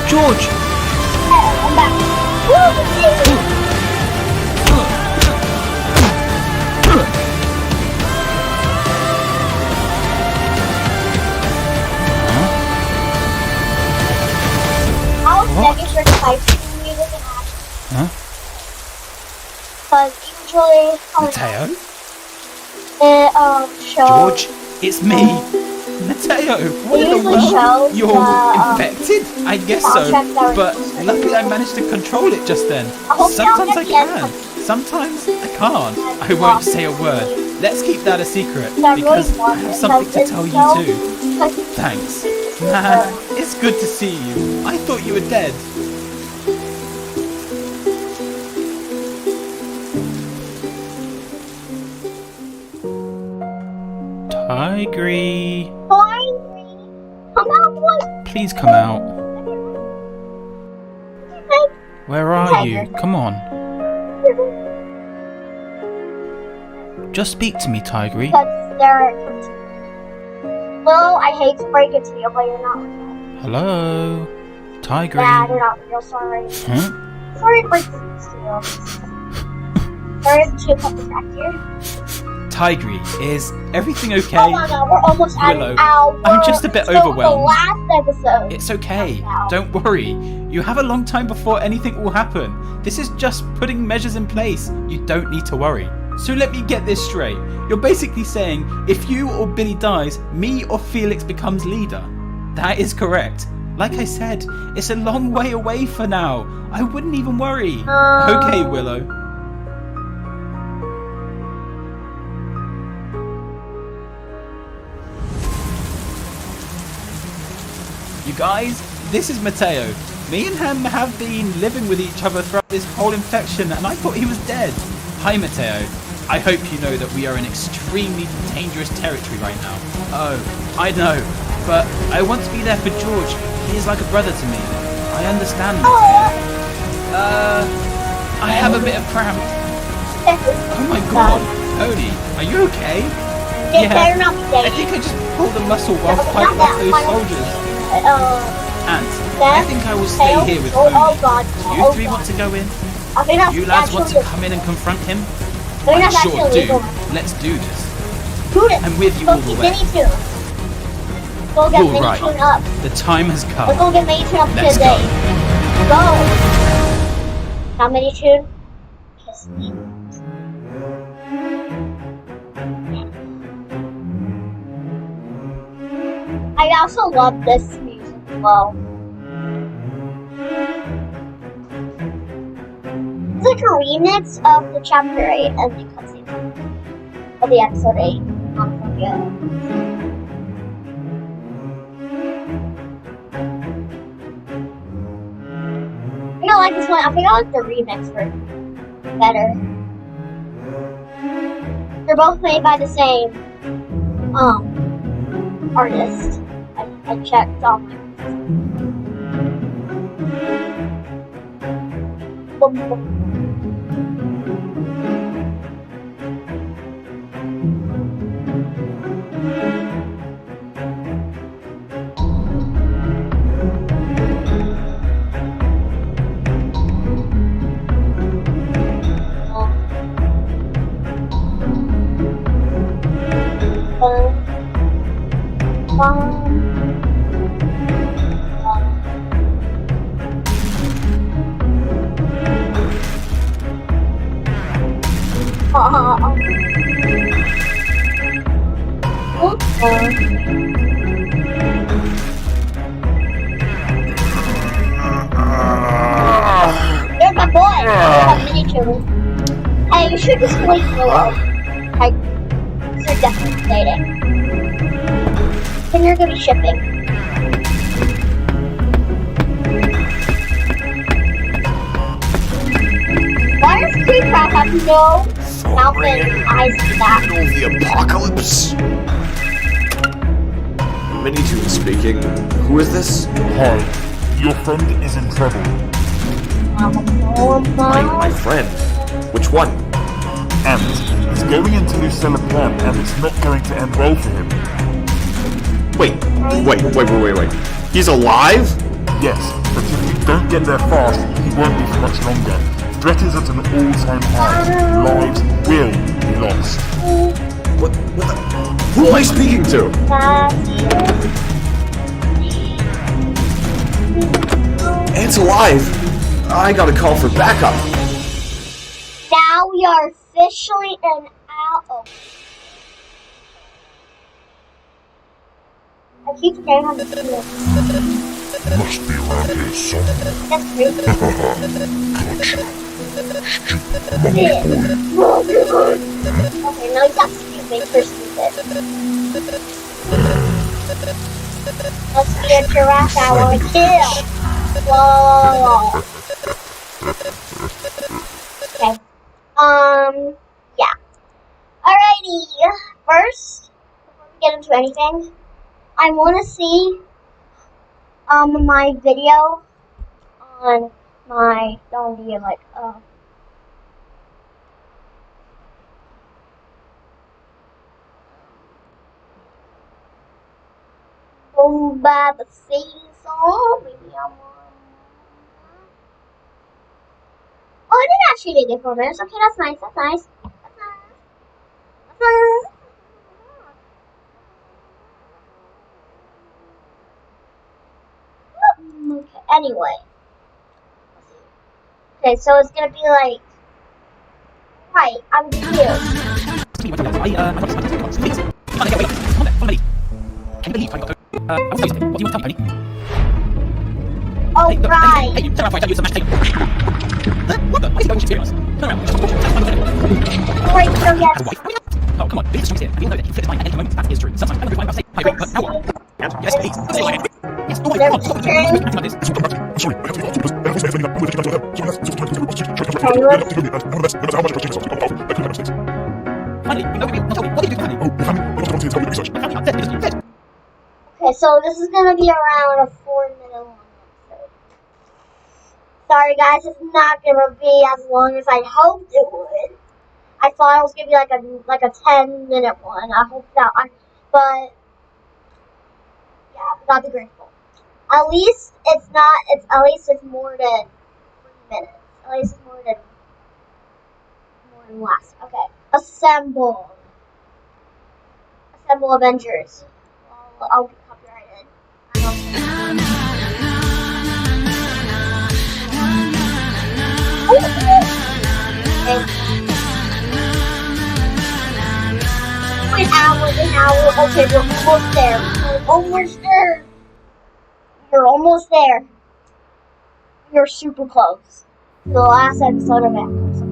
George! I'm back. I was begging for spicy music and action. Huh? Because usually Mateo? it shows. George, it's me. Mateo, what in the usually world? shows You're the, infected? I guess so. soundtracks that were But used. luckily I managed to control it just then. I hope they don't Sometimes I get the end can. of Sometimes I can't. I won't say a word. Let's keep that a secret. That Because really I have something to tell you too. Because Thanks. Man, it's good to see you. I thought you were dead. Tigry, come out, boy. please come out. Where are you? Come on. Just speak to me, Tigry. Because they're. Well, I hate to break it to you, but you're not real. Hello? Tigry? Yeah, you're not real, sorry. Huh? Sorry to break this to you. There is 2 couples back here. Tigry, is everything okay? Oh my god, we're almost at Willow, an hour. I'm just a bit until overwhelmed. The last episode. It's okay. Don't worry. You have a long time before anything will happen. This is just putting measures in place. You don't need to worry. So let me get this straight. You're basically saying if you or Billy dies, me or Felix becomes leader. That is correct. Like I said, it's a long way away for now. I wouldn't even worry. Okay, Willow. You guys, this is Mateo. Me and him have been living with each other throughout this whole infection and I thought he was dead. Hi Mateo. I hope you know that we are in extremely dangerous territory right now. Oh, I know. But I want to be there for George. He is like a brother to me. I understand, Mateo. I have a bit of cramp. Oh my god. Tony, are you okay? Better not be I think I just pulled a muscle while fighting off those soldiers. Ant, I think I will stay here with Tony. God. Do you 3 want to go in? You lads want to come in and confront him? I sure do. Let's do this. I'm with you all the way. Go get All right. Mini-Tune up. The time has Let's come. go get Mini-Tune up Let's today. Go. Now Mini-Tune. Kiss me. I also love this music as well. like a remix of the chapter 8 ending cutscene of the episode 8. I think I like this one. I think I like the remix version better. They're both made by the same artist. I checked on them. There's my boy! Hey, you should just wait for a while. Like, you're definitely dating. Then you're gonna be shipping. Why does Creepcraft have no mouth and eyes to that? The apocalypse. Mini-Toon speaking. Who is this? Hi, your friend is in trouble. My friend. Which one? And he's going into Lucilla Plan, and it's not going to end well for him. Wait. He's alive? Yes, but if we don't get there fast, he won't be for much longer. Threat is at an all-time high. Lives will be lost. What the? Who am I speaking to? Ant's alive. I gotta call for backup. Now we are officially in out. I keep staying on the field. Must be around here somewhere. That's crazy. Gotcha. Stupid monkey boy. Okay, no, he's not stupid. You're stupid. Let's be a giraffe I want to kill. Whoa. Okay. Yeah. Alrighty. First, before we get into anything, I want to see my video on my by the seesaw. Maybe I want. Oh, I did actually make it 4 minutes. Okay, that's nice. That's nice. That's nice. That's nice. Okay, anyway. Okay, so it's gonna be like. Right, I'm cute. Oh, right. Hey, turn around before I tell you some mashed potato. What the? Why is he going serious? Turn around. Alright, so yes. Oh, come on. Beneath the strings here. We all know that he flipped his mind at any moment. That is true. Sometimes I refine my mistake. I agree, but now what? Yes, please. Let's go ahead. Yes, go ahead. Come on. Stop it. Like this. Sorry, I have to be because I was expecting that. I'm going to take that to them. So that's time to Finally, we know we will. Tell me, what did you do finally? Oh, your family. They want to volunteer to help with research. Okay, so this is gonna be around a 4-minute long episode. Sorry guys, it's not gonna be as long as I hoped it would. I thought it was gonna be like a 10-minute one. I hope that but yeah, that'd be grateful. At least it's not. At least it's more than 3 minutes. At least it's more than last. Okay, assemble Avengers. I'll get copyrighted. An hour. Okay, we're almost there. You're almost there. You're super close. the last episode of Antflix Book.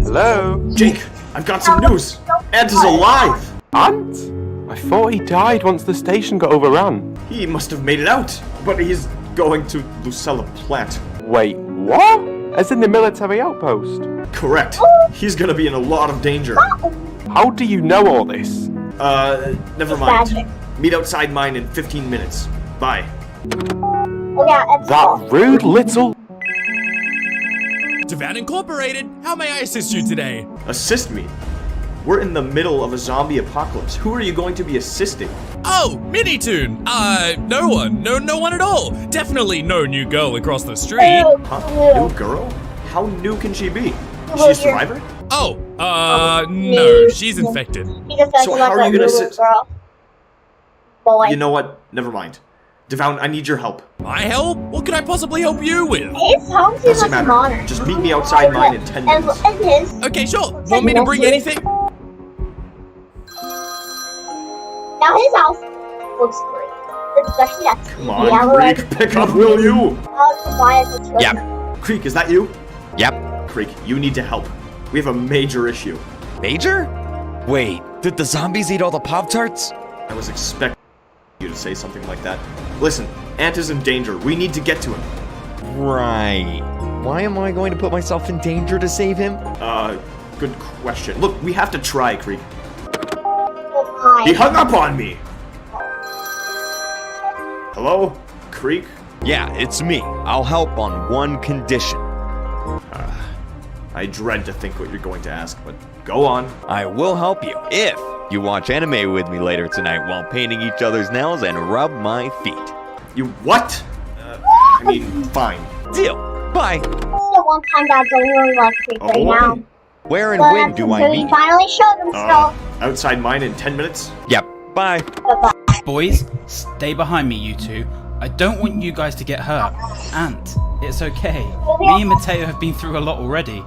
Hello? Jake, I've got some news. Ant is alive. Ant? I thought he died once the station got overrun. He must have made it out, but he's going to Lucella Plant. Wait, what? As in the military outpost? Correct. He's gonna be in a lot of danger. How do you know all this? Never mind. Meet outside mine in 15 minutes. Bye. Oh yeah, it's That rude little... Devan Incorporated, how may I assist you today? Assist me? We're in the middle of a zombie apocalypse. Who are you going to be assisting? Oh, Minitoon. No one. No one at all. Definitely no new girl across the street. Huh? New girl? How new can she be? Is she a survivor? Oh, no, she's infected. So how are you gonna assist? Boy. You know what? Never mind. Devoun, I need your help. My help? What could I possibly help you with? His home seems Doesn't like matter. modern. Just meet me outside mine in 10 minutes. And his... Okay, sure. Want me to bring anything? Now his house looks great. Especially that Come on, Creek, pick up, will you? Yep. Creek, is that you? Yep. Creek, you need to help. We have a major issue. Major? Wait, did the zombies eat all the Pop-Tarts? I was expecting you to say something like that. Listen, Ant is in danger. We need to get to him. Right. Why am I going to put myself in danger to save him? Good question. Look, we have to try, Creek. He hung up on me! Hello? Creek? Yeah, it's me. I'll help on one condition. I dread to think what you're going to ask, but go on. I will help you if you watch anime with me later tonight while painting each other's nails and rub my feet. You what? I mean, fine. Deal. Bye. This is the one time that I don't really like Creek right now. Where and when do I meet? He finally showed himself. Outside mine in 10 minutes? Yep. Bye. Boys, stay behind me, you two. I don't want you guys to get hurt. Ant, it's okay. Me and Mateo have been through a lot already.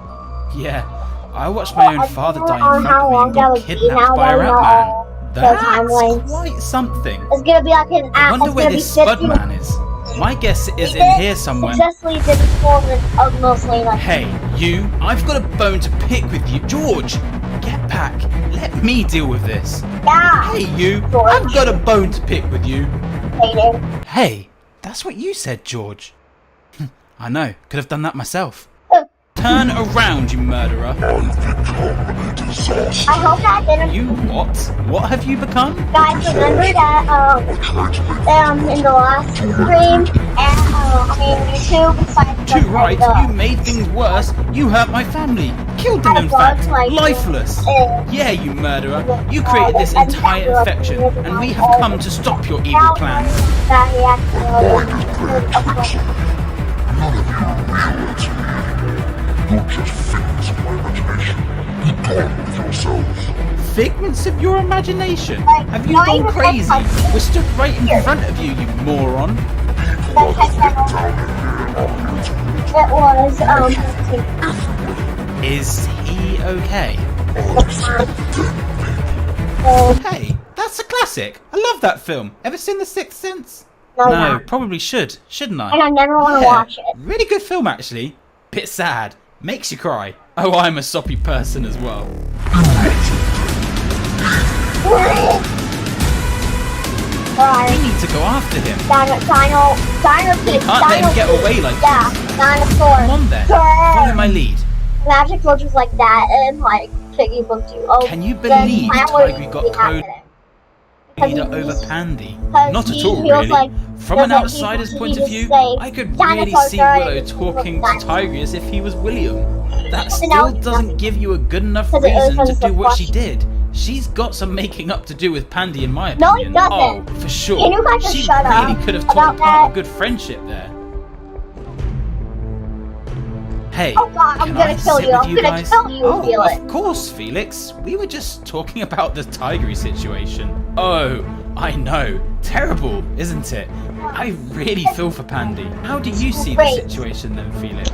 Yeah, I watched my own father die in front of me and got kidnapped by a rat man. That's quite something. It's gonna be like an I wonder where this Spud man is. My guess is in here somewhere. Successfully did the performance of mostly like. Hey, you, I've got a bone to pick with you. George, get back. Let me deal with this. Yeah. Hey, you, George. I've got a bone to pick with you. Hater. Hey, that's what you said, George. I know, could have done that myself. Turn around, you murderer. I hope that didn't. You what? What have you become? Guys, remember that in the last stream, YouTube. Too right, you made things worse. You hurt my family. Killed them, in fact. Lifeless. Yeah, you murderer. You created this entire infection, and we have come to stop your evil plans. You're just figments of my imagination. Be gone with yourselves. Figments of your imagination? Have you gone crazy? We're stood right in front of you, you moron. It was, Is he okay? Hey, that's a classic. I love that film. Ever seen The Sixth Sense? No, probably should, shouldn't I? And I never want to watch it. Really good film, actually. Bit sad. Makes you cry. Oh, I'm a soppy person as well. We need to go after him. We can't let him get away like this. Dinosaur. Come on then. Follow my lead. Magic cultures like that and like Piggy Book 2. Oh, can you believe Tigry got code leader over Pandy? Not at all, really. From an outsider's point of view, I could really see Willow talking to Tigry as if he was William. That still doesn't give you a good enough reason to do what she did. She's got some making up to do with Pandy, in my opinion. No, it doesn't. Oh, for sure. Can you guys just She shut really up could have about torn apart that? a good friendship there. Hey, Oh God, I'm can gonna I kill sit you. with I'm you gonna guys? kill you, Oh, Felix. of course, Felix. We were just talking about the Tigry situation. Oh, I know. Terrible, isn't it? I really feel for Pandy. How do you see the situation then, Felix?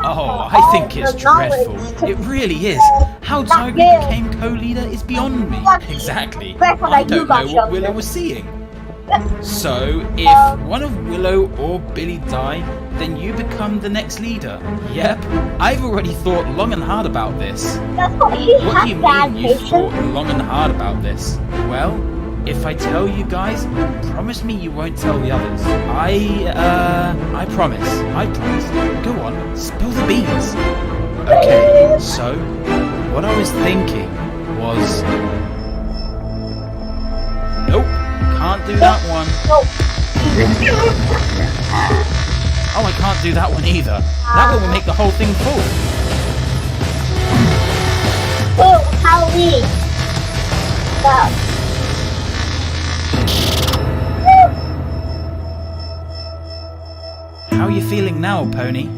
Oh, I think it's dreadful. It really is. How Tigry became co-leader is beyond me. Exactly. I don't know what Willow was seeing. So, if one of Willow or Billy die, then you become the next leader. Yep, I've already thought long and hard about this. What do you mean you thought long and hard about this? Well, if I tell you guys, promise me you won't tell the others. I promise. I promise. Go on, spill the beans. Okay, so, what I was thinking was... Nope, can't do that one. Oh, I can't do that one either. That one will make the whole thing fall. Oh, Halloween. Wow. How are you feeling now, Pony?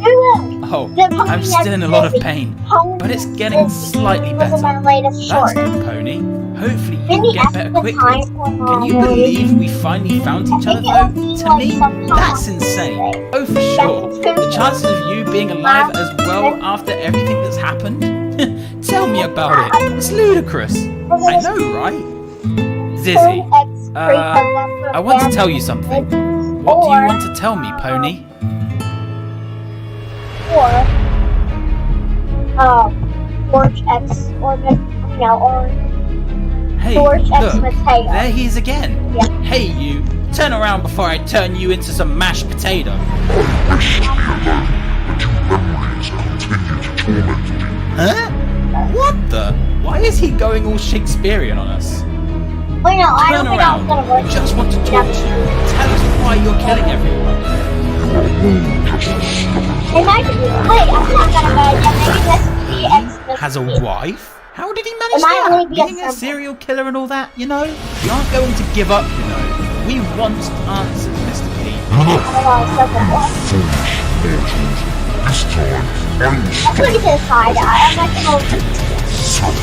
Oh, I'm still in a lot of pain, but it's getting slightly better. That's good, Pony. Hopefully you'll get better quickly. Can you believe we finally found each other, though? To me, that's insane. Oh, for sure. The chances of you being alive as well after everything that's happened? Tell me about it. It's ludicrous. I know, right? Zizzy, I want to tell you something. What do you want to tell me, Pony? George X, or hey, George X look, Mateo. There he is again. Yeah. Hey, you, turn around before I turn you into some mashed potato. Huh? What the? Why is he going all Shakespearean on us? Wait, no, I Turn don't think I was around. gonna work. We just want to talk to you. Tell us why you're killing everyone. It might be, wait, I'm not gonna buy it. Maybe that's the Has a wife? How did he manage It might only that? be a Being a symbol. serial killer and all that, you know? We aren't going to give up, you know. We want answers, Mr. P. This time, I will Let's look at the side. I'm not gonna.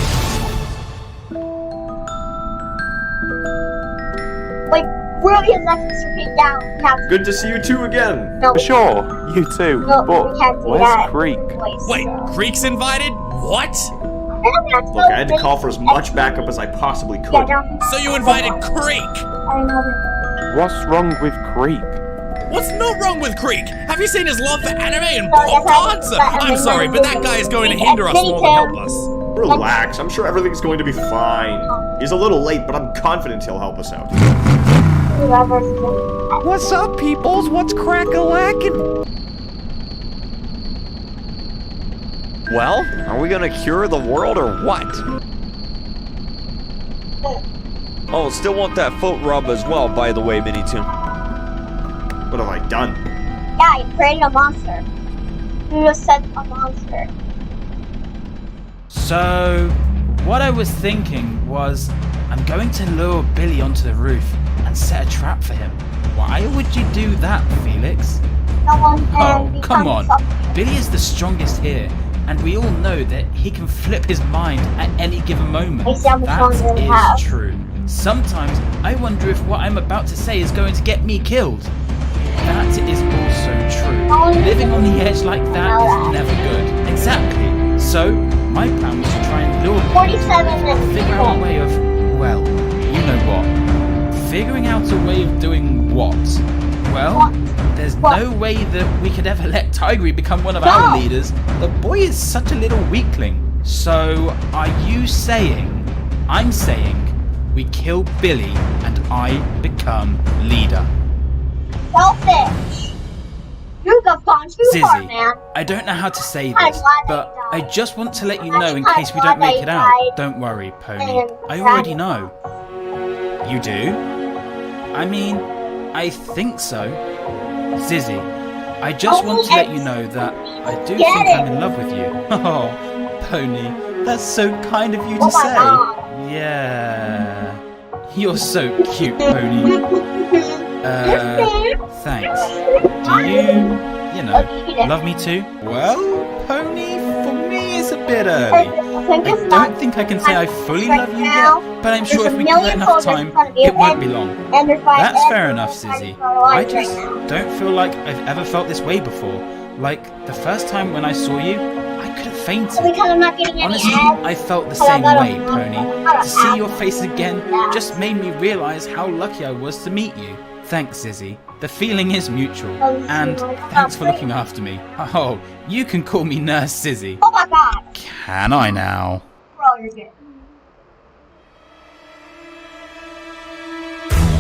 Wait, really has left Mr. P down. We have to. Good to see you two again. No, Sure, you too. no, but we can't do where's that. Creek? Wait, Creek's invited? What? Look, I had to call for as much backup as I possibly could. So you invited Creek? What's wrong with Creek? What's not wrong with Creek? Have you seen his love for anime and pop cards? I'm sorry, but that guy is going to hinder us more than help us. Relax, I'm sure everything's going to be fine. He's a little late, but I'm confident he'll help us out. What's up, peoples? What's crack-a-lackin'? Well, are we gonna cure the world or what? Oh, still want that foot rub as well, by the way, Minitoon. What have I done? Yeah, you created a monster. You just said a monster. So, what I was thinking was, I'm going to lure Billy onto the roof and set a trap for him. Why would you do that, Felix? Someone Oh, can come become on. something. Billy is the strongest here, and we all know that he can flip his mind at any given moment. They sound the That stronger we is have. true. Sometimes I wonder if what I'm about to say is going to get me killed. That is also true. Living on the edge like that is never good. Exactly. So, my plan was to try and lure him 47 and figure out a way of, well, you know what. Figuring out a way of doing what? Well, there's no way that we could ever let Tigry become one of our leaders. The boy is such a little weakling. So, are you saying, I'm saying, we kill Billy and I become leader? Selfish. You got gone too far, Zizzy, man. I don't know how to say I'm this, glad but they I died. just want to let you I'm know in actually case we glad don't make they it out. died. Don't worry, Pony. And I already sad. know. You do? I mean, I think so. Zizzy, I just want to let you know that I do think I'm in love with you. Oh, Pony, that's so kind of you to Oh my say. God. Yeah. You're so cute, Pony. Thanks. Do you you know, love me too? Well, Pony, for me it's a bit early. I don't think I can say I fully love you yet, but I'm sure if we give it enough time, it won't be long. That's fair enough, Sizzy. I just don't feel like I've ever felt this way before. Like, the first time when I saw you, I could have fainted. Honestly, I felt the same way, Pony. To see your face again just made me realize how lucky I was to meet you. Thanks, Sizzy. The feeling is mutual. And thanks for looking after me. Oh, you can call me Nurse Sizzy. Oh my god! Can I now? Bro, you're good.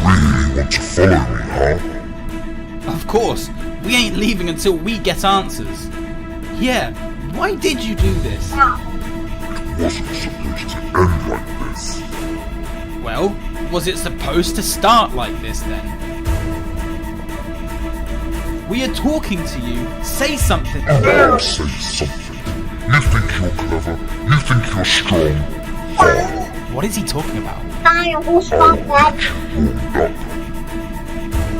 Really want to follow me, huh? Of course. We ain't leaving until we get answers. Yeah, why did you do this? It wasn't supposed to end like this. Well, was it supposed to start like this then? We are talking to you. Say something. Oh, say something. You think you're clever. You think you're strong. What is he talking about? I will stop that.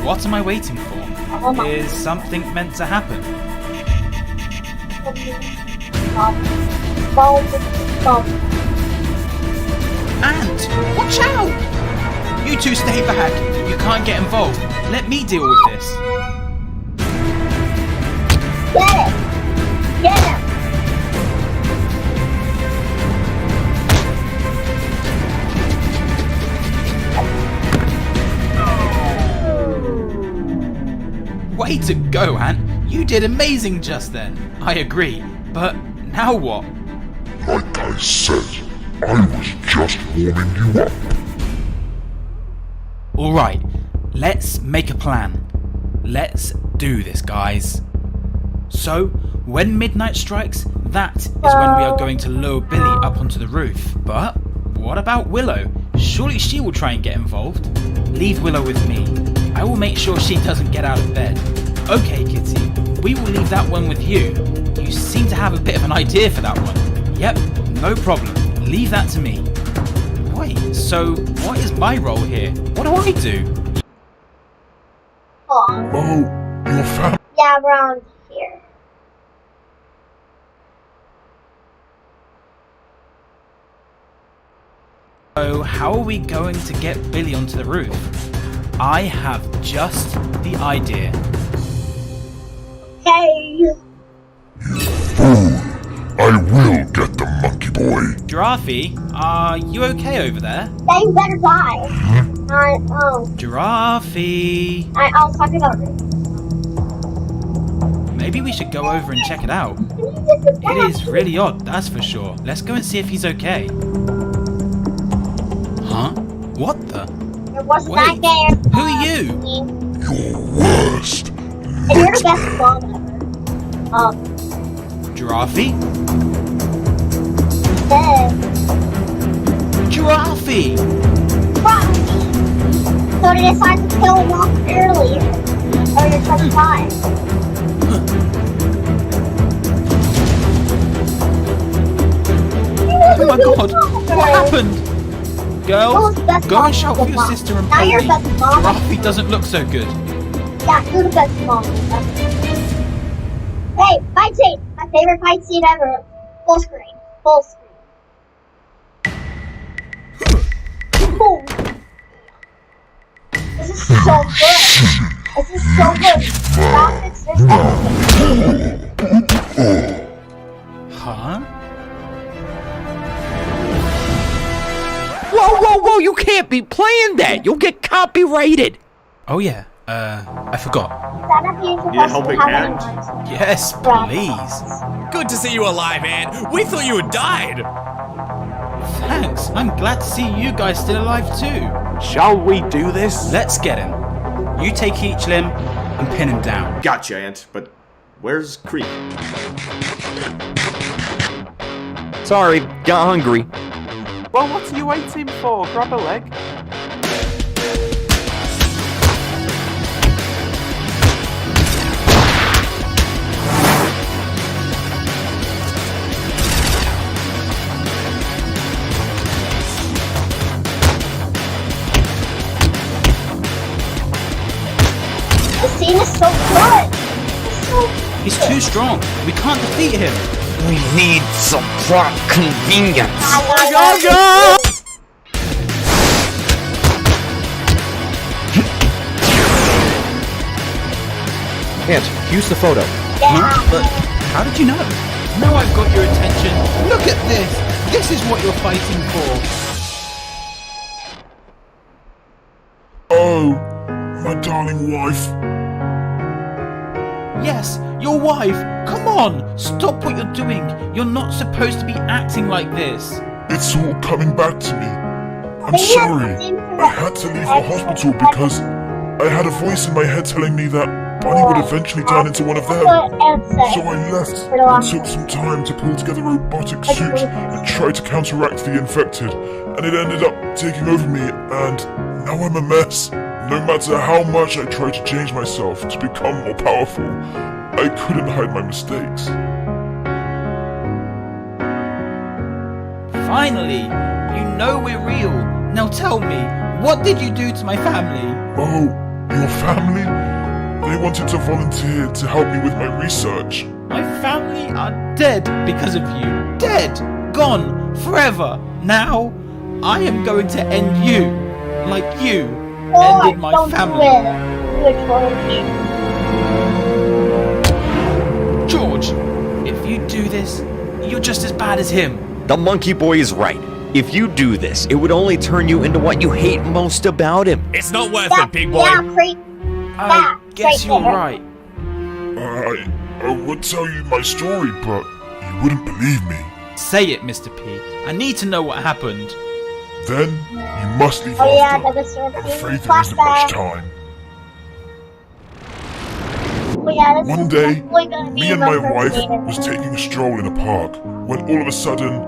What am I waiting for? Is something meant to happen? Ant! Watch out! You two stay back. You can't get involved. Let me deal with this. Get it! Get him! Way to go, Ant. You did amazing just then. I agree. But now what? Like I said, I was just warming you up. Alright, let's make a plan. Let's do this, guys. So, when midnight strikes, that is when we are going to lure Billy up onto the roof. But what about Willow? Surely she will try and get involved. Leave Willow with me. I will make sure she doesn't get out of bed. Okay, Kitty, we will leave that one with you. You seem to have a bit of an idea for that one. Yep, no problem. Leave that to me. Wait, so what is my role here? What do I do? Oh, your family. Yeah, around here. So how are we going to get Billy onto the roof? I have just the idea. Hey! You fool! I will get the monkey boy. Giraffe, are you okay over there? Yeah, you better die. Giraffe. I was talking about this. Maybe we should go over and check it out. It is really odd, that's for sure. Let's go and see if he's okay. Huh? What the? Wait, who are you? Your worst. And you're the best mom ever. Giraffe? Giraffe! So they decided to kill him off earlier. Or you're trying to die. Oh my god! What happened? Girls, go and shout for your sister and Pony. Giraffe doesn't look so good. Yeah, you're the best mom ever. Hey, fight scene! My favorite fight scene ever. Full screen. Full screen. Boom. This is so good. This is so good. Graphics, this Huh? Whoa, you can't be playing that! You'll get copyrighted! Oh yeah, I forgot. Need a helping hand? Yes, please. Good to see you alive, Ant. We thought you had died. Thanks, I'm glad to see you guys still alive too. Shall we do this? Let's get him. You take each limb and pin him down. Gotcha, Ant, but where's Creek? Sorry, got hungry. Well, what are you waiting for? Grab a leg. The scene is so good. It's so He's too strong. We can't defeat him. We need some plot convenience. Ant, use the photo. Huh? But how did you know? Now I've got your attention. Look at this. This is what you're fighting for. Oh, my darling wife. Yes, your wife. Come on, stop what you're doing. You're not supposed to be acting like this. It's all coming back to me. I'm sorry. I had to leave the hospital because I had a voice in my head telling me that Bunny would eventually turn into one of them. So I left and took some time to pull together a robotic suit and try to counteract the infected. And it ended up taking over me, and now I'm a mess. No matter how much I tried to change myself to become more powerful, I couldn't hide my mistakes. Finally, you know we're real. Now tell me, what did you do to my family? Oh, your family? They wanted to volunteer to help me with my research. My family are dead because of you. Dead! Gone! Forever! Now, I am going to end you. Like you ended my family. George, if you do this, you're just as bad as him. The monkey boy is right. If you do this, it would only turn you into what you hate most about him. It's not worth it, big boy. I guess you're right. I would tell you my story, but you wouldn't believe me. Say it, Mr. P. I need to know what happened. Then you must leave after. I'm afraid there isn't much time. One day, me and my wife was taking a stroll in a park when all of a sudden,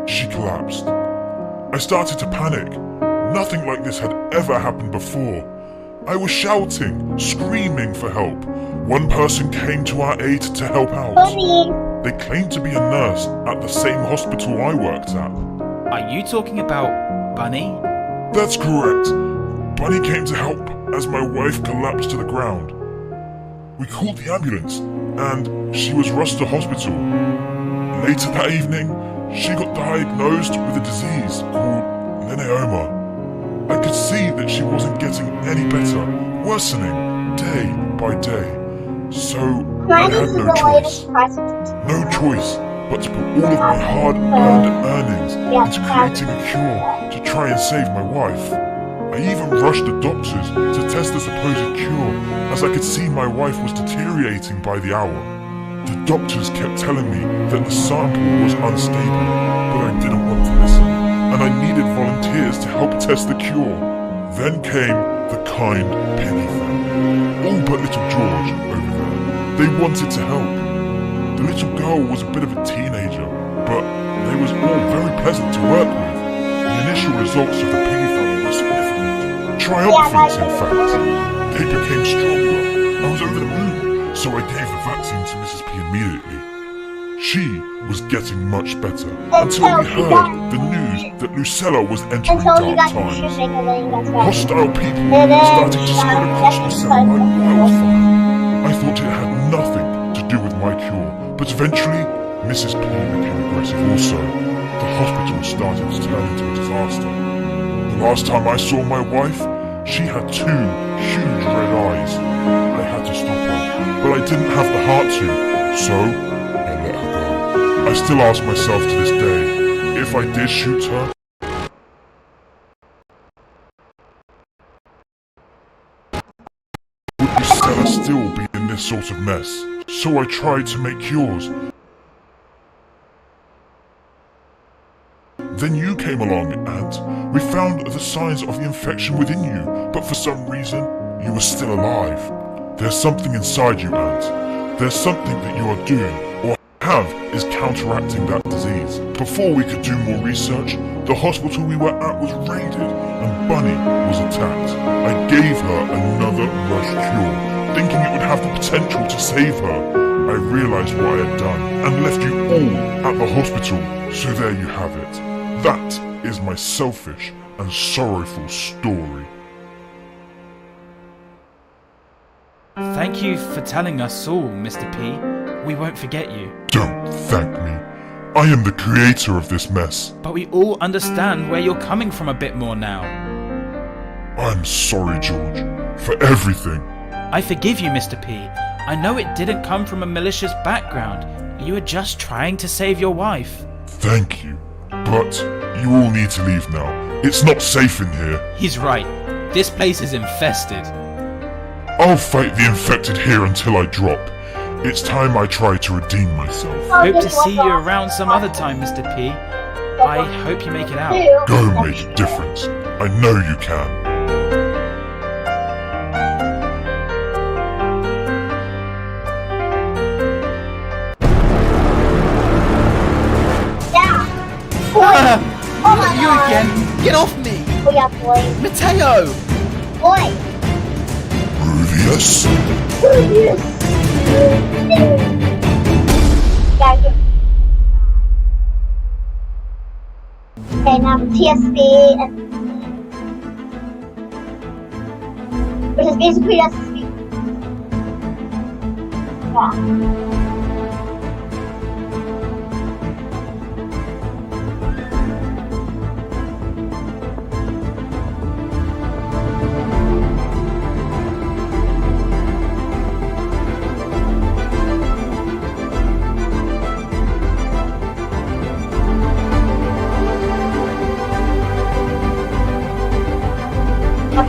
she collapsed. I started to panic. Nothing like this had ever happened before. I was shouting, screaming for help. One person came to our aid to help out. They claimed to be a nurse at the same hospital I worked at. Are you talking about Bunny? That's correct. Bunny came to help as my wife collapsed to the ground. We called the ambulance, and she was rushed to hospital. Later that evening, she got diagnosed with a disease called linneoma. I could see that she wasn't getting any better, worsening day by day. So I had no choice but to put all of my hard-earned earnings into creating a cure to try and save my wife. I even rushed the doctors to test the supposed cure, as I could see my wife was deteriorating by the hour. The doctors kept telling me that the sample was unstable, but I didn't want to listen, and I needed volunteers to help test the cure. Then came the kind Piggy family, all but little George over there. They wanted to help. The little girl was a bit of a teenager, but they was all very pleasant to work with. The initial results of the Piggy family were significant. Triumphant, in fact. They became stronger. I was over the moon, so I gave the vaccine to Mrs. P immediately. She was getting much better, until we heard the news that Lucella was entering dark times. Hostile people started to spread across Lucella like wildfire. I thought it had nothing to do with my cure, but eventually, Mrs. P became aggressive also. The hospital started to turn into a disaster. The last time I saw my wife, she had 2 huge red eyes. I had to stop her, but I didn't have the heart to, so I let her go. I still ask myself to this day, if I did shoot her, would Lucella still be in this sort of mess? So I tried to make cures. Then you came along, and we found the signs of the infection within you, but for some reason, you were still alive. There's something inside you, Ant. There's something that you are doing, or have, is counteracting that disease. Before we could do more research, the hospital we were at was raided, and Bunny was attacked. I gave her another rush cure, thinking it would have the potential to save her. I realized what I had done, and left you all at the hospital, so there you have it. That is my selfish and sorrowful story. Thank you for telling us all, Mr. P. We won't forget you. Don't thank me. I am the creator of this mess. But we all understand where you're coming from a bit more now. I'm sorry, George, for everything. I forgive you, Mr. P. I know it didn't come from a malicious background. You were just trying to save your wife. Thank you. But you all need to leave now. It's not safe in here. He's right. This place is infested. I'll fight the infected here until I drop. It's time I try to redeem myself. Hope to see you around some other time, Mr. P. I hope you make it out. Go make a difference. I know you can. Oh my You god. again? Get off me! Oh yeah, boy. Mateo! Boy. Ruvius? Ruvius. Guys. Okay, now the TSB and which is basically SSB. Yeah.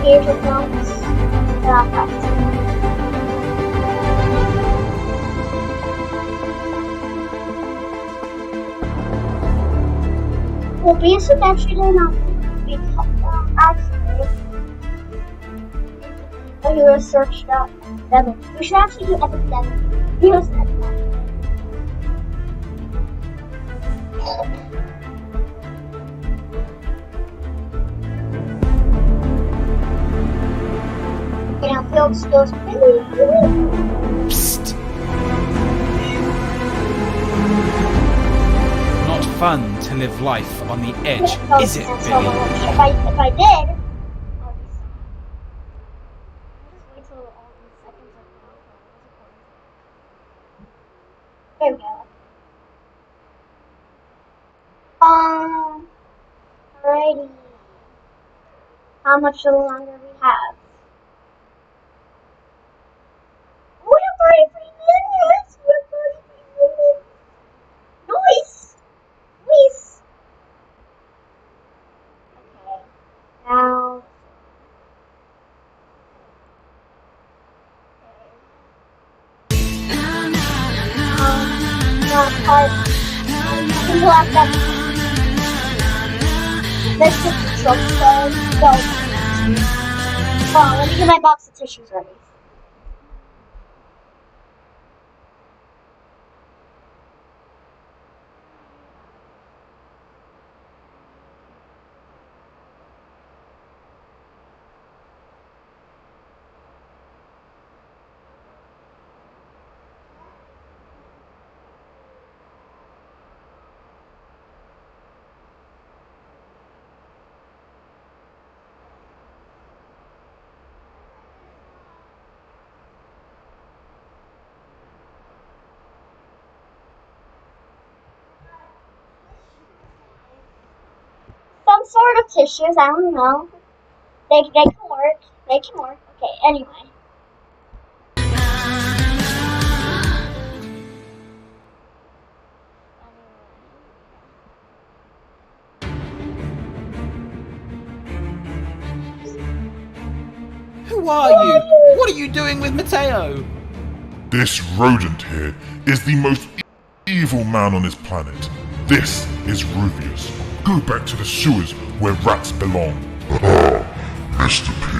Here's your films. Well, basic actually not actually. Oh, you researched up 7. We should actually do epic 7. Here's epic 7. Field skills. Psst. Not fun to live life on the edge, is it, Billy? If I did, there we go. Alrighty. How much longer we have? We're 43 minutes! We're 43 minutes! Noise! Please! Okay. Now... Let's just control those. Go. Hold on, let me get my box of tissues ready. Some sort of tissues, I don't know. They can work. They can work. Okay, anyway. Who are you? What are you doing with Mateo? This rodent here is the most evil man on this planet. This is Ruvius. Go back to the sewers where rats belong. Ah, Mr. P,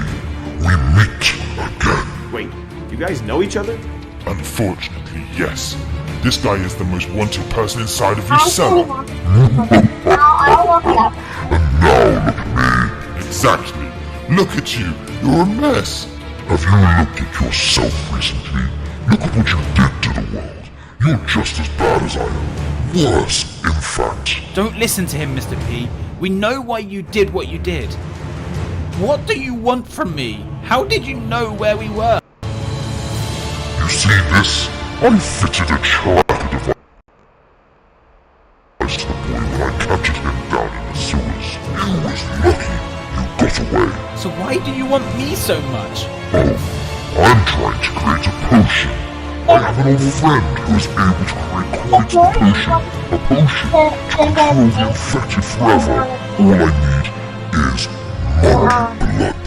we meet again. Wait, you guys know each other? Unfortunately, yes. This guy is the most wanted person inside of your cell. I'll walk it up. And now look at me. Exactly. Look at you. You're a mess. Have you looked at yourself recently? Look at what you did to the world. You're just as bad as I am. Worse, in fact. Don't listen to him, Mr. P. We know why you did what you did. What do you want from me? How did you know where we were? See this? I fitted a tracker device to the boy when I captured him down in the sewers. You was lucky you got away. So why do you want me so much? Oh, I'm trying to create a potion. I have an old friend who is able to create quite a potion. A potion to control the infected forever. All I need is my blood.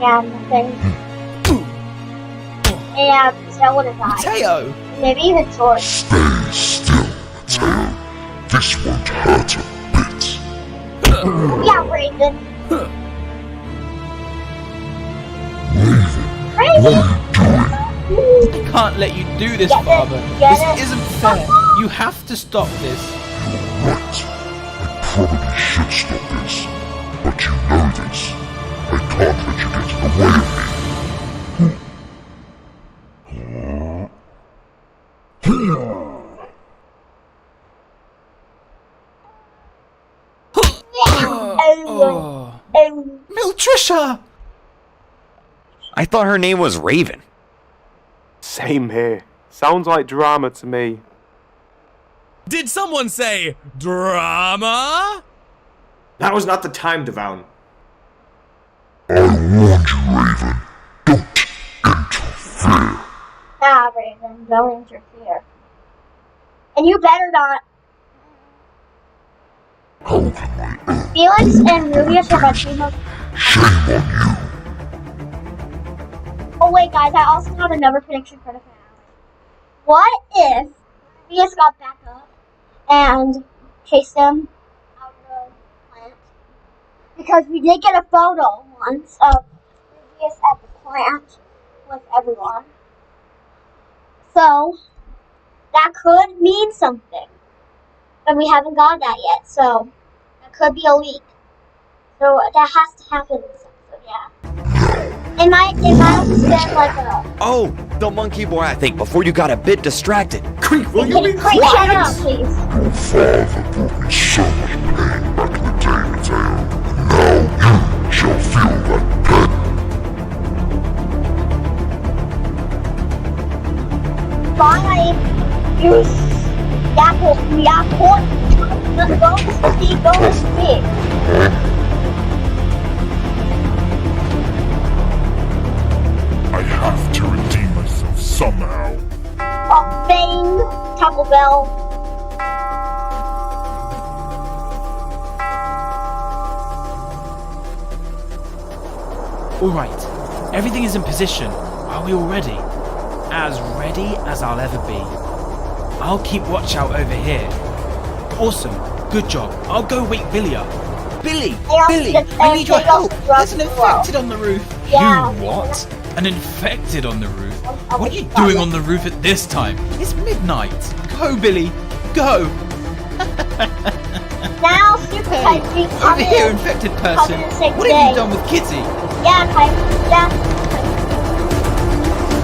Yeah, nothing. And so would have died. Mateo! Maybe even George. Stay still, Mateo. This won't hurt a bit. Yeah, Raven. Raven, what are you doing? I can't let you do this, Father. This isn't fair. You have to stop this. You're right. I probably should stop this. But you know this. I can't let you get in the way of me. Miltrisha! I thought her name was Raven. Same here. Sounds like drama to me. Did someone say drama? Now is not the time, Devoun. I warned you, Raven. Don't interfere. Nah, Raven, don't interfere. And you better not. How can I earn? Felix and Rubius are my teammates. Shame on you. Oh wait, guys, I also have another prediction for the finale. What if Rubius got back up and chased them out of the plant? Because we did get a photo once of Rubius at the plant with everyone. So, that could mean something. But we haven't got that yet, so that could be a leak. So that has to happen. So yeah. It might understand like a. Oh, the monkey boy, I think, before you got a bit distracted. Creek, will you be Creek, shut up, please. Your father brought me so much pain back in the day, Mateo. Now you shall feel that pain. Fine, you go to sleep. I have to redeem myself somehow. Oh, bang, Taco Bell. Alright, everything is in position. Are we all ready? As ready as I'll ever be. I'll keep watch out over here. Awesome, good job. I'll go wake Billy up. Billy! Billy! I need your help! There's an infected on the roof! Yeah. You what? An infected on the roof? What are you doing on the roof at this time? It's midnight. Go, Billy! Go! Now, Super Type G, come Over here, in. infected person! Say What have you done with Kitty? Yeah,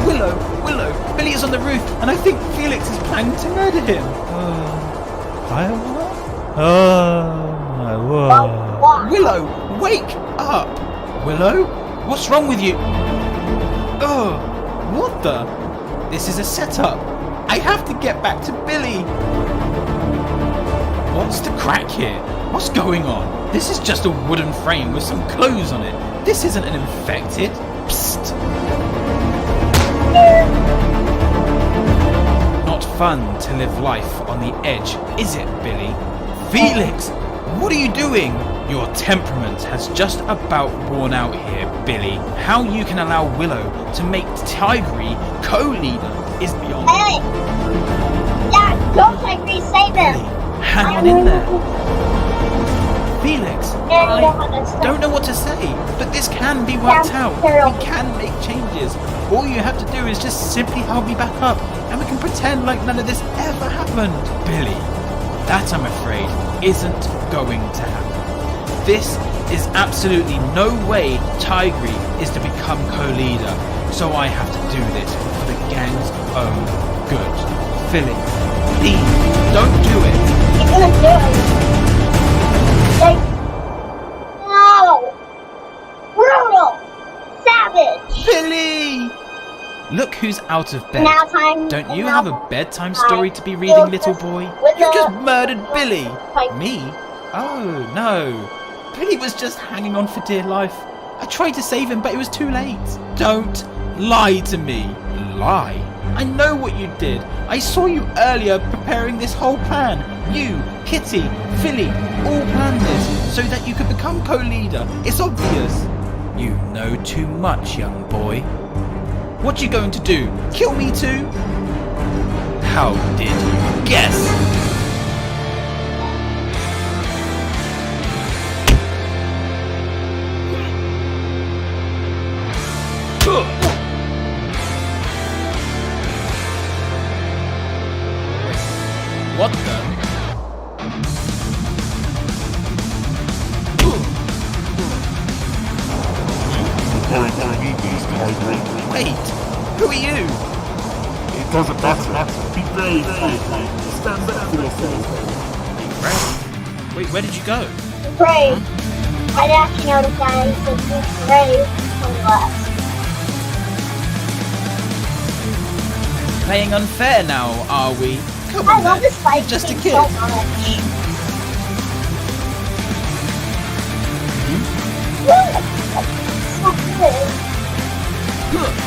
Willow, Billy is on the roof, and I think Felix is planning to murder him. Willow, wake up! Willow, what's wrong with you? What the? This is a setup. I have to get back to Billy. What's the crack here? What's going on? This is just a wooden frame with some clothes on it. This isn't an infected. Psst. Not fun to live life on the edge, is it, Billy? Felix, what are you doing? Your temperament has just about worn out here, Billy. How you can allow Willow to make Tigry co-leader is beyond. Hey! Yeah, go Tigry, save him! Hang on in there. Felix, I don't know what to say, but this can be worked out. We can make changes. All you have to do is just simply help me back up, and we can pretend like none of this ever happened. Billy, that I'm afraid isn't going to happen. This is absolutely no way Tigry is to become co-leader, so I have to do this for the gang's own good. Felix, please, don't do it. He's gonna do it. No! Brutal! Savage! Billy! Look who's out of bed. Now time. Don't you have a bedtime story to be reading, little boy? You just murdered Billy! Me? Oh, no. Billy was just hanging on for dear life. I tried to save him, but it was too late. Don't lie to me. Lie? I know what you did. I saw you earlier preparing this whole plan. You, Kitty, Philly, all planned this so that you could become co-leader. It's obvious. You know too much, young boy. What you going to do? Kill me too? How did you guess? What the? Wait, who are you? It doesn't matter. Be brave. Stand up for yourself. Brave? Wait, where did you go? Brave. I didn't actually notice that. It said brave on the left. Playing unfair now, are we? Come I on, love this fight. Just a so kid. much. So good.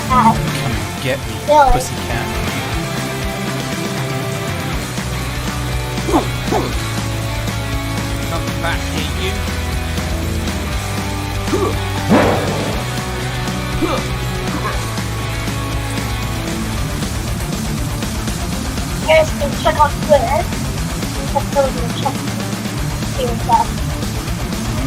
Come and get me, Billy. pussycat. Come back here, you. You guys can check on Twitter. That's really good. Check. See what's up.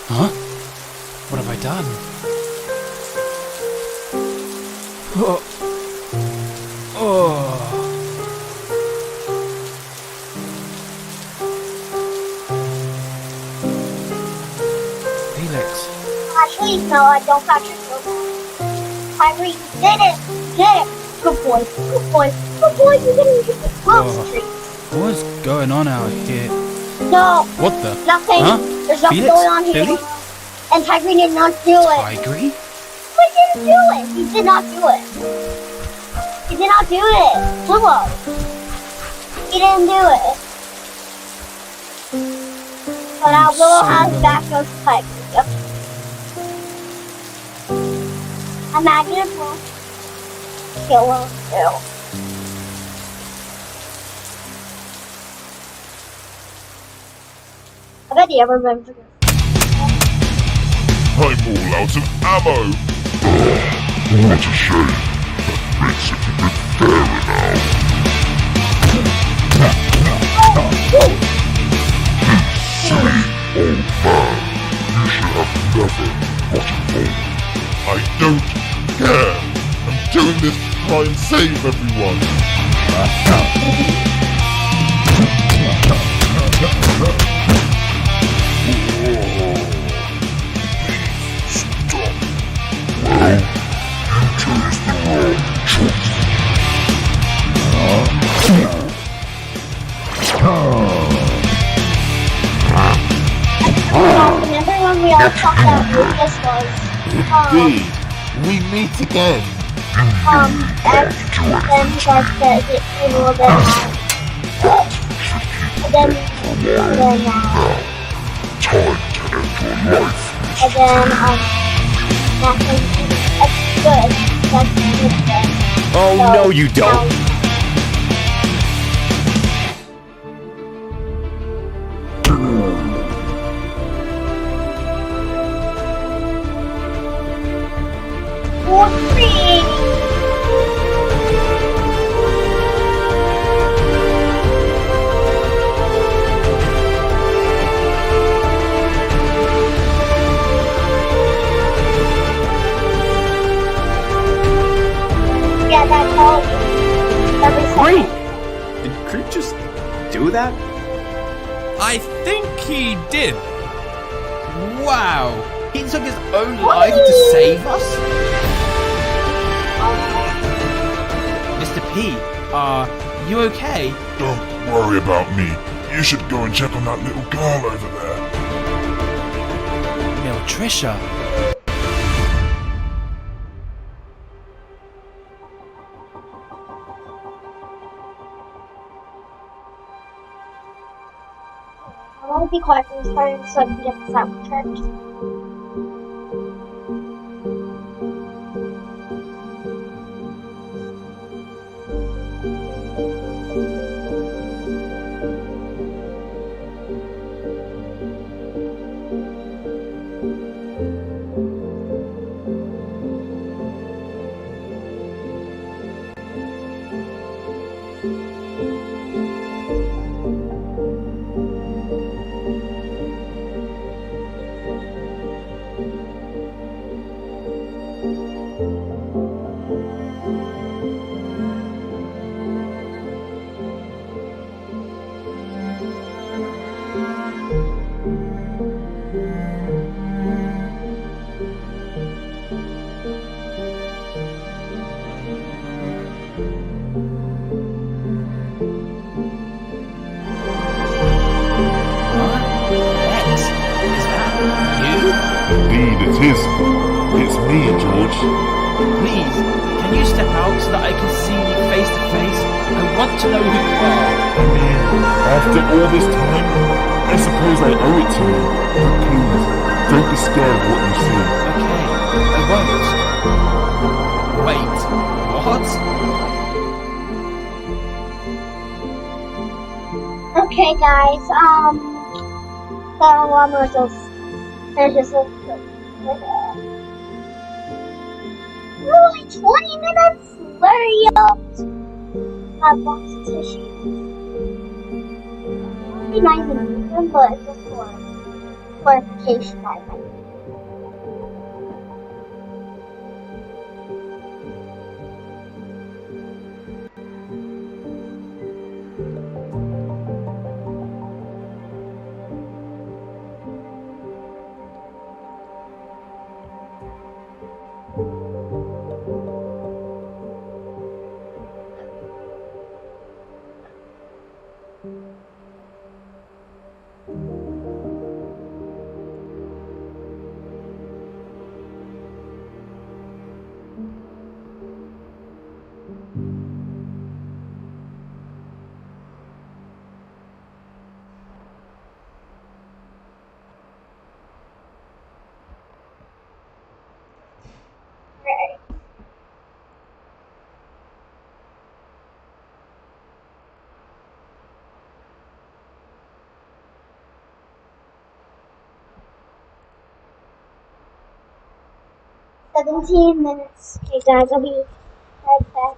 Huh? What have I done? Oh. Oh. Felix. Actually, no, I don't catch it. Tyree, you did it! You did it! Good boy, good boy, good boy, you didn't get the close streak. What's going on out here? No, What the? nothing. Huh? There's nothing Felix? going on here. Billy? And Tyree did not do it. Tigry? He didn't do it. He did not do it. He did not do it. Willow. He didn't do it. So now Willow has back goes to Tigry. Yep. Imagine if we'll kill him too. I bet you ever remember this. I'm all out of ammo. What a shame. That makes it a bit fairer now. Silly old man. You should have never got involved. I don't care. I'm doing this to try and save everyone. Well, you chose the wrong choice. Remember when we all talked about who this was? Indeed, we meet again. And then you guys said it a little bit and then Time to end your life. and then that's good. That's a good thing. Oh, So, no, you don't. For free. I told you. Every Great! second. Did Creek just do that? I think he did. Wow! He took his own life to save us? Mr. P, are you okay? Don't worry about me. You should go and check on that little girl over there. Trisha. I want to be quiet for this part so I can get this out of church. Indeed, it is. It's me, George. Please, can you step out so that I can see you face to face? I want to know who you are. I mean, after all this time, I suppose I owe it to you. But please, don't be scared of what you see. Okay, I won't. Wait, what? Okay, guys, so there's just only 20 minutes? Hurry up! A box of tissues. Maybe not even need them, but just for clarification, I might. Okay. 17 minutes. Okay, guys, I'll be right back.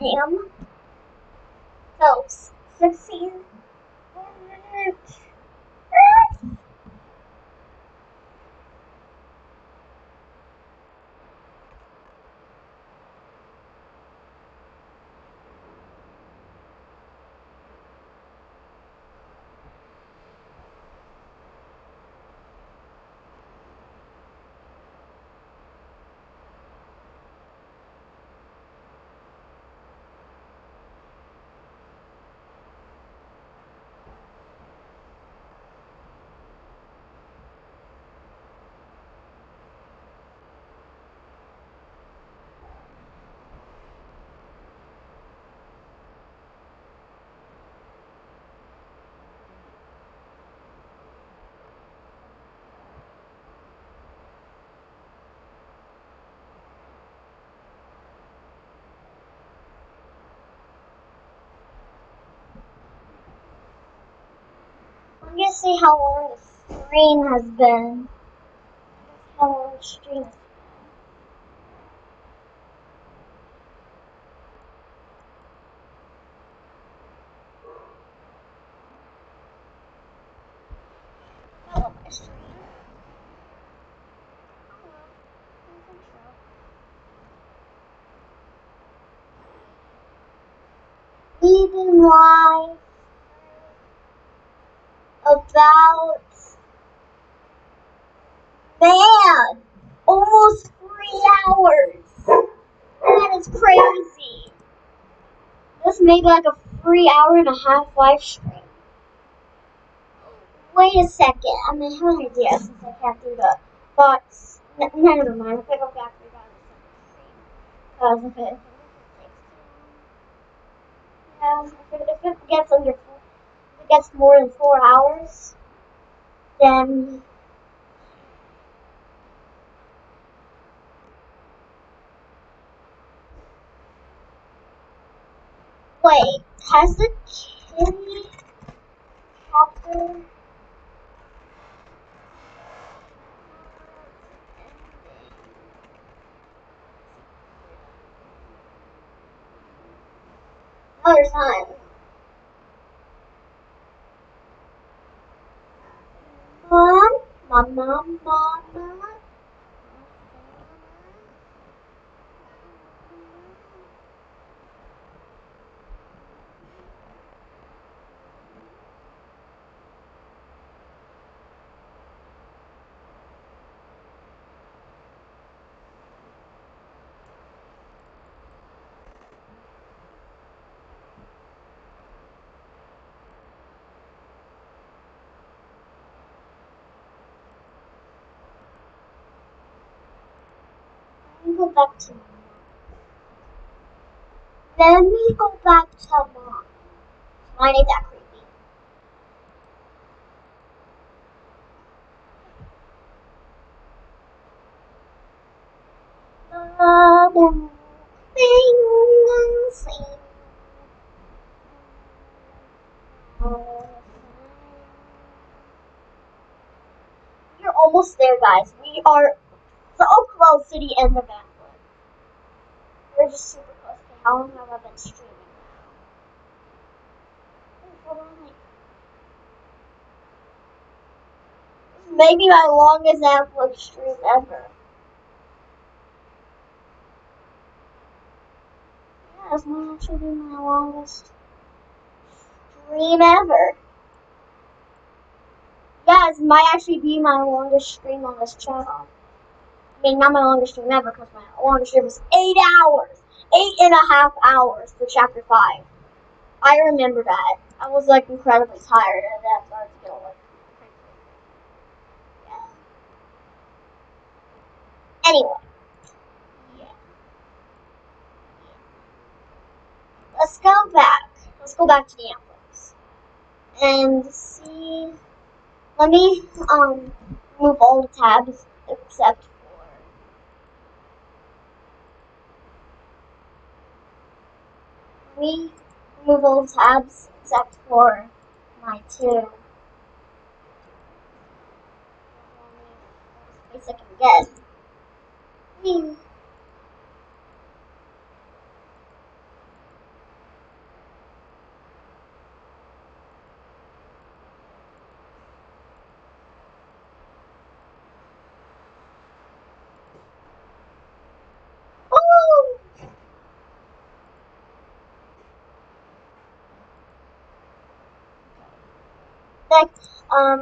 Him. So, 16 minutes. see how long the stream has been. How long the stream has been. I love my stream. We've been live about, man, almost 3 hours. That is crazy. This may be like a 3.5-hour live stream. Wait a second, I mean, I have an idea since I can't do the thoughts. No, never mind. If I go back, we got a second stream. Because if it if it gets under, if it gets more than 4 hours, then wait, has the kitty chapter? No, there's not. Mom. Let me go back to Mom. Mine ain't that creepy. We're almost there, guys. We are so close to the end of that one. We're just super close. Okay, how long have I been streaming now? This may be my longest Antflix stream ever. Yeah, this might actually be my longest stream ever. Yeah, this might actually be my longest stream on this channel. I mean, not my longest stream ever, because my longest stream was 8 hours. 8.5 hours for chapter 5. I remember that. I was like incredibly tired, and then I started to get like. Yeah. Anyway. Yeah. Let's go back. Let's go back to the Antflix. And see. Let me move all the tabs except for. We remove all the tabs except for my two. Space I can get. Oh!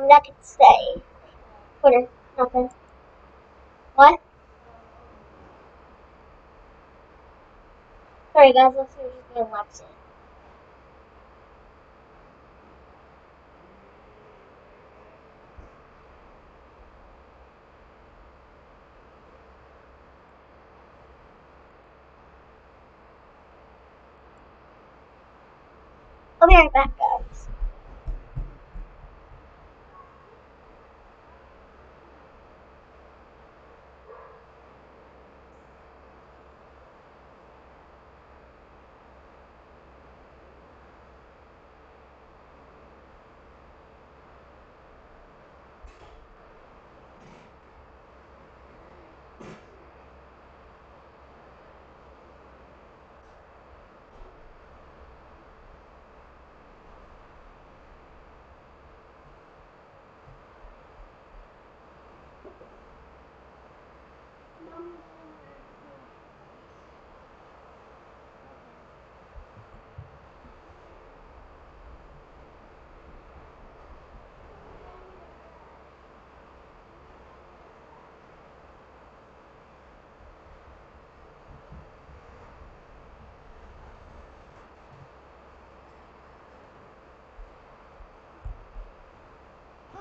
That could stay. Put her. Nothing. What? Sorry guys, let's see who's being left in. I'll be right back, guys.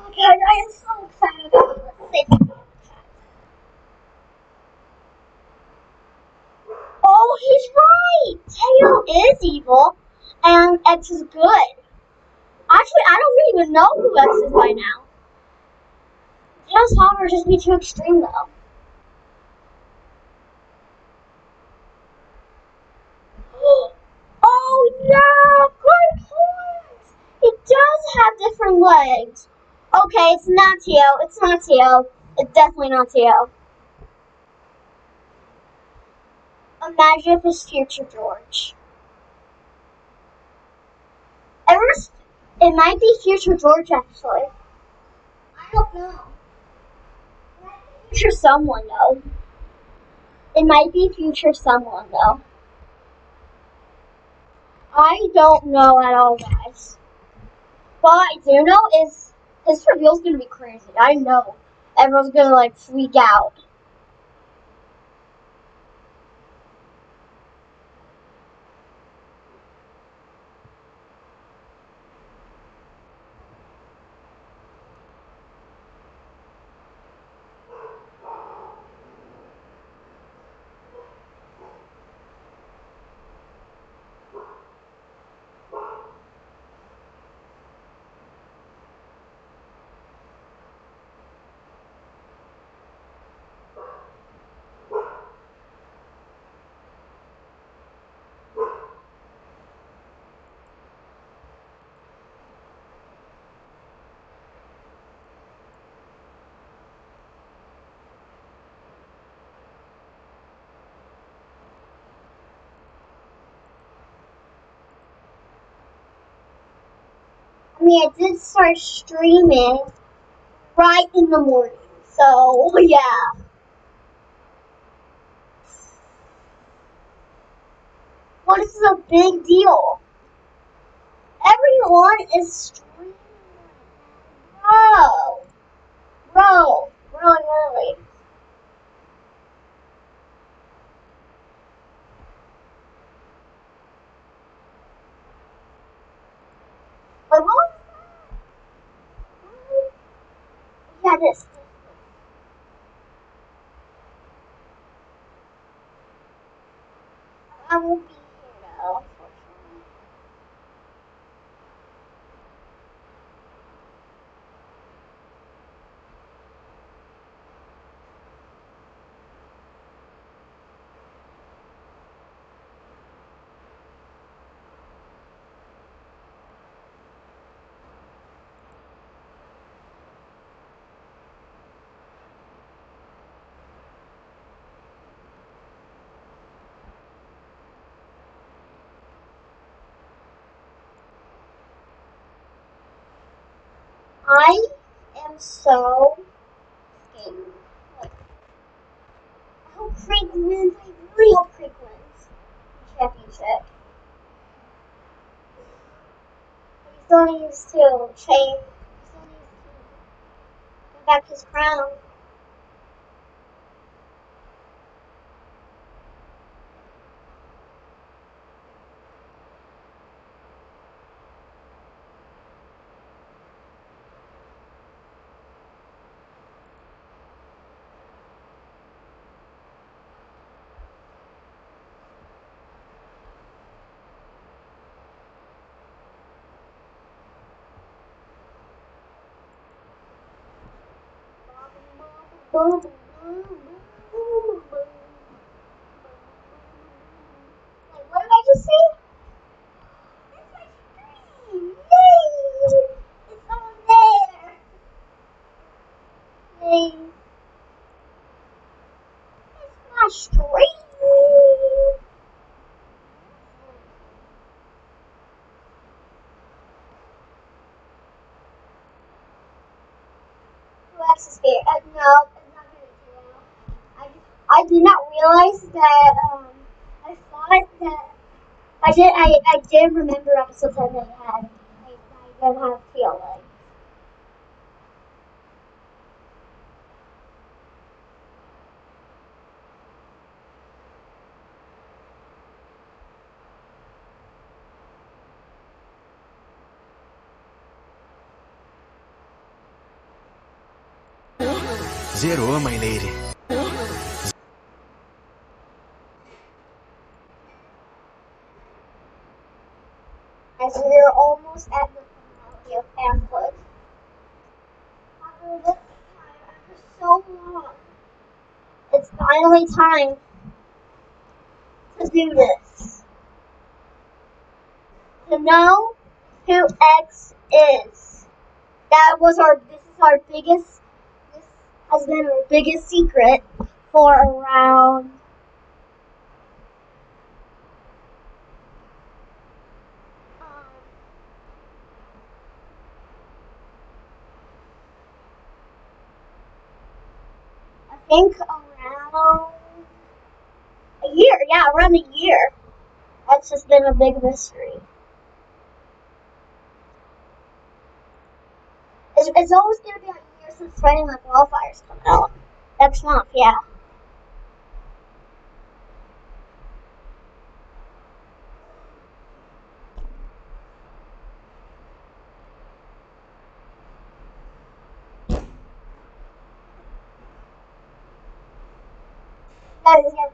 Okay, I am so excited about this. Oh, he's right! Tail is evil, and X is good. Actually, I don't even know who X is by now. Tails power would just be too extreme, though. Oh, yeah! Good point! It does have different legs. Okay, it's not Tio. It's not Tio. It's definitely not Tio. Imagine if it's future George. It might be future George, actually. I don't know. It might be future someone, though. It might be future someone, though. I don't know at all, guys. What I do know is this reveal's gonna be crazy. I know. Everyone's gonna, like, freak out. I mean, I did start streaming right in the morning, so yeah. Well, this is a big deal. Everyone is streaming. Bro, really. But what was that? Yeah, this. I won't be here though, unfortunately. I am so scared. Like, I hope Craig wins. I really hope Craig wins the championship. He still needs to change. He still needs to get back his crown. Boom, boom, boom, boom, boom. Wait, what did I just say? It's my stream! Yay! It's on there! Yay! It's my stream! Who else is scared? No, it's not gonna do it. I did not realize that, I thought that, I did remember episodes that they had, I didn't have feeling. Zero, my lady. As we're almost at the finale of Antflix. After this time, after so long, it's finally time to do this. To know who X is. This has been our biggest secret for around I think around a year. Yeah, around a year. That's just been a big mystery. It's almost going to be a year since Fighting Like Wildfire's coming out. Next month, yeah. That is, yeah.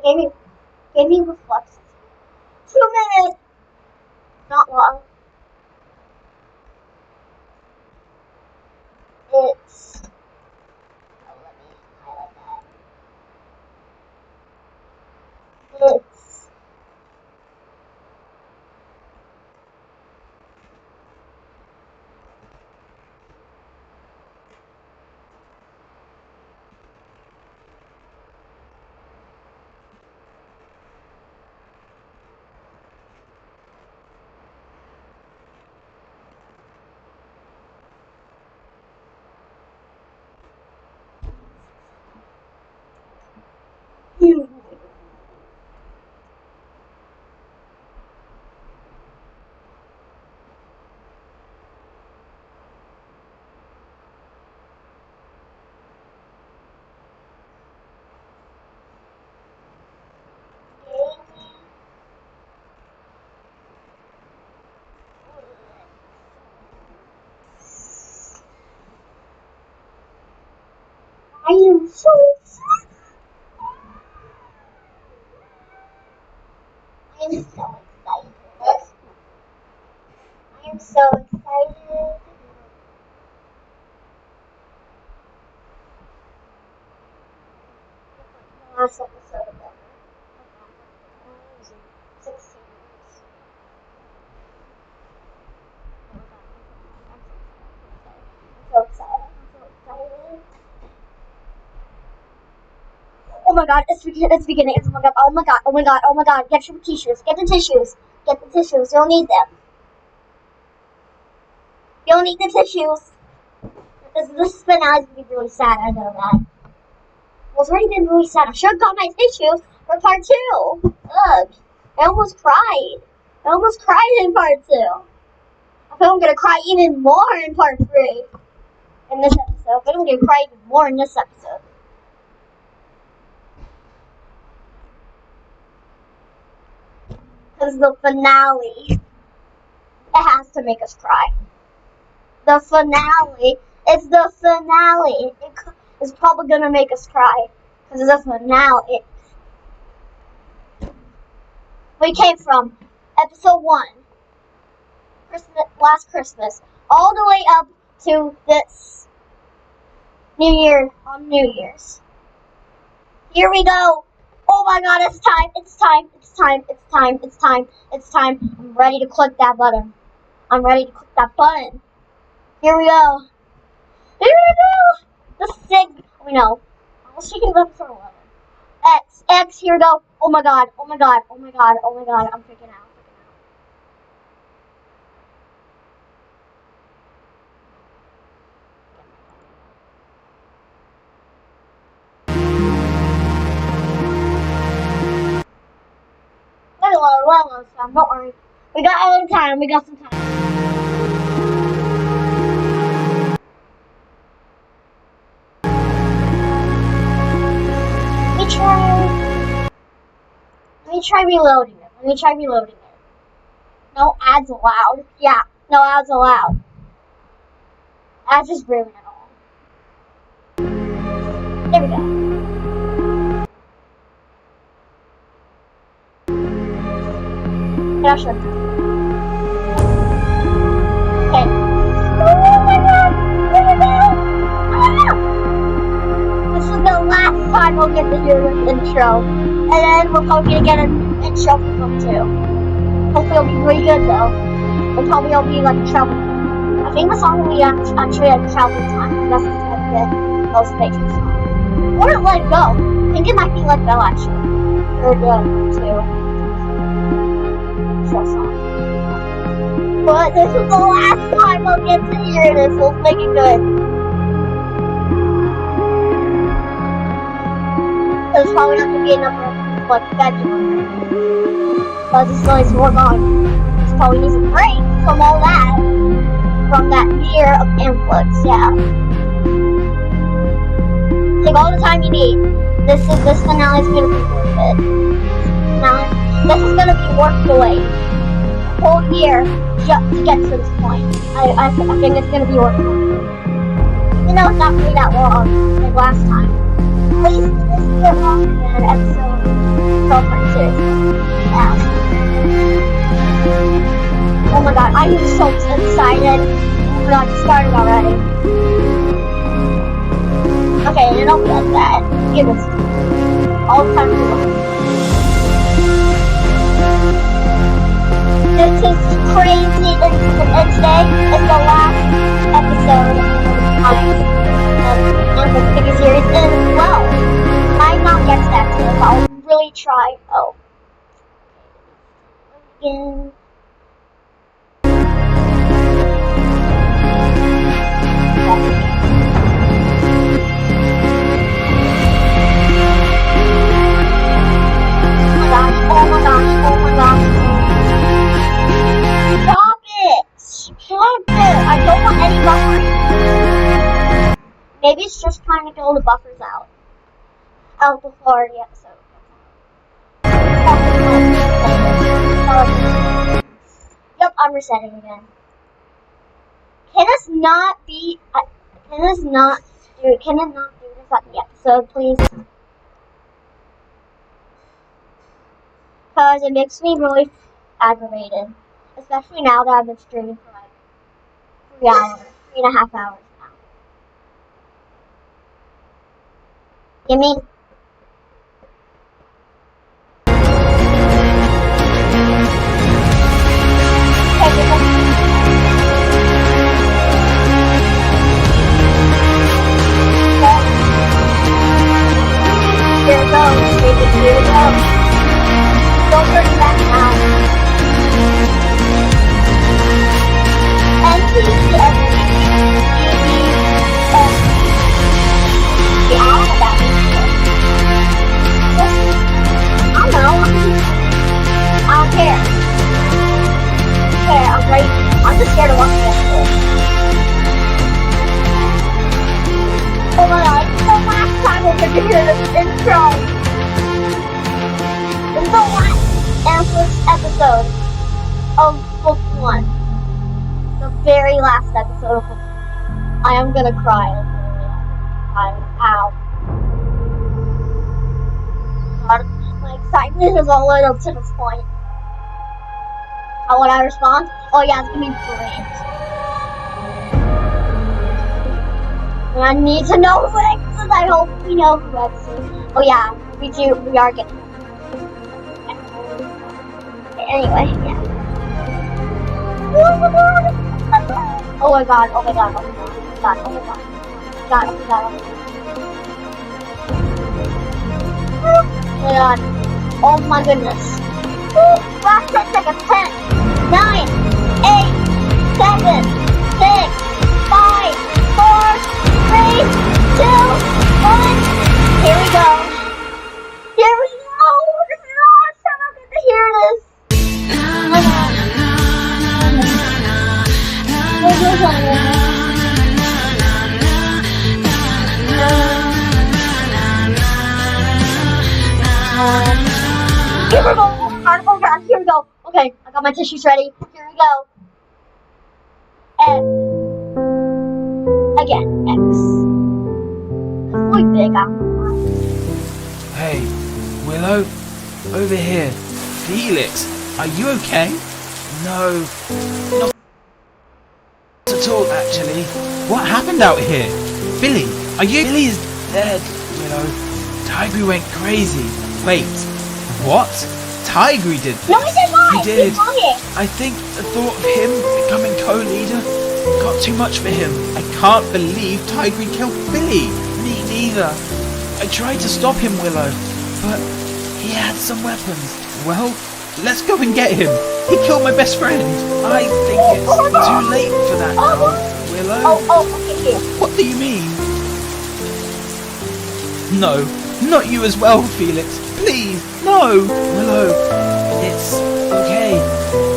It gave me reflexes. 2 minutes! Not long. It's... Oh, let me highlight that. It's... I am so excited. I am so excited. I am so excited. The last episode of that. 16 years. I'm so excited. I'm so excited. Oh my god, it's beginning. Oh my god, oh my god, oh my god, oh my god. Get your tissues. Get the tissues. Get the tissues. You'll need them. You'll need the tissues. This finale is going to be really sad, I know that. Well, it's already been really sad. I should have got my tissues for part 2. Ugh. I almost cried. I almost cried in part 2. I think I'm going to cry even more in part 3. In this episode. I think I'm going to cry even more in this episode. Because the finale, it has to make us cry. The finale, it's the finale. It's probably going to make us cry. Because it's the finale. We came from episode 1, last Christmas, all the way up to this New Year, on New Year's. Here we go. Oh my god, it's time, it's time, it's time, it's time, it's time, it's time. I'm ready to click that button. I'm ready to click that button. Here we go. Here we go. The no. I was checking episode 11. X, here we go. Oh my god, oh my god, oh my god, oh my god, I'm freaking out. Don't worry. We got all the time. We got some time. Let me try reloading it. No ads allowed. Yeah, no ads allowed. Ads just ruin it all. There we go. Yeah, sure. Okay. Oh my god! There we go! Ah! This is the last time we'll get to hear this intro. And then we're probably gonna get an intro for them too. Hopefully it'll be really good though. And probably it'll be like a travel. I think the song will be actually a travel time. That's what's gonna get the most famous song. Or Let It Go. I think it might be Let It Go actually. Or good too. Song. But this is the last time I'll get to hear this. Let's make it good. There's probably not going to be enough like February. But this is nice to work on. This probably needs a break from all that. From that year of Antflix, yeah. Take all the time you need. This finale is going to be worth it. This is going to be worth the wait. Whole year just to get to this point. I think it's gonna be worth it. Even though it's not really that long like last time. At least this is a longer than episode 12.2. Yeah. Oh my god, I'm so excited. Oh my god, it started already. Okay, and don't get that. Give us all the time to look. This is crazy, and today is the last episode of the PIGGY series, and well, might not get to that today, but I'll really try. Oh. Again. Oh my gosh. Stop it! I don't want any buffering. Maybe it's just trying to get all the buffers out before the episode. Yep, I'm resetting again. Can it not do this at the episode, please? Because it makes me really aggravated. Especially now that I've been streaming for like 3 hours, 3.5 hours now. Give me. Here it goes, baby, here it goes. Don't turn back now. I'm just scared to watch this. Oh my god, this is the last time we're going to hear this intro. This is the last Antflix episode of Book 1. The very last episode of Book 1. I am going to cry. Ow. God, my excitement is all the way up to this point. How would I respond? Oh yeah, it's gonna be great. And I need to know who X is. I hope we know who X is. Oh yeah, we do. We are getting. Anyway, yeah. Oh my god! Oh my god! Oh my god! Oh my god! God! Oh my god! Oh my god! Oh my goodness! Last 10 seconds. 10, 9, 8, 7, 6, 5, 4, 3, 2, 1. Here we go. Here we go. This is awesome. I'm going to hear this. Here we go. Oh god, here we go. Okay, I got my tissues ready. Here we go. Again, X. It's really big. Hey, Willow, over here. Felix, are you okay? No, not at all, actually. What happened out here? Billy, are you? Billy is dead, Willow. Tigry went crazy. Wait, what? Tigry did this? No, he did not. He did. He's lying. I think the thought of him becoming co-leader got too much for him. I can't believe Tigry killed Billy. Me neither. I tried to stop him, Willow, but he had some weapons. Well, let's go and get him. He killed my best friend. I think it's too late for that now, Willow. Okay. What do you mean? No, not you as well, Felix. Please, no. Willow, it's okay.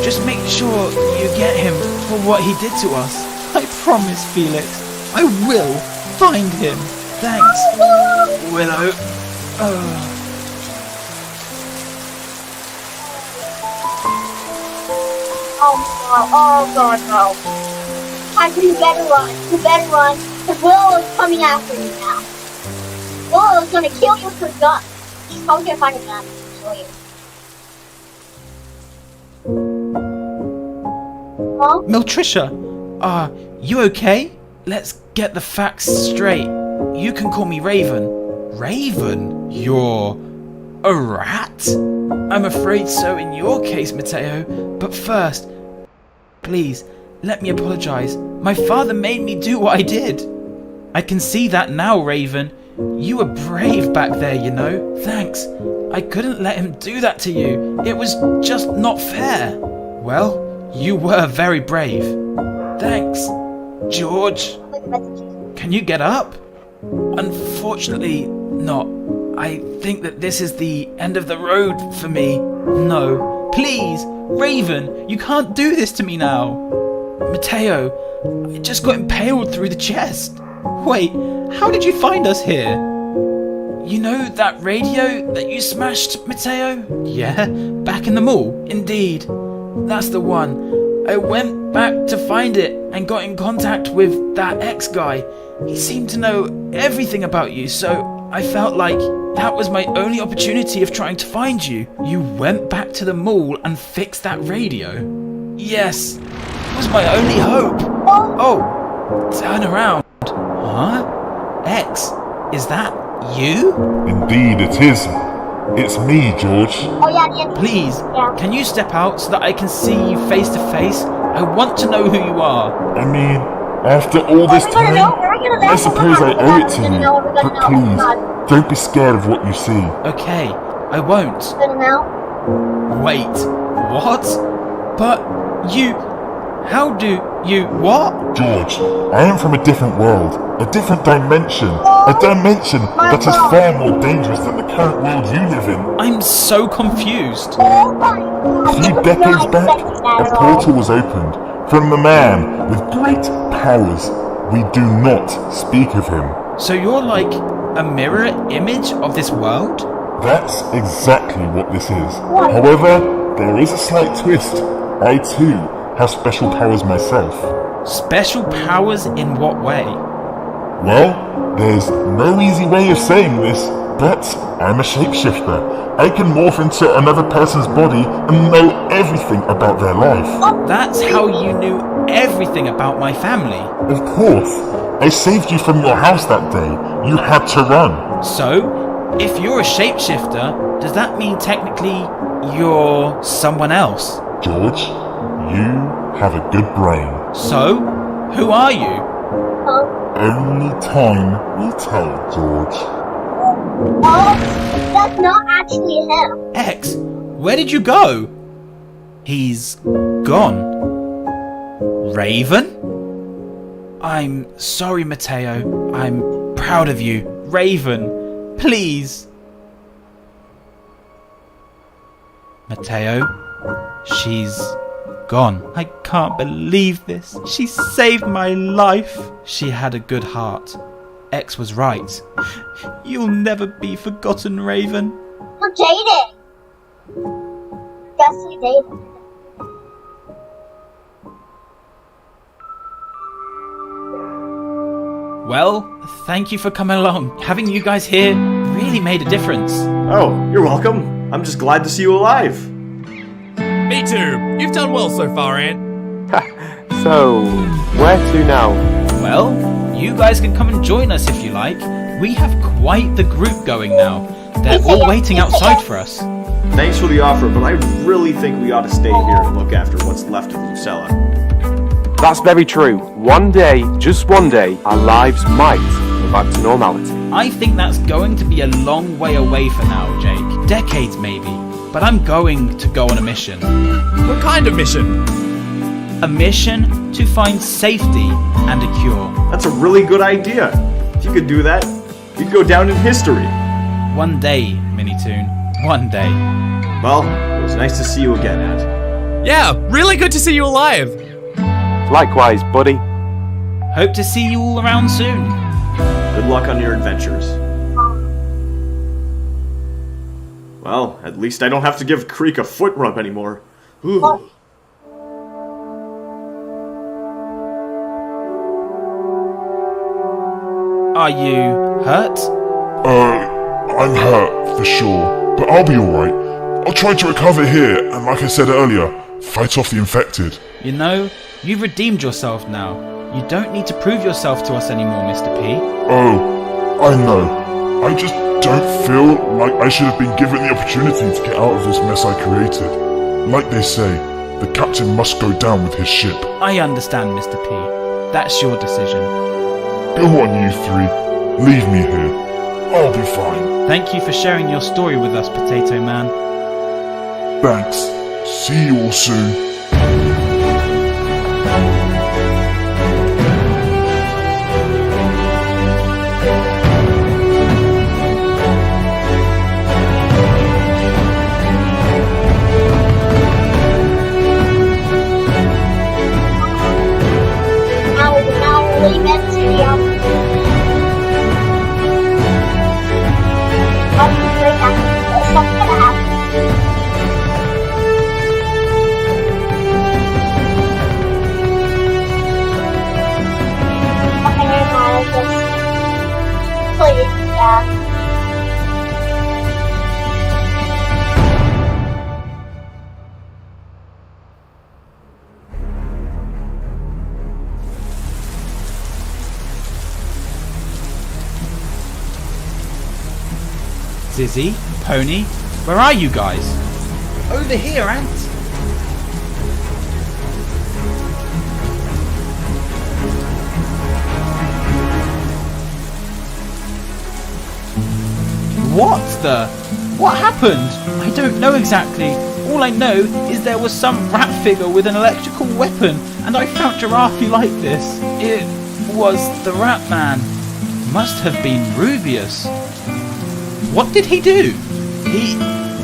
Just make sure you get him for what he did to us. I promise, Felix. I will find him. Thanks, Willow. Oh god, no. Tigry, you better run. You better run. Because Willow is coming after you now. Willow is gonna kill you with her gun. She's probably gonna find a gun and kill you. Huh? Miltricia, you okay? Let's get the facts straight. You can call me Raven. Raven? You're a rat? I'm afraid so in your case, Mateo. But first, please, let me apologize. My father made me do what I did. I can see that now, Raven. You were brave back there, you know. Thanks. I couldn't let him do that to you. It was just not fair. Well, you were very brave. Thanks, George. Can you get up? Unfortunately, not. I think that this is the end of the road for me. No. Please, Raven, you can't do this to me now. Mateo, I just got impaled through the chest. Wait, how did you find us here? You know that radio that you smashed, Mateo? Yeah, back in the mall. Indeed. That's the one. I went back to find it and got in contact with that ex-guy. He seemed to know everything about you, so I felt like that was my only opportunity of trying to find you. You went back to the mall and fixed that radio? Yes, it was my only hope. Oh, turn around. Huh? X, is that you? Indeed it is. It's me, George. Oh yeah, Please, can you step out so that I can see you face to face? I want to know who you are. I mean, after all this time, I suppose I owe it to you. But please, don't be scared of what you see. Okay, I won't. Wait, what? But you... How do you... What? George, I am from a different world, a different dimension, a dimension that is far more dangerous than the current world you live in. I'm so confused. A few decades back, a portal was opened from a man with great powers. We do not speak of him. So you're like a mirror image of this world? That's exactly what this is. However, there is a slight twist. I too have special powers myself. Special powers in what way? Well, there's no easy way of saying this, But I'm a shapeshifter. I can morph into another person's body and know everything about their life. That's how you knew everything about my family. Of course. I saved you from your house that day. You had to run. So, if you're a shapeshifter, does that mean technically you're someone else? George, you have a good brain. So, who are you? Only time will tell, George. Oh, that's not actually him. X, where did you go? He's gone. Raven? I'm sorry, Matteo. I'm proud of you. Raven, please. Matteo, she's gone. I can't believe this. She saved my life. She had a good heart. X was right. You'll never be forgotten, Raven. We're dating. Guess we dated. Well, thank you for coming along. Having you guys here really made a difference. Oh, you're welcome. I'm just glad to see you alive. Me too. You've done well so far, Ant. So, where to now? Well, you guys can come and join us if you like. We have quite the group going now. They're all waiting outside for us. Thanks for the offer, but I really think we ought to stay here and look after what's left of Lucella. That's very true. One day, just one day, our lives might go back to normality. I think that's going to be a long way away for now, Jake. Decades maybe. But I'm going to go on a mission. What kind of mission? A mission to find safety and a cure. That's a really good idea. If you could do that, you'd go down in history. One day, Minitoon. One day. Well, it was nice to see you again, Ant. Yeah, really good to see you alive. Likewise, buddy. Hope to see you all around soon. Good luck on your adventures. Well, at least I don't have to give Creek a foot rub anymore. Ooh. Are you hurt? I'm hurt, for sure. But I'll be alright. I'll try to recover here, and like I said earlier, fight off the infected. You know, you've redeemed yourself now. You don't need to prove yourself to us anymore, Mr. P. Oh, I know. I just don't feel like I should have been given the opportunity to get out of this mess I created. Like they say, the captain must go down with his ship. I understand, Mr. P. That's your decision. Go on, you three. Leave me here. I'll be fine. Thank you for sharing your story with us, Potato Man. Thanks. See you all soon. Zizzy, Pony, where are you guys? Over here, Ant. What happened? I don't know exactly. All I know is there was some rat figure with an electrical weapon, and I found Giraffe like this. It was the Rat Man. Must have been Rubius. What did he do? He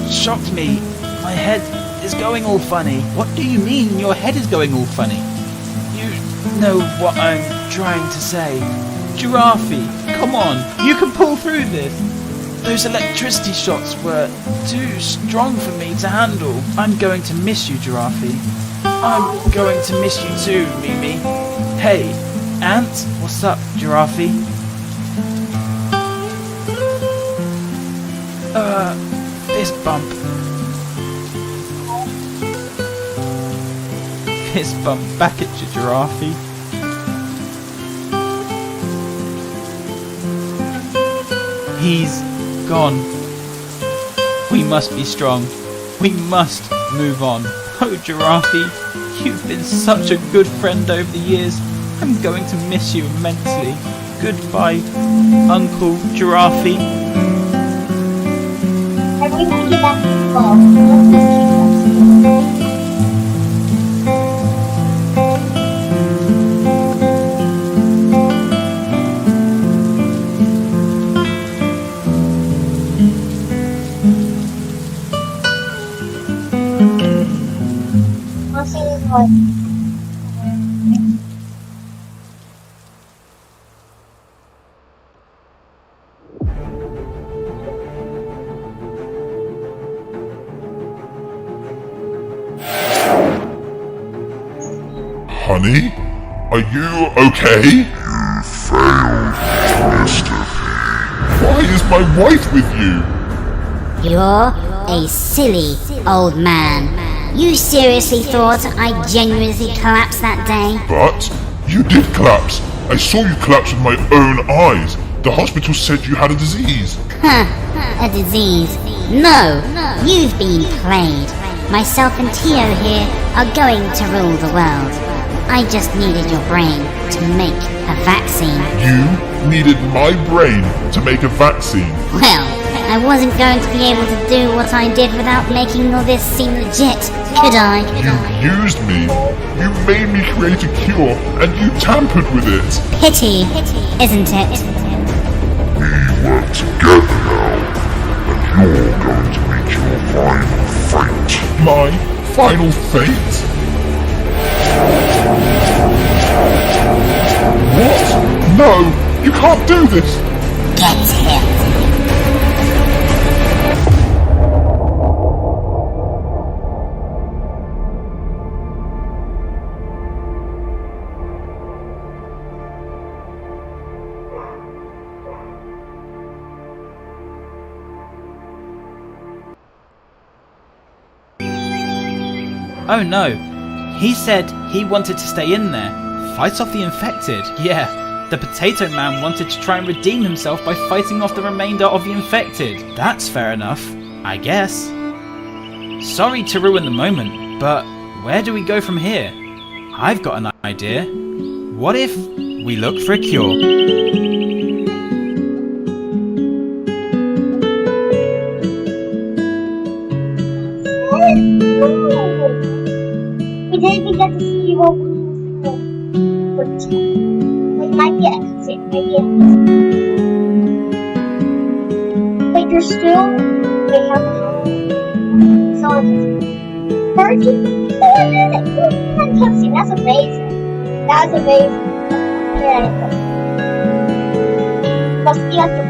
shocked me. My head is going all funny. What do you mean your head is going all funny? You know what I'm trying to say. Giraffe, come on, you can pull through this. Those electricity shots were too strong for me to handle. I'm going to miss you, Giraffe. I'm going to miss you too, Mimi. Hey, Ant, what's up, Giraffe? Fist bump. Fist bump back at you, Giraffe. He's gone. We must be strong. We must move on. Oh, Giraffe, you've been such a good friend over the years. I'm going to miss you immensely. Goodbye, Uncle Giraffe. I really want to get back to the ball. I'll see you later. Honey? Are you okay? You failed, Mr. P. Why is my wife with you? You're a silly old man. You seriously thought I genuinely collapsed that day? But you did collapse. I saw you collapse with my own eyes. The hospital said you had a disease. Huh, a disease. No, you've been played. Myself and Tio here are going to rule the world. I just needed your brain to make a vaccine. You needed my brain to make a vaccine. Well, I wasn't going to be able to do what I did without making all this seem legit, could I? You used me. You made me create a cure, and you tampered with it. Pity, isn't it? We work together now, and you're going to meet your final fate. My final fate? What? No! You can't do this! Get him! Oh no, he said he wanted to stay in there, fight off the infected. Yeah, the Potato Man wanted to try and redeem himself by fighting off the remainder of the infected. That's fair enough, I guess. Sorry to ruin the moment, but where do we go from here? I've got an idea. What if we look for a cure? We didn't even get to see what we was like, might be a cutscene, maybe a cutscene. Wait, you're still? Wait, how the hell? So, 34 minutes! One cutscene, that's amazing. That's amazing. Yeah. Must be like the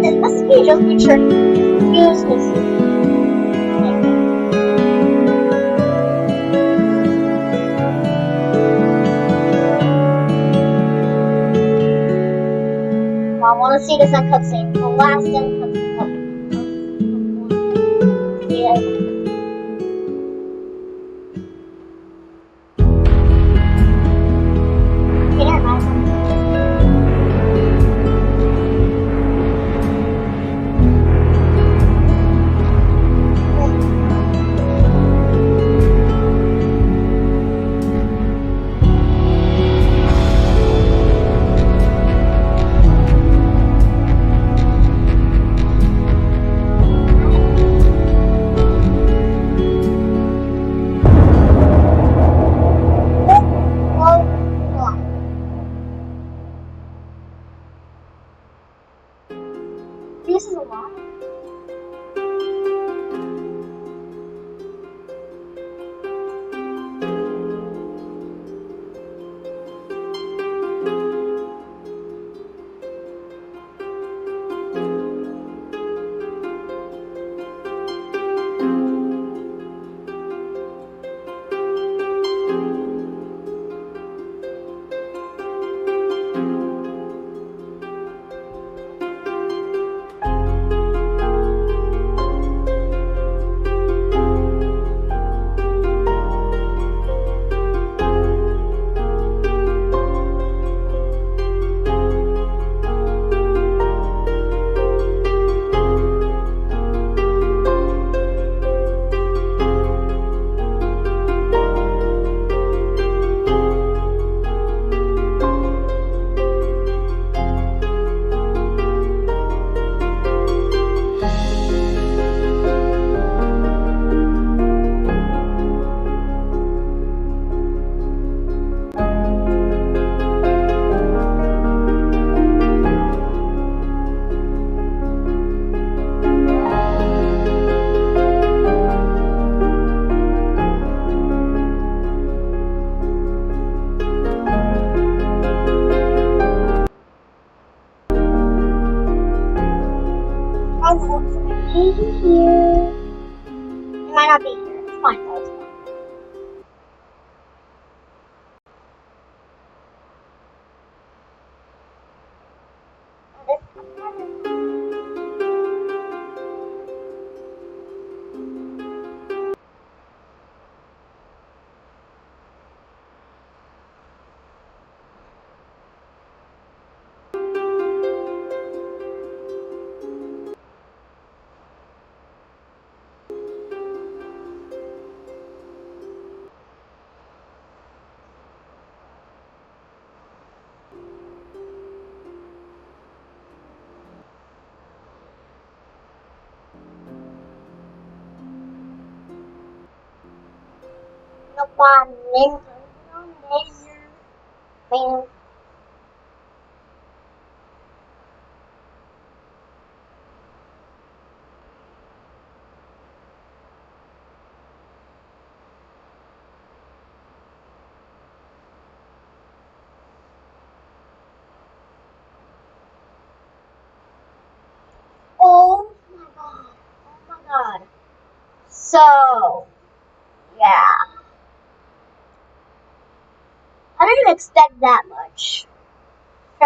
this must be just picture useless. I want to see this on cutscene. The last end cutscene. Yeah. fine, though. It's fine. Oh my god. Oh my god. So, yeah. I didn't expect that much. So,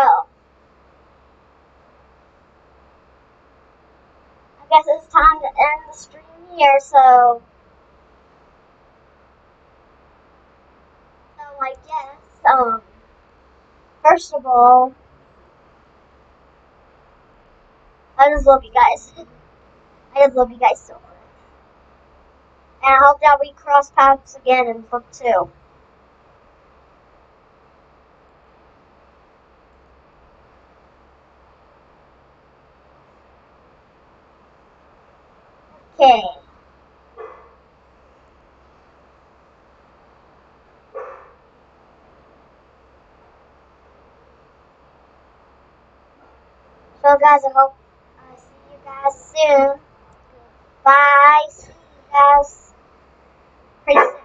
I guess it's time to end the stream here, so I guess, first of all, I just love you guys. I just love you guys so much. And I hope that we cross paths again in book 2. Okay. So guys, I hope I see you guys soon. Bye. See you guys pretty soon.